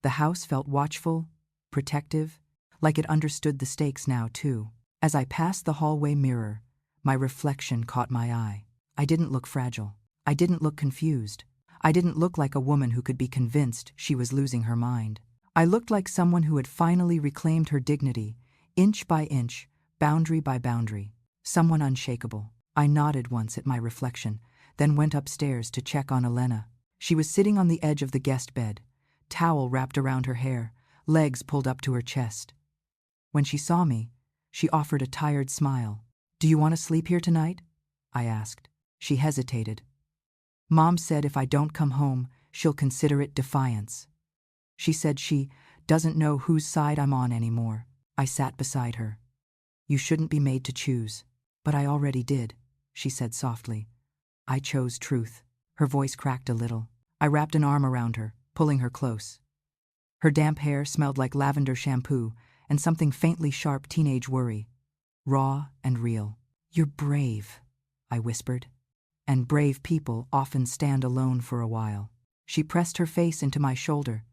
The house felt watchful, protective, like it understood the stakes now, too. As I passed the hallway mirror, my reflection caught my eye. I didn't look fragile. I didn't look confused. I didn't look like a woman who could be convinced she was losing her mind. I looked like someone who had finally reclaimed her dignity, inch by inch, boundary by boundary. Someone unshakable. I nodded once at my reflection, then went upstairs to check on Elena. She was sitting on the edge of the guest bed, towel wrapped around her hair, legs pulled up to her chest. When she saw me, she offered a tired smile. Do you want to sleep here tonight? I asked. She hesitated. Mom said if I don't come home, she'll consider it defiance. She said she doesn't know whose side I'm on anymore. I sat beside her. You shouldn't be made to choose. But I already did, she said softly. I chose truth. Her voice cracked a little. I wrapped an arm around her, pulling her close. Her damp hair smelled like lavender shampoo and something faintly sharp teenage worry. Raw and real. You're brave, I whispered. And brave people often stand alone for a while. She pressed her face into my shoulder.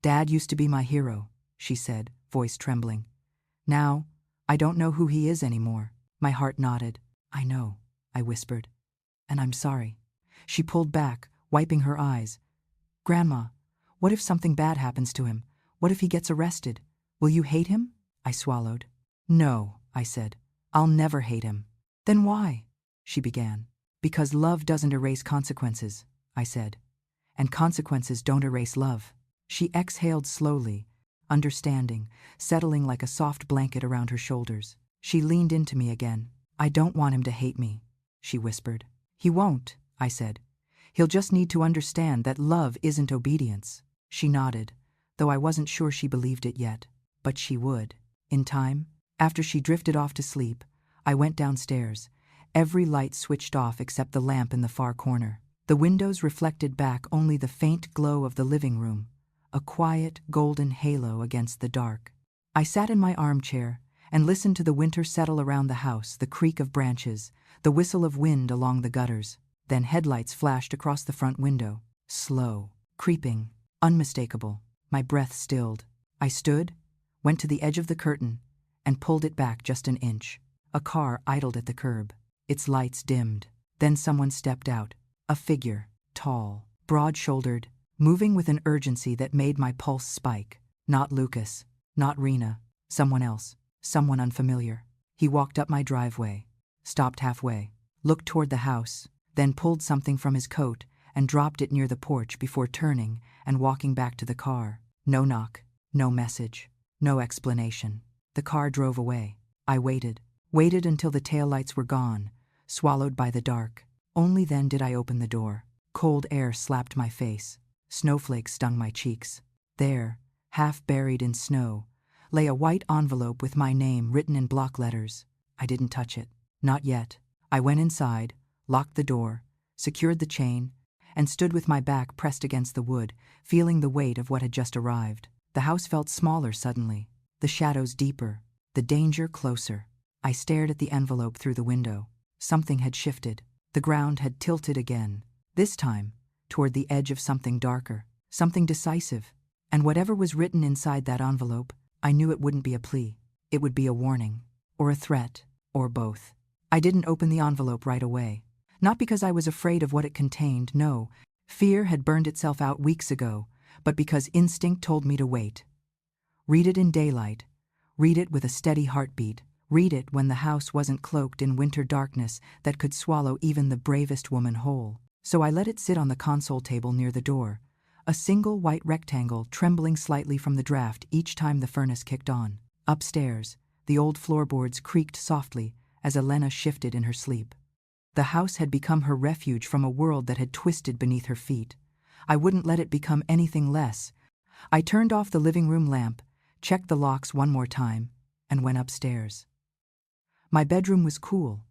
Dad used to be my hero, she said, voice trembling. Now, I don't know who he is anymore. My heart nodded. I know, I whispered. And I'm sorry. She pulled back, wiping her eyes. Grandma, what if something bad happens to him? What if he gets arrested? Will you hate him? I swallowed. No, I said. I'll never hate him. Then why? She began. Because love doesn't erase consequences, I said. And consequences don't erase love. She exhaled slowly, understanding, settling like a soft blanket around her shoulders. She leaned into me again. I don't want him to hate me, she whispered. He won't, I said. He'll just need to understand that love isn't obedience. She nodded, though I wasn't sure she believed it yet. But she would. In time, after she drifted off to sleep, I went downstairs, every light switched off except the lamp in the far corner. The windows reflected back only the faint glow of the living room, a quiet, golden halo against the dark. I sat in my armchair and listened to the winter settle around the house, the creak of branches, the whistle of wind along the gutters. Then headlights flashed across the front window. Slow, creeping, unmistakable. My breath stilled. I stood, went to the edge of the curtain, and pulled it back just an inch. A car idled at the curb. Its lights dimmed. Then someone stepped out. A figure, tall, broad-shouldered, moving with an urgency that made my pulse spike. Not Lucas, not Rena, someone else, someone unfamiliar. He walked up my driveway, stopped halfway, looked toward the house, then pulled something from his coat and dropped it near the porch before turning and walking back to the car. No knock, no message, no explanation. The car drove away. I waited until the taillights were gone, swallowed by the dark. Only then did I open the door. Cold air slapped my face. Snowflakes stung my cheeks. There, half buried in snow, lay a white envelope with my name written in block letters. I didn't touch it. Not yet. I went inside, locked the door, secured the chain, and stood with my back pressed against the wood, feeling the weight of what had just arrived. The house felt smaller suddenly, the shadows deeper, the danger closer. I stared at the envelope through the window. Something had shifted. The ground had tilted again, this time toward the edge of something darker, something decisive. And whatever was written inside that envelope, I knew it wouldn't be a plea. It would be a warning, or a threat, or both. I didn't open the envelope right away. Not because I was afraid of what it contained, no. Fear had burned itself out weeks ago, but because instinct told me to wait. Read it in daylight. Read it with a steady heartbeat. Read it when the house wasn't cloaked in winter darkness that could swallow even the bravest woman whole. So I let it sit on the console table near the door, a single white rectangle trembling slightly from the draft each time the furnace kicked on. Upstairs, the old floorboards creaked softly as Elena shifted in her sleep. The house had become her refuge from a world that had twisted beneath her feet. I wouldn't let it become anything less. I turned off the living room lamp, checked the locks one more time, and went upstairs. My bedroom was cool,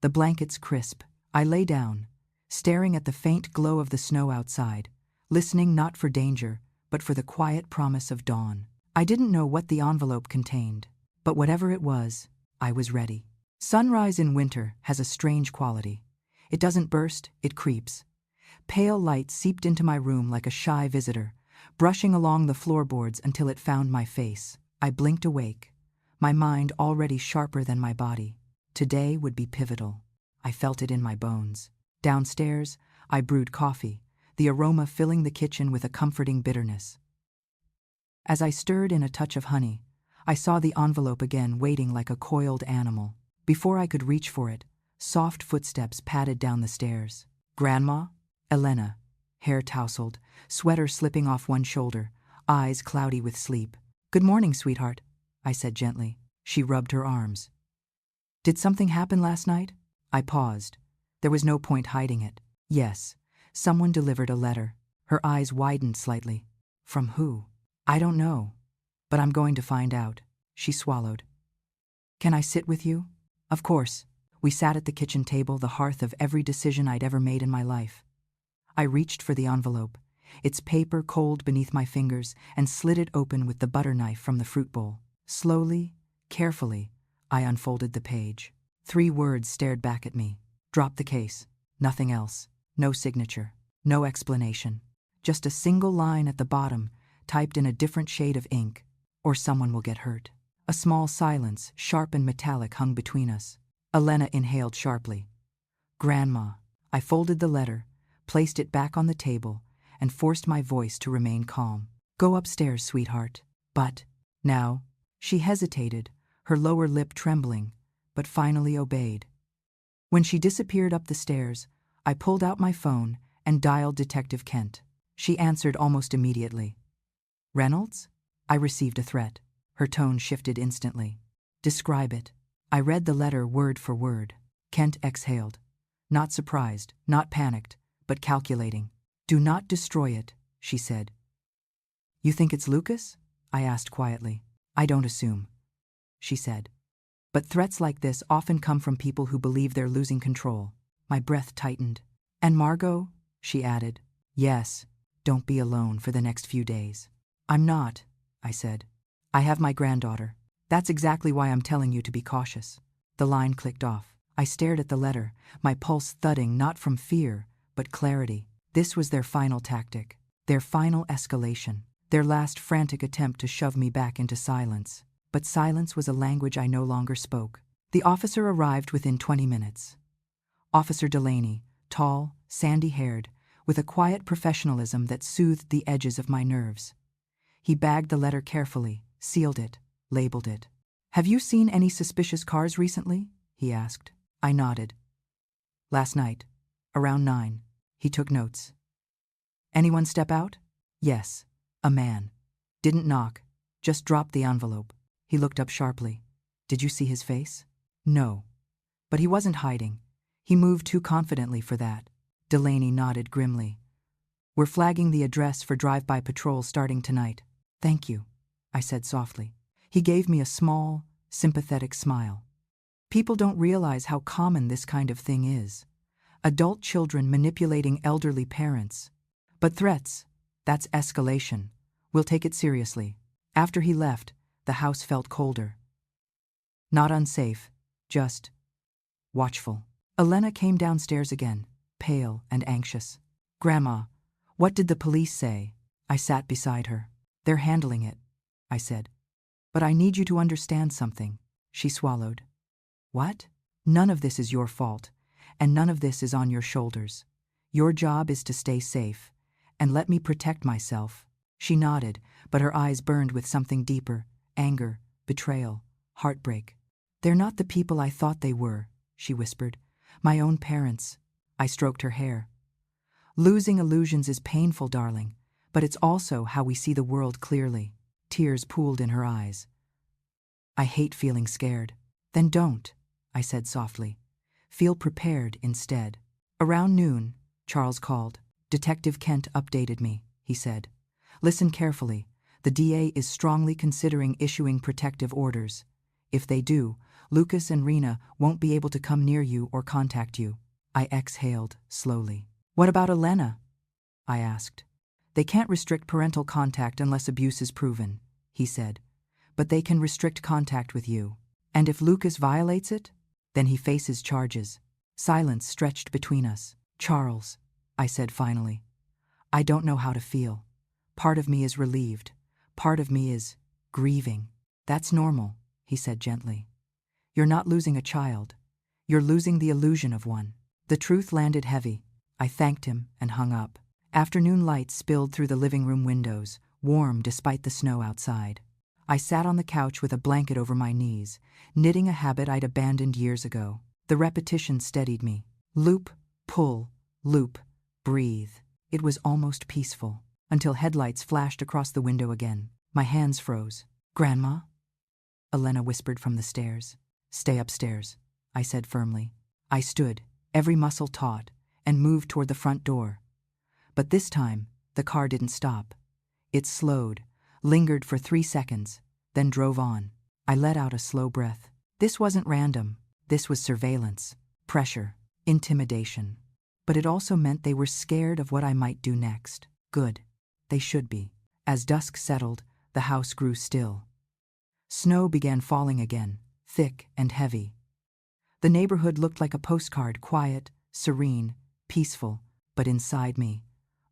the blankets crisp. I lay down, staring at the faint glow of the snow outside, listening not for danger, but for the quiet promise of dawn. I didn't know what the envelope contained, but whatever it was, I was ready. Sunrise in winter has a strange quality. It doesn't burst, it creeps. Pale light seeped into my room like a shy visitor, brushing along the floorboards until it found my face. I blinked awake, my mind already sharper than my body. Today would be pivotal. I felt it in my bones. Downstairs, I brewed coffee, the aroma filling the kitchen with a comforting bitterness. As I stirred in a touch of honey, I saw the envelope again waiting like a coiled animal. Before I could reach for it, soft footsteps padded down the stairs. Grandma? Elena, hair tousled, sweater slipping off one shoulder, eyes cloudy with sleep. "Good morning, sweetheart," I said gently. She rubbed her arms. "Did something happen last night?" I paused. There was no point hiding it. Yes, someone delivered a letter. Her eyes widened slightly. "From who?" "I don't know, but I'm going to find out." She swallowed. "Can I sit with you?" Of course. We sat at the kitchen table, the hearth of every decision I'd ever made in my life. I reached for the envelope, its paper cold beneath my fingers, and slid it open with the butter knife from the fruit bowl. Slowly, carefully, I unfolded the page. 3 words stared back at me. "Drop the case." Nothing else. No signature. No explanation. Just a single line at the bottom, typed in a different shade of ink. "Or someone will get hurt." A small silence, sharp and metallic, hung between us. Elena inhaled sharply. "Grandma." I folded the letter, placed it back on the table, and forced my voice to remain calm. "Go upstairs, sweetheart." "But..." Now, she hesitated, her lower lip trembling, but finally obeyed. When she disappeared up the stairs, I pulled out my phone and dialed Detective Kent. She answered almost immediately. "Reynolds?" I received a threat. Her tone shifted instantly. "Describe it." I read the letter word for word. Kent exhaled. Not surprised, not panicked, but calculating. "Do not destroy it," she said. "You think it's Lucas?" I asked quietly. "I don't assume," she said. "But threats like this often come from people who believe they're losing control." My breath tightened. "And Margot?" she added. "Yes, don't be alone for the next few days." "I'm not," I said. "I have my granddaughter. That's exactly why I'm telling you to be cautious." The line clicked off. I stared at the letter, my pulse thudding not from fear, but clarity. This was their final tactic, their final escalation, their last frantic attempt to shove me back into silence. But silence was a language I no longer spoke. The officer arrived within 20 minutes. Officer Delaney, tall, sandy-haired, with a quiet professionalism that soothed the edges of my nerves. He bagged the letter carefully, sealed it, labeled it. "Have you seen any suspicious cars recently?" he asked. I nodded. "Last night, around 9. He took notes. "Anyone step out?" "Yes, a man. Didn't knock, just dropped the envelope." He looked up sharply. "Did you see his face?" "No. But he wasn't hiding. He moved too confidently for that." Delaney nodded grimly. "We're flagging the address for drive-by patrol starting tonight." "Thank you," I said softly. He gave me a small, sympathetic smile. People don't realize how common this kind of thing is. Adult children manipulating elderly parents. But threats, that's escalation. We'll take it seriously. After he left, the house felt colder. Not unsafe, just watchful. Elena came downstairs again, pale and anxious. "Grandma, what did the police say?" I sat beside her. "They're handling it," I said. "But I need you to understand something." She swallowed. "What?" "None of this is your fault, and none of this is on your shoulders. Your job is to stay safe, and let me protect myself." She nodded, but her eyes burned with something deeper, anger, betrayal, heartbreak. They're not the people I thought they were, she whispered. My own parents. I stroked her hair. Losing illusions is painful, darling, but it's also how we see the world clearly. Tears pooled in her eyes. I hate feeling scared. Then don't, I said softly. Feel prepared instead. Around noon, Charles called. Detective Kent updated me, he said. Listen carefully. The DA is strongly considering issuing protective orders. If they do, Lucas and Rena won't be able to come near you or contact you. I exhaled slowly. What about Elena? I asked. They can't restrict parental contact unless abuse is proven, he said. But they can restrict contact with you. And if Lucas violates it, then he faces charges. Silence stretched between us. Charles, I said finally. I don't know how to feel. Part of me is relieved. Part of me is grieving. That's normal, he said gently. You're not losing a child. You're losing the illusion of one. The truth landed heavy. I thanked him and hung up. Afternoon light spilled through the living room windows, warm despite the snow outside. I sat on the couch with a blanket over my knees, knitting a habit I'd abandoned years ago. The repetition steadied me. Loop, pull, loop, breathe. It was almost peaceful, until headlights flashed across the window again. My hands froze. Grandma? Elena whispered from the stairs. Stay upstairs, I said firmly. I stood, every muscle taut, and moved toward the front door. But this time, the car didn't stop. It slowed, lingered for 3 seconds, then drove on. I let out a slow breath. This wasn't random. This was surveillance, pressure, intimidation. But it also meant they were scared of what I might do next. Good. They should be. As dusk settled, the house grew still. Snow began falling again, thick and heavy. The neighborhood looked like a postcard, quiet, serene, peaceful, but inside me,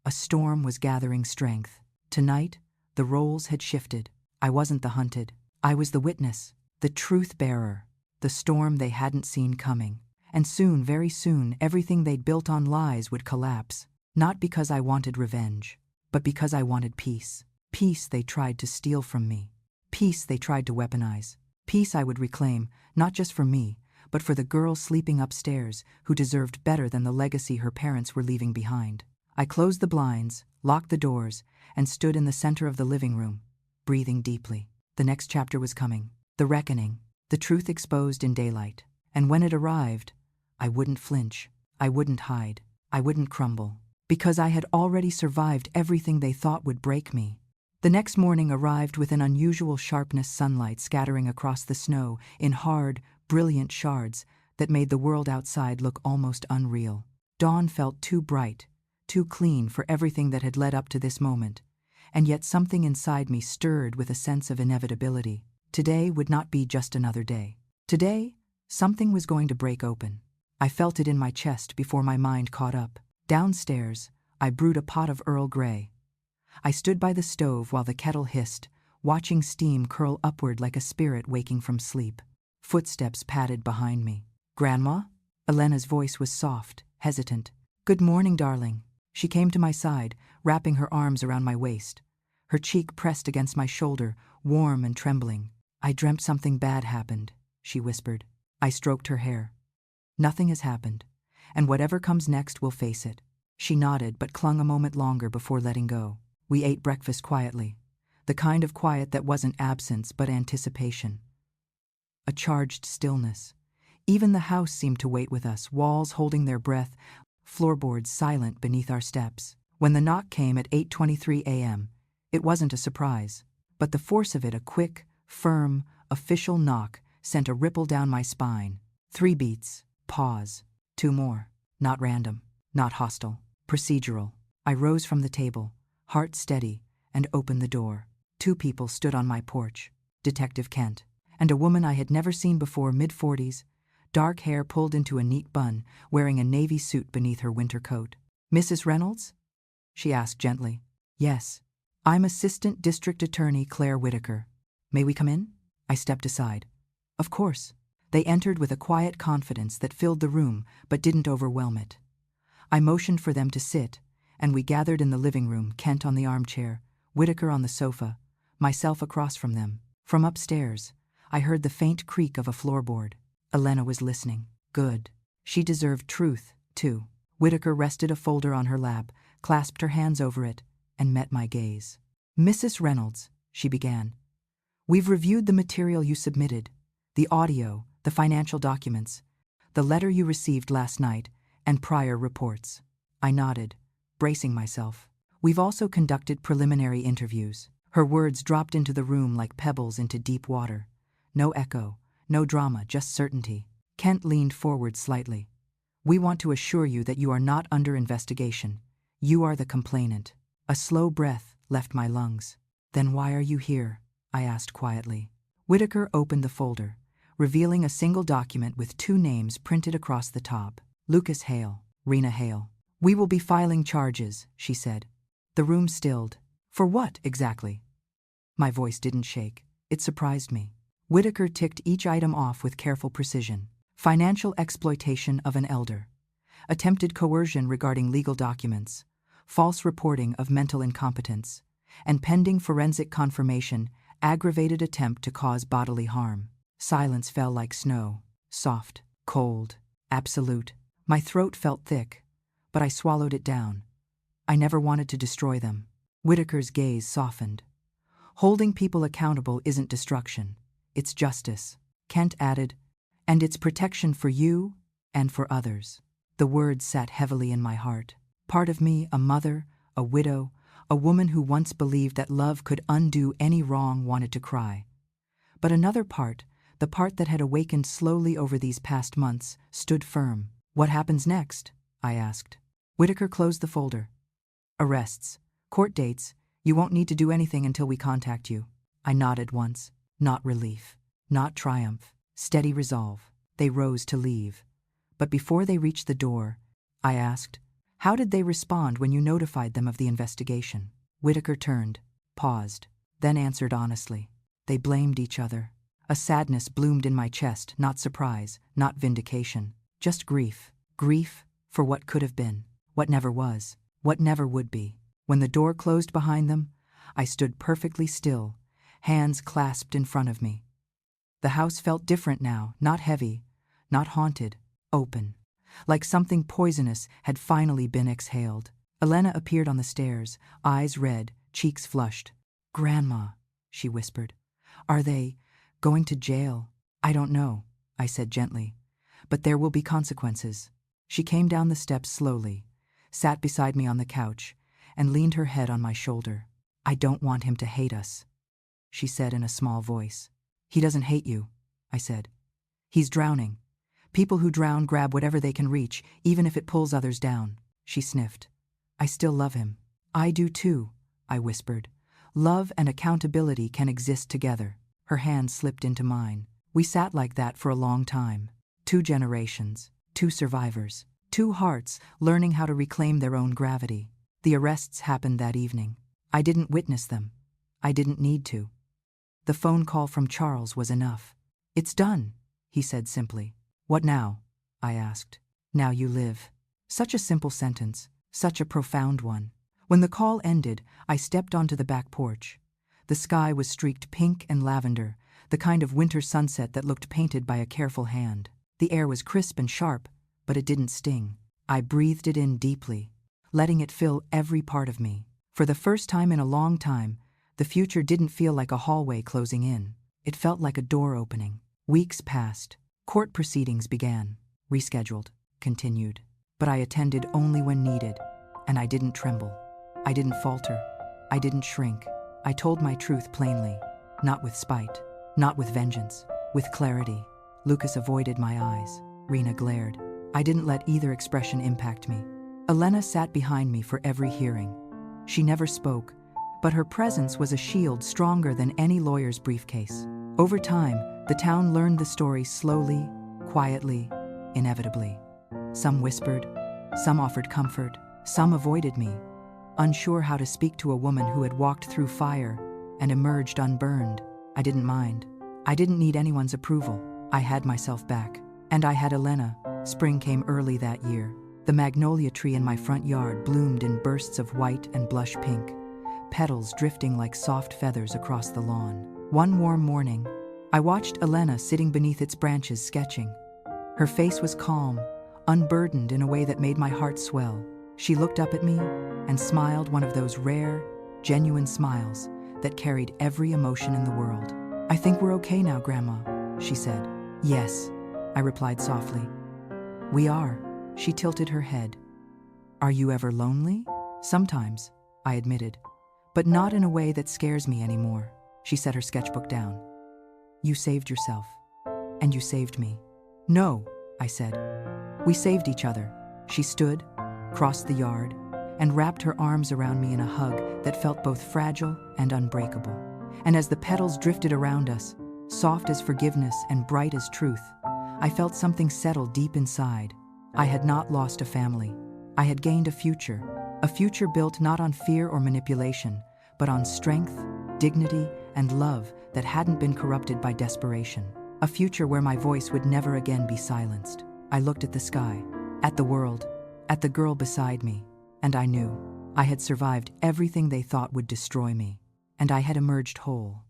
a storm was gathering strength. Tonight, the roles had shifted. I wasn't the hunted. I was the witness, the truth bearer, the storm they hadn't seen coming. And soon, very soon, everything they'd built on lies would collapse. Not because I wanted revenge, but because I wanted peace. Peace they tried to steal from me. Peace they tried to weaponize. Peace I would reclaim, not just for me, but for the girl sleeping upstairs who deserved better than the legacy her parents were leaving behind. I closed the blinds, locked the doors, and stood in the center of the living room, breathing deeply. The next chapter was coming. The reckoning, the truth exposed in daylight. And when it arrived, I wouldn't flinch. I wouldn't hide. I wouldn't crumble. Because I had already survived everything they thought would break me. The next morning arrived with an unusual sharpness, sunlight scattering across the snow in hard, brilliant shards that made the world outside look almost unreal. Dawn felt too bright, too clean for everything that had led up to this moment, and yet something inside me stirred with a sense of inevitability. Today would not be just another day. Today, something was going to break open. I felt it in my chest before my mind caught up. Downstairs, I brewed a pot of Earl Grey. I stood by the stove while the kettle hissed, watching steam curl upward like a spirit waking from sleep. Footsteps padded behind me. Grandma? Elena's voice was soft, hesitant. Good morning, darling. She came to my side, wrapping her arms around my waist. Her cheek pressed against my shoulder, warm and trembling. I dreamt something bad happened, she whispered. I stroked her hair. Nothing has happened, and whatever comes next will face it. She nodded but clung a moment longer before letting go. We ate breakfast quietly, the kind of quiet that wasn't absence but anticipation. A charged stillness. Even the house seemed to wait with us, walls holding their breath, floorboards silent beneath our steps. When the knock came at 8:23 a.m., it wasn't a surprise, but the force of it, a quick, firm, official knock, sent a ripple down my spine. 3 beats, pause, 2 more. Not random, not hostile, procedural. I rose from the table, heart steady, and opened the door. 2 people stood on my porch, Detective Kent, and a woman I had never seen before, mid-40s, dark hair pulled into a neat bun, wearing a navy suit beneath her winter coat. Mrs. Reynolds? She asked gently. Yes. I'm Assistant District Attorney Claire Whitaker. May we come in? I stepped aside. Of course. They entered with a quiet confidence that filled the room but didn't overwhelm it. I motioned for them to sit, and we gathered in the living room, Kent on the armchair, Whitaker on the sofa, myself across from them. From upstairs, I heard the faint creak of a floorboard. Elena was listening. Good. She deserved truth, too. Whitaker rested a folder on her lap, clasped her hands over it, and met my gaze. "Mrs. Reynolds," she began, "we've reviewed the material you submitted, the audio, the financial documents, the letter you received last night, and prior reports." I nodded, bracing myself. "We've also conducted preliminary interviews." Her words dropped into the room like pebbles into deep water. No echo, no drama, just certainty. Kent leaned forward slightly. "We want to assure you that you are not under investigation. You are the complainant." A slow breath left my lungs. "Then why are you here?" I asked quietly. Whitaker opened the folder, revealing a single document with 2 names printed across the top. Lucas Hale, Rena Hale. "We will be filing charges," she said. The room stilled. "For what, exactly?" My voice didn't shake. It surprised me. Whitaker ticked each item off with careful precision. Financial exploitation of an elder. Attempted coercion regarding legal documents. False reporting of mental incompetence. And pending forensic confirmation, aggravated attempt to cause bodily harm. Silence fell like snow. Soft, cold, absolute. My throat felt thick, but I swallowed it down. I never wanted to destroy them. Whitaker's gaze softened. "Holding people accountable isn't destruction. It's justice," Kent added, "and it's protection for you and for others." The words sat heavily in my heart. Part of me, a mother, a widow, a woman who once believed that love could undo any wrong, wanted to cry. But another part, the part that had awakened slowly over these past months, stood firm. "What happens next?" I asked. Whitaker closed the folder. "Arrests. Court dates. You won't need to do anything until we contact you." I nodded once. Not relief. Not triumph. Steady resolve. They rose to leave. But before they reached the door, I asked, "How did they respond when you notified them of the investigation?" Whitaker turned, paused, then answered honestly. "They blamed each other." A sadness bloomed in my chest, not surprise, not vindication, just grief. Grief for what could have been, what never was, what never would be. When the door closed behind them, I stood perfectly still, hands clasped in front of me. The house felt different now, not heavy, not haunted, open. Like something poisonous had finally been exhaled. Elena appeared on the stairs, eyes red, cheeks flushed. "Grandma," she whispered, "are they going to jail?" "I don't know," I said gently, "but there will be consequences." She came down the steps slowly, sat beside me on the couch, and leaned her head on my shoulder. "I don't want him to hate us," she said in a small voice. "He doesn't hate you," I said. "He's drowning. People who drown grab whatever they can reach, even if it pulls others down." She sniffed. "I still love him." "I do too," I whispered. "Love and accountability can exist together." Her hand slipped into mine. We sat like that for a long time. 2 generations, 2 survivors, 2 hearts learning how to reclaim their own gravity. The arrests happened that evening. I didn't witness them. I didn't need to. The phone call from Charles was enough. "It's done," he said simply. "What now?" I asked. "Now you live." Such a simple sentence, such a profound one. When the call ended, I stepped onto the back porch. The sky was streaked pink and lavender, the kind of winter sunset that looked painted by a careful hand. The air was crisp and sharp, but it didn't sting. I breathed it in deeply, letting it fill every part of me. For the first time in a long time, the future didn't feel like a hallway closing in. It felt like a door opening. Weeks passed. Court proceedings began. Rescheduled. Continued. But I attended only when needed. And I didn't tremble. I didn't falter. I didn't shrink. I told my truth plainly. Not with spite. Not with vengeance. With clarity. Lucas avoided my eyes. Rena glared. I didn't let either expression impact me. Elena sat behind me for every hearing. She never spoke, but her presence was a shield stronger than any lawyer's briefcase. Over time, the town learned the story slowly, quietly, inevitably. Some whispered, some offered comfort, some avoided me, unsure how to speak to a woman who had walked through fire and emerged unburned. I didn't mind. I didn't need anyone's approval. I had myself back. And I had Elena. Spring came early that year. The magnolia tree in my front yard bloomed in bursts of white and blush pink, petals drifting like soft feathers across the lawn. One warm morning, I watched Elena sitting beneath its branches sketching. Her face was calm, unburdened in a way that made my heart swell. She looked up at me and smiled, one of those rare, genuine smiles that carried every emotion in the world. "I think we're okay now, Grandma," she said. "Yes," I replied softly. "We are." She tilted her head. "Are you ever lonely?" "Sometimes," I admitted, "but not in a way that scares me anymore." She set her sketchbook down. "You saved yourself, and you saved me." "No," I said. "We saved each other." She stood, crossed the yard, and wrapped her arms around me in a hug that felt both fragile and unbreakable. And as the petals drifted around us, soft as forgiveness and bright as truth, I felt something settle deep inside. I had not lost a family. I had gained a future built not on fear or manipulation, but on strength, dignity, and love that hadn't been corrupted by desperation. A future where my voice would never again be silenced. I looked at the sky, at the world, at the girl beside me, and I knew I had survived everything they thought would destroy me, and I had emerged whole.